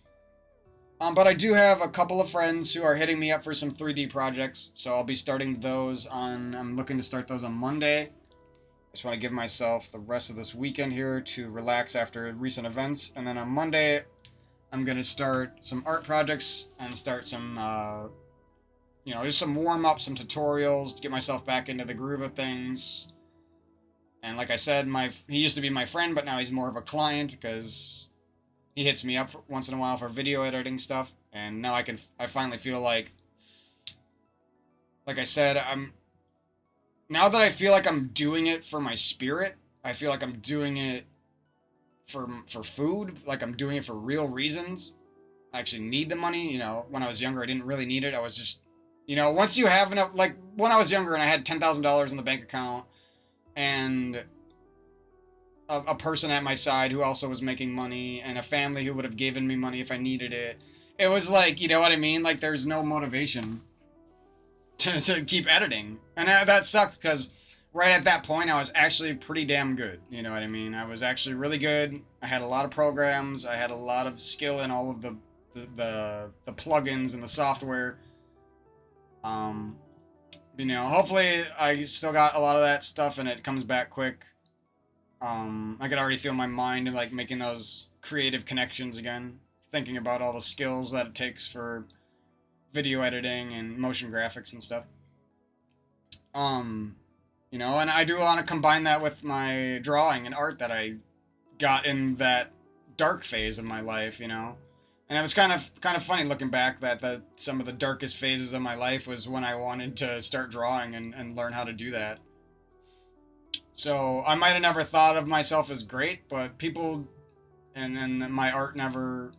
But I do have a couple of friends who are hitting me up for some 3D projects, so I'll be starting those I'm looking to start those on Monday. I just want to give myself the rest of this weekend here to relax after recent events, and then on Monday, I'm going to start some art projects and start some, just some warm-ups, some tutorials to get myself back into the groove of things. And like I said, he used to be my friend, but now he's more of a client because he hits me up once in a while for video editing stuff, and now I finally feel like I said, now that I feel like I'm doing it for my spirit, I feel like I'm doing it for food, like I'm doing it for real reasons. I actually need the money, you know. When I was younger, I didn't really need it. I was just, you know, once you have enough, like when I was younger and I had $10,000 in the bank account and a person at my side who also was making money, and a family who would have given me money if I needed it. It was like, you know what I mean? Like, there's no motivation to keep editing. And that sucks, because right at that point, I was actually pretty damn good. You know what I mean? I was actually really good. I had a lot of programs. I had a lot of skill in all of the plugins and the software. You know, hopefully I still got a lot of that stuff and it comes back quick. I could already feel my mind like making those creative connections again, thinking about all the skills that it takes for video editing and motion graphics and stuff. You know, and I do want to combine that with my drawing and art that I got in that dark phase of my life, you know. And it was kind of funny looking back that some of the darkest phases of my life was when I wanted to start drawing and learn how to do that. So I might have never thought of myself as great, but people and my art never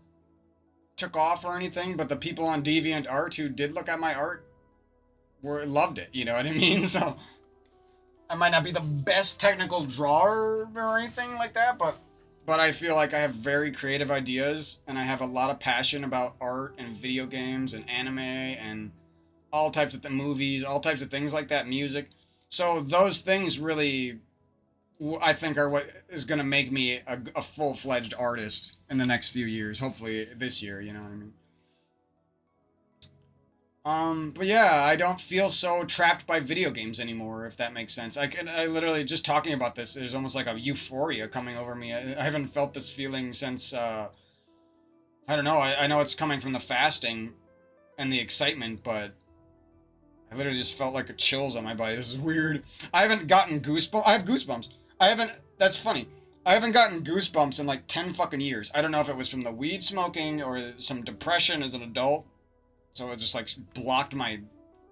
took off or anything. But the people on DeviantArt who did look at my art loved it. You know what I mean? So I might not be the best technical drawer or anything like that, but I feel like I have very creative ideas and I have a lot of passion about art and video games and anime and all types of movies, all types of things like that, music. So those things really, I think, are what is going to make me a full-fledged artist in the next few years. Hopefully this year, you know what I mean? But yeah, I don't feel so trapped by video games anymore, if that makes sense. I literally, just talking about this, there's almost like a euphoria coming over me. I haven't felt this feeling since, I don't know, I know it's coming from the fasting and the excitement, but I literally just felt like a chills on my body. This is weird. I haven't gotten goosebumps. I have goosebumps. That's funny. I haven't gotten goosebumps in like 10 fucking years. I don't know if it was from the weed smoking or some depression as an adult. So it just like blocked my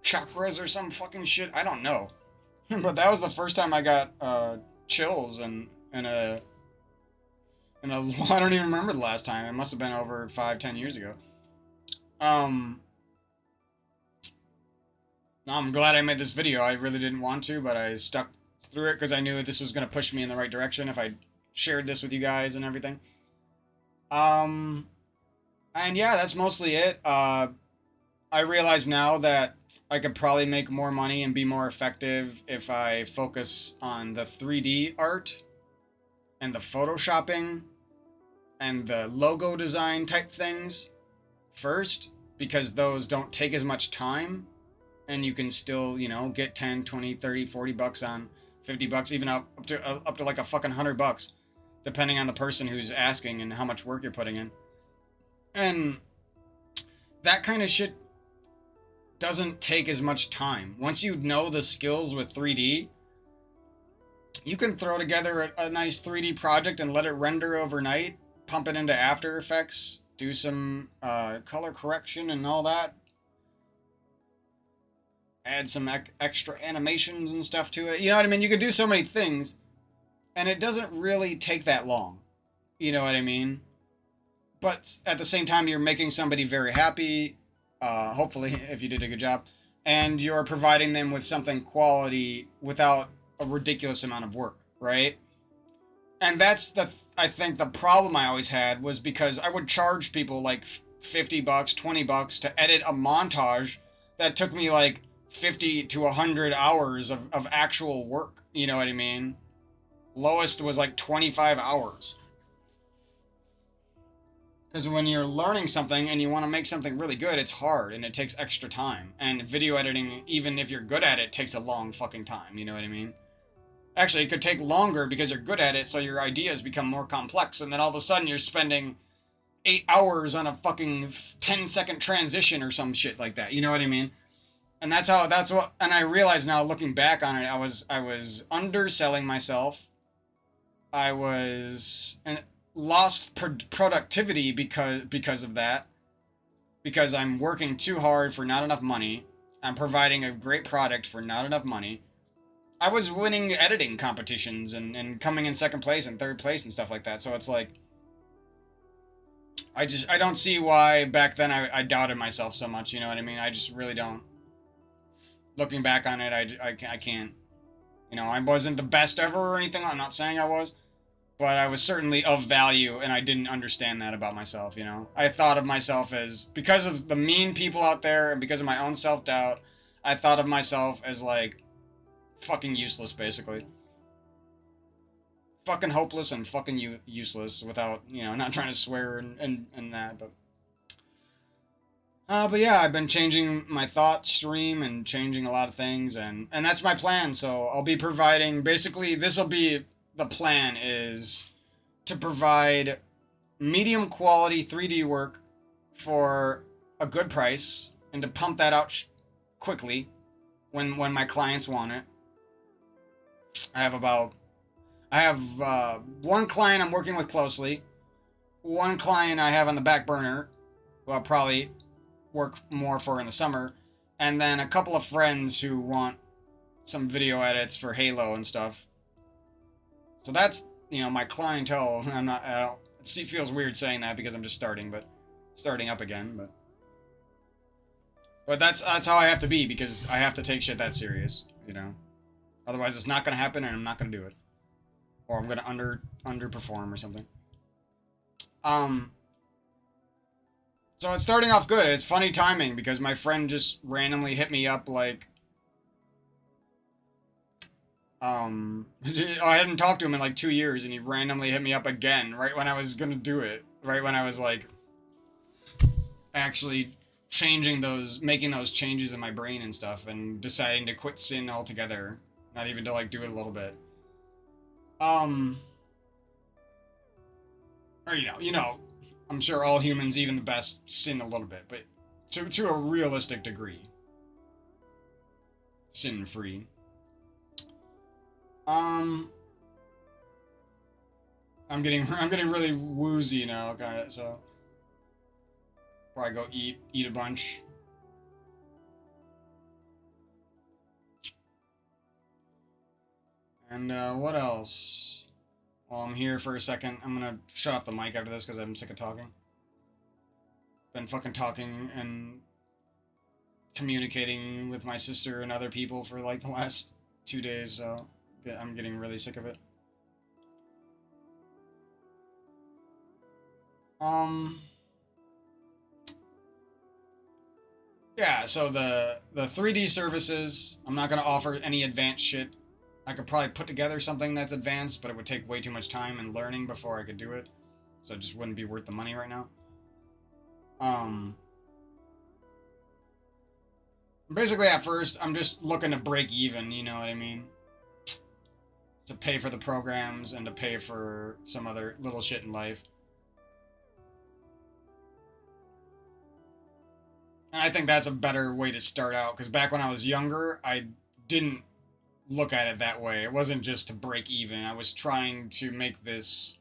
chakras or some fucking shit. I don't know. But that was the first time I got chills and a I don't even remember the last time. It must have been over 5-10 years ago. No, I'm glad I made this video. I really didn't want to, but I stuck through it because I knew this was going to push me in the right direction if I shared this with you guys and everything. And yeah, that's mostly it. I realize now that I could probably make more money and be more effective if I focus on the 3D art and the photoshopping and the logo design type things first, because those don't take as much time and you can still, you know, get 10, 20, 30, 40 bucks on 50 bucks, even up to like a fucking $100, depending on the person who's asking and how much work you're putting in. And that kind of shit doesn't take as much time. Once you know the skills with 3D, you can throw together a nice 3D project and let it render overnight, pump it into After Effects, do some color correction and all that, add some extra animations and stuff to it. You know what I mean? You could do so many things, and it doesn't really take that long. You know what I mean? But at the same time, you're making somebody very happy, hopefully, if you did a good job, and you're providing them with something quality without a ridiculous amount of work, right? And that's I think the problem I always had was because I would charge people like 50 bucks, 20 bucks to edit a montage that took me like 50 to 100 hours of actual work. You know what I mean? Lowest was like 25 hours. Because when you're learning something and you want to make something really good, it's hard and it takes extra time. And video editing, even if you're good at it, takes a long fucking time. You know what I mean? Actually, it could take longer because you're good at it, so your ideas become more complex. And then all of a sudden you're spending 8 hours on a fucking 10-second transition or some shit like that. You know what I mean? And and I realize now, looking back on it, I was underselling myself. I was lost productivity because of that, because I'm working too hard for not enough money. I'm providing a great product for not enough money. I was winning editing competitions and coming in second place and third place and stuff like that. So it's like, I don't see why back then I doubted myself so much. You know what I mean? I just really don't. Looking back on it, I can't. You know, I wasn't the best ever or anything. I'm not saying I was. But I was certainly of value, and I didn't understand that about myself, you know? I thought of myself as, because of the mean people out there, and because of my own self-doubt, I thought of myself as, like, fucking useless, basically. Fucking hopeless and fucking useless, without, you know, not trying to swear and that, but... But yeah, I've been changing my thought stream and changing a lot of things, and that's my plan, so I'll be providing, basically, this'll be... The plan is to provide medium quality 3D work for a good price and to pump that out quickly when my clients want it. I have one client I'm working with closely, one client I have on the back burner, who I'll probably work more for in the summer, and then a couple of friends who want some video edits for Halo and stuff. So that's, you know, my clientele. I don't, it feels weird saying that because I'm just starting up again, but that's how I have to be, because I have to take shit that serious, you know. Otherwise it's not going to happen and I'm not going to do it. Or I'm going to underperform or something. So it's starting off good. It's funny timing because my friend just randomly hit me up like, I hadn't talked to him in like 2 years, and he randomly hit me up again right when I was gonna do it. Right when I was like actually making those changes in my brain and stuff, and deciding to quit sin altogether. Not even to like do it a little bit. Or you know, I'm sure all humans, even the best, sin a little bit, but to a realistic degree. Sin-free. I'm getting really woozy now, kinda, so probably go eat a bunch. And what else? While I'm here for a second, I'm gonna shut off the mic after this because I'm sick of talking. Been fucking talking and communicating with my sister and other people for like the last 2 days, so I'm getting really sick of it. Yeah, so the 3D services, I'm not gonna offer any advanced shit. I could probably put together something that's advanced, but it would take way too much time and learning before I could do it. So it just wouldn't be worth the money right now. Basically at first, I'm just looking to break even, you know what I mean? To pay for the programs and to pay for some other little shit in life. And I think that's a better way to start out, because back when I was younger, I didn't look at it that way. It wasn't just to break even. I was trying to make this...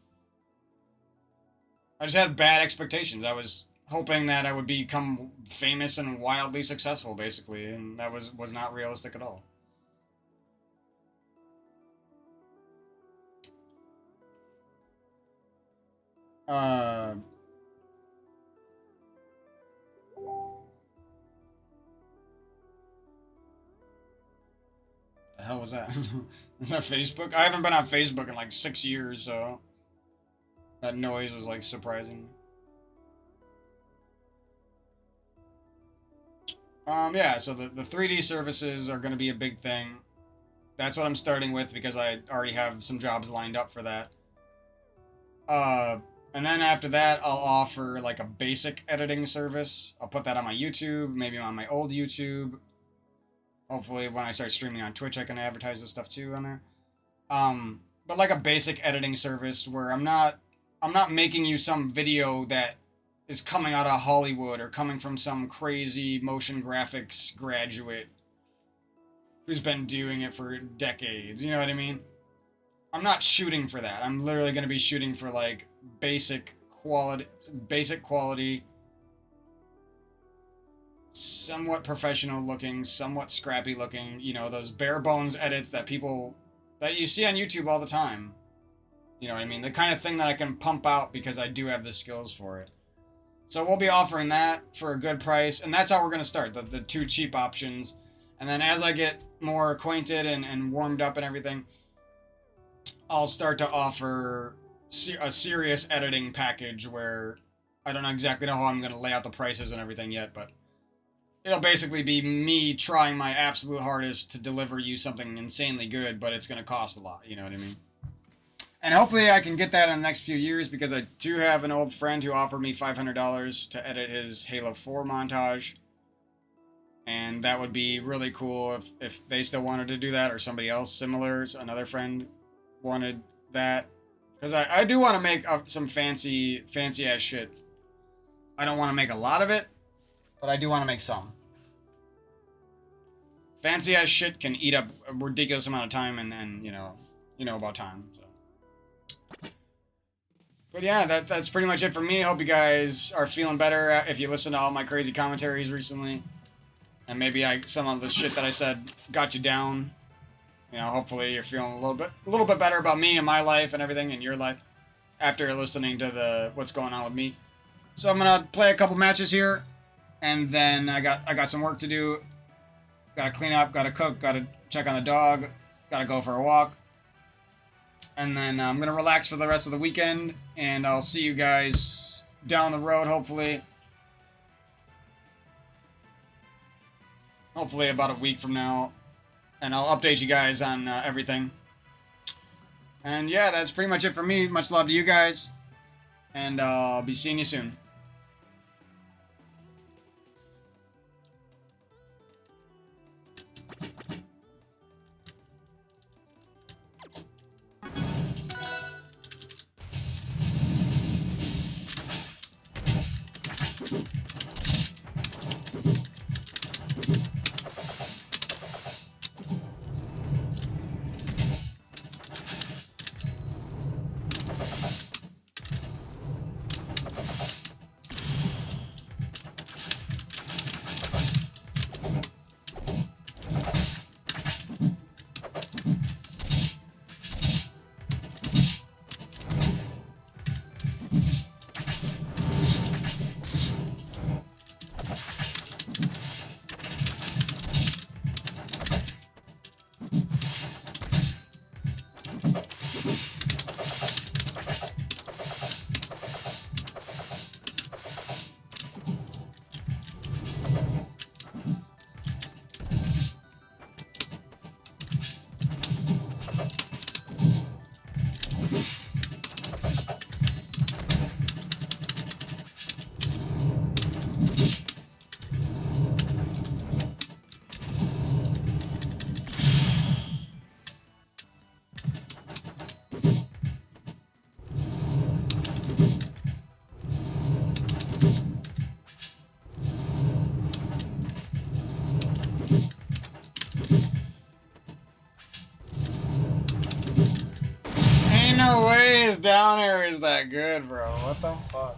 I just had bad expectations. I was hoping that I would become famous and wildly successful, basically, and that was not realistic at all. The hell was that? Is that Facebook? I haven't been on Facebook in like 6 years, so that noise was like surprising. Yeah, so the 3D services are going to be a big thing. That's what I'm starting with because I already have some jobs lined up for that. And then after that, I'll offer like a basic editing service. I'll put that on my YouTube, maybe on my old YouTube. Hopefully when I start streaming on Twitch, I can advertise this stuff too on there. But like a basic editing service where I'm not making you some video that is coming out of Hollywood or coming from some crazy motion graphics graduate who's been doing it for decades. You know what I mean? I'm not shooting for that. I'm literally going to be shooting for like basic quality, somewhat professional looking, somewhat scrappy looking, you know, those bare bones edits that you see on YouTube all the time. You know what I mean? The kind of thing that I can pump out because I do have the skills for it. So we'll be offering that for a good price, and that's how we're going to start, the 2 cheap options. And then as I get more acquainted and warmed up and everything, I'll start to offer a serious editing package where I don't exactly know how I'm going to lay out the prices and everything yet, but it'll basically be me trying my absolute hardest to deliver you something insanely good, but it's going to cost a lot, you know what I mean? And hopefully I can get that in the next few years, because I do have an old friend who offered me $500 to edit his Halo 4 montage. And that would be really cool if they still wanted to do that, or somebody else similar, another friend wanted that. Because I do want to make some fancy ass shit. I don't want to make a lot of it, but I do want to make some. Fancy ass shit can eat up a ridiculous amount of time, and you know about time. So. But yeah, that's pretty much it for me. Hope you guys are feeling better if you listen to all my crazy commentaries recently. And maybe some of the shit that I said got you down. You know, hopefully you're feeling a little bit better about me and my life and everything in your life after listening to what's going on with me. So I'm gonna play a couple matches here, and then I got some work to do. Gotta clean up, gotta cook, gotta check on the dog, gotta go for a walk. And then I'm gonna relax for the rest of the weekend, and I'll see you guys down the road, hopefully. Hopefully about a week from now. And I'll update you guys on everything. And yeah, that's pretty much it for me. Much love to you guys. And I'll be seeing you soon. Ain't no way his down air is that good, bro. What the fuck?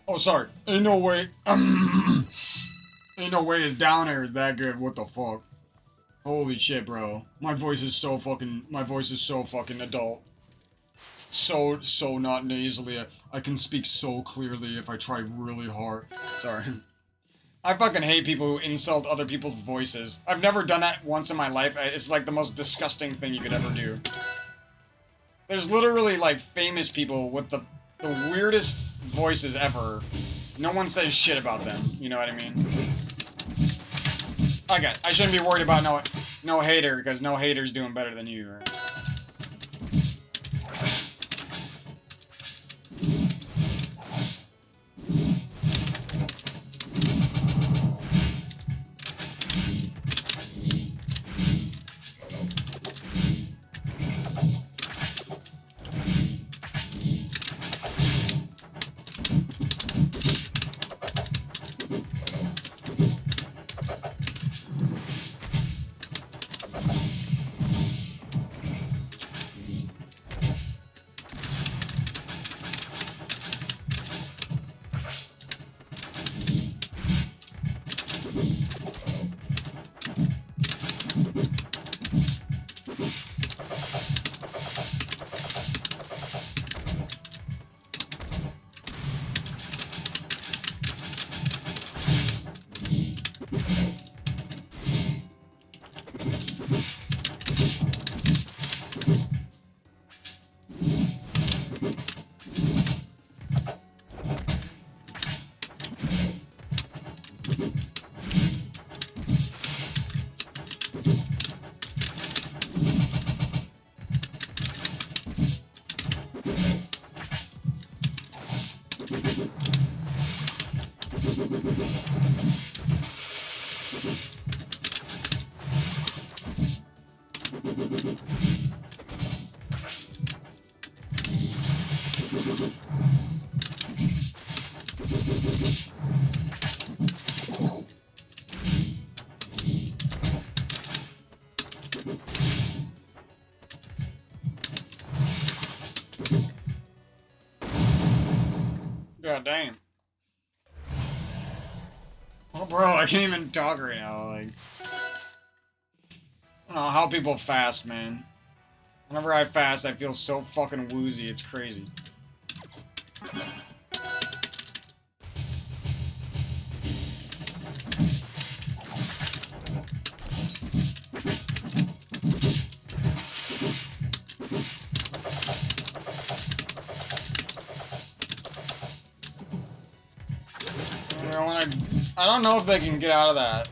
Oh, sorry. Ain't no way. Ain't no way his down air is that good. What the fuck? Holy shit, bro. My voice is so fucking adult. So not nasally. I can speak so clearly if I try really hard. Sorry. I fucking hate people who insult other people's voices. I've never done that once in my life. It's like the most disgusting thing you could ever do. There's literally like famous people with the weirdest voices ever. No one says shit about them. You know what I mean? Okay, I shouldn't be worried about no hater, because no hater's doing better than you, right? damn. Oh, bro, I can't even talk right now. Like, I don't know how people fast, man. Whenever I fast, I feel so fucking woozy. It's crazy. I don't know if they can get out of that.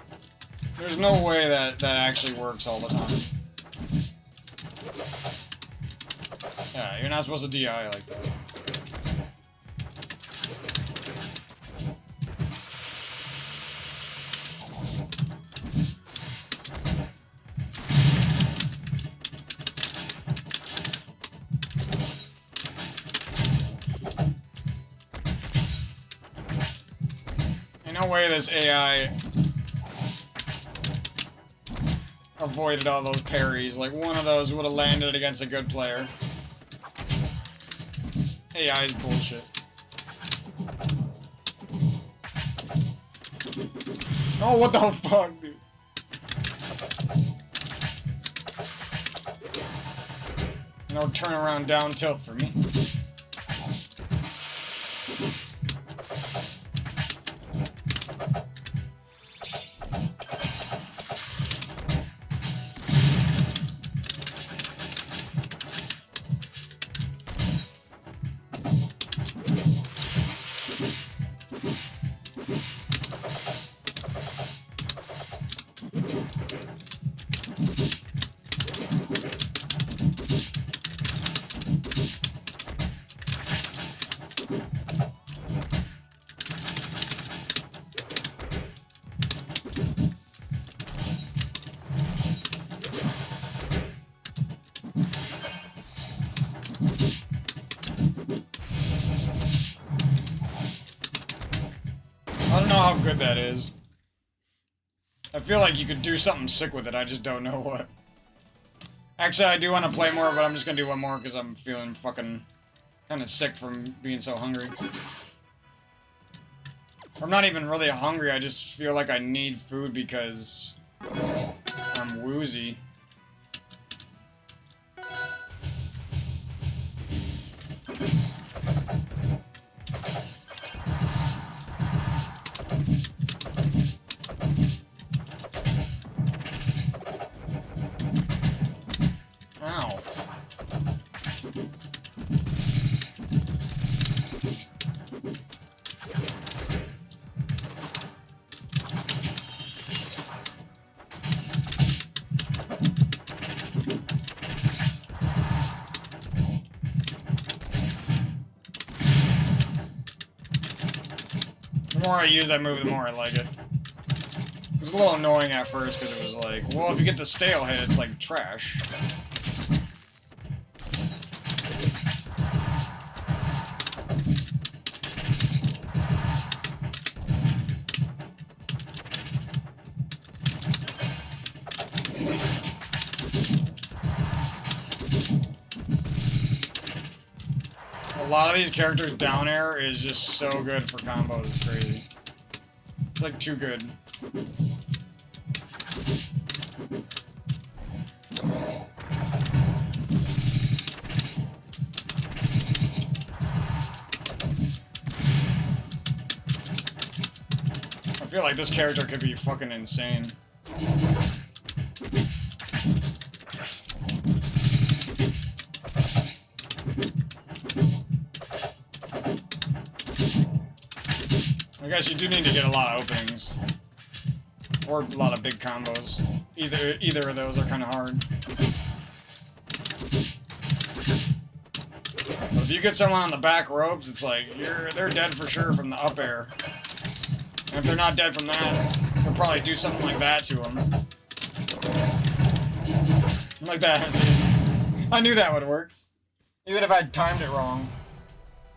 There's no way that that actually works all the time. Yeah, you're not supposed to DI like that. No way this AI avoided all those parries. Like, one of those would have landed against a good player. AI is bullshit. Oh, what the fuck, dude? No turnaround down tilt for me. I don't know how good that is. I feel like you could do something sick with it, I just don't know what. Actually, I do want to play more, but I'm just gonna do one more because I'm feeling fucking kind of sick from being so hungry. I'm not even really hungry, I just feel like I need food because I'm woozy. Ow. The more I use that move, the more I like it. It was a little annoying at first because it was like, well, if you get the stale hit, it's like trash. A lot of these characters' down air is just so good for combos, it's crazy. It's like too good. I feel like this character could be fucking insane. I guess you do need to get a lot of openings. Or a lot of big combos. Either of those are kind of hard. But if you get someone on the back ropes, it's like, they're dead for sure from the up air. And if they're not dead from that, you'll probably do something like that to them. Like that, see? I knew that would work. Even if I timed it wrong.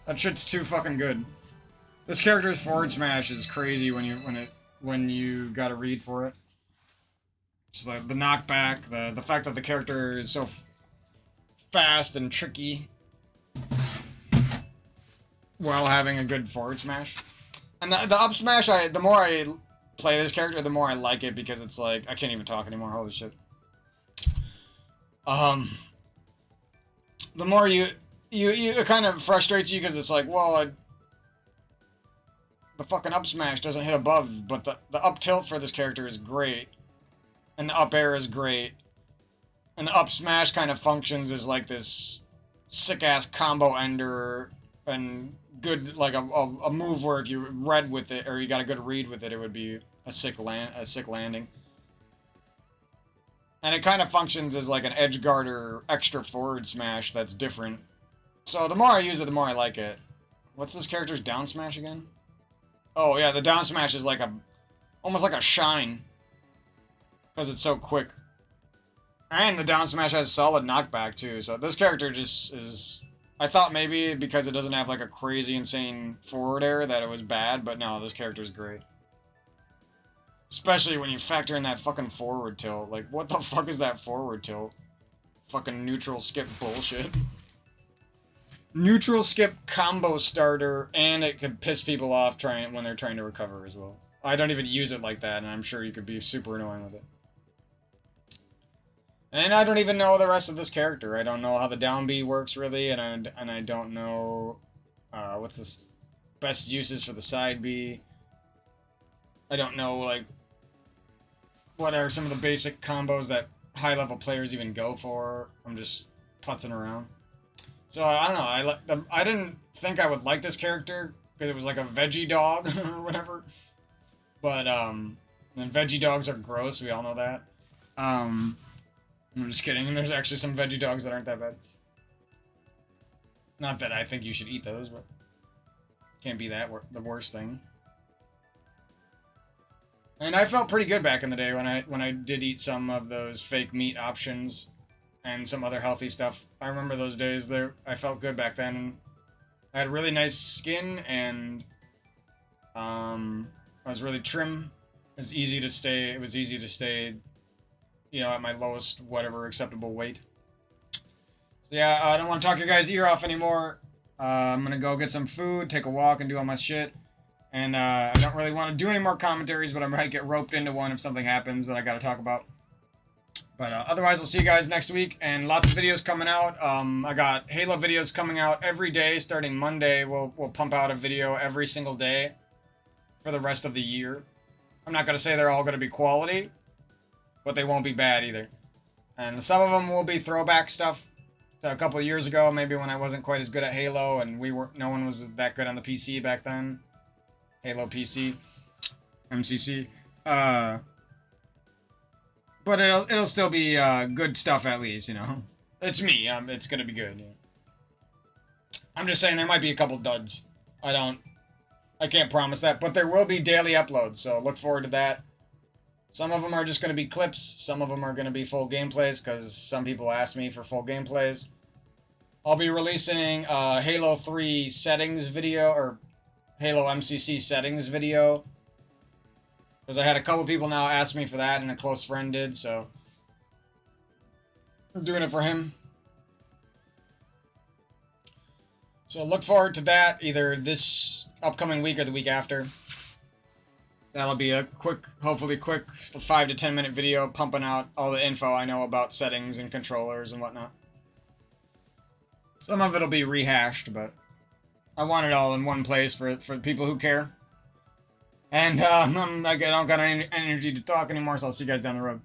That shit's too fucking good. This character's forward smash is crazy when you gotta read for it. It's like the knockback, the fact that the character is so fast and tricky. while having a good forward smash. And the up smash, the more I play this character, the more I like it because it's like I can't even talk anymore. Holy shit. The more it kind of frustrates you because it's like, well, the fucking up smash doesn't hit above, but the up tilt for this character is great, and the up air is great, and the up smash kind of functions as like this sick ass combo ender and good like a move where if you read with it or you got a good read with it, it would be a sick landing. And it kind of functions as like an edge guard or extra forward smash that's different. So the more I use it, the more I like it. What's this character's down smash again? Oh yeah, the down smash is like almost like a shine. Because it's so quick. And the down smash has solid knockback too, so this character just is... I thought maybe because it doesn't have like a crazy insane forward air that it was bad, but no, this character's great. Especially when you factor in that fucking forward tilt. Like, what the fuck is that forward tilt? Fucking neutral skip bullshit. Neutral skip combo starter, and it could piss people off when they're trying to recover as well. I don't even use it like that, and I'm sure you could be super annoying with it. And I don't even know the rest of this character. I don't know how the down B works really, and I don't know what's this best uses for the side B. I don't know like what are some of the basic combos that high level players even go for. I'm just putzing around. So I don't know. I didn't think I would like this character because it was like a veggie dog or whatever. But and veggie dogs are gross. We all know that. I'm just kidding. And there's actually some veggie dogs that aren't that bad. Not that I think you should eat those, but can't be that the worst thing. And I felt pretty good back in the day when I did eat some of those fake meat options and some other healthy stuff. I remember those days there. I felt good back then. I had really nice skin and I was really trim. It was easy to stay, you know, at my lowest whatever acceptable weight. So yeah, I don't want to talk your guys' ear off anymore. I'm gonna go get some food, take a walk, and do all my shit. And I don't really want to do any more commentaries, but I might get roped into one if something happens that I gotta talk about. But otherwise, I'll see you guys next week, and lots of videos coming out. I got Halo videos coming out every day, starting Monday. We'll pump out a video every single day for the rest of the year. I'm not gonna say they're all gonna be quality, but they won't be bad either. And some of them will be throwback stuff to a couple of years ago, maybe when I wasn't quite as good at Halo, and no one was that good on the PC back then. Halo PC, MCC. But it'll still be good stuff at least, you know. It's me. It's gonna be good. Yeah. I'm just saying there might be a couple duds. I can't promise that, but there will be daily uploads, so look forward to that. Some of them are just gonna be clips. Some of them are gonna be full gameplays because some people ask me for full gameplays. I'll be releasing a Halo 3 settings video or Halo MCC settings video. Because I had a couple people now ask me for that, and a close friend did, so I'm doing it for him. So look forward to that, either this upcoming week or the week after. That'll be a hopefully quick 5 to 10 minute video pumping out all the info I know about settings and controllers and whatnot. Some of it'll be rehashed, but I want it all in one place for the people who care. And I don't got any energy to talk anymore, so I'll see you guys down the road.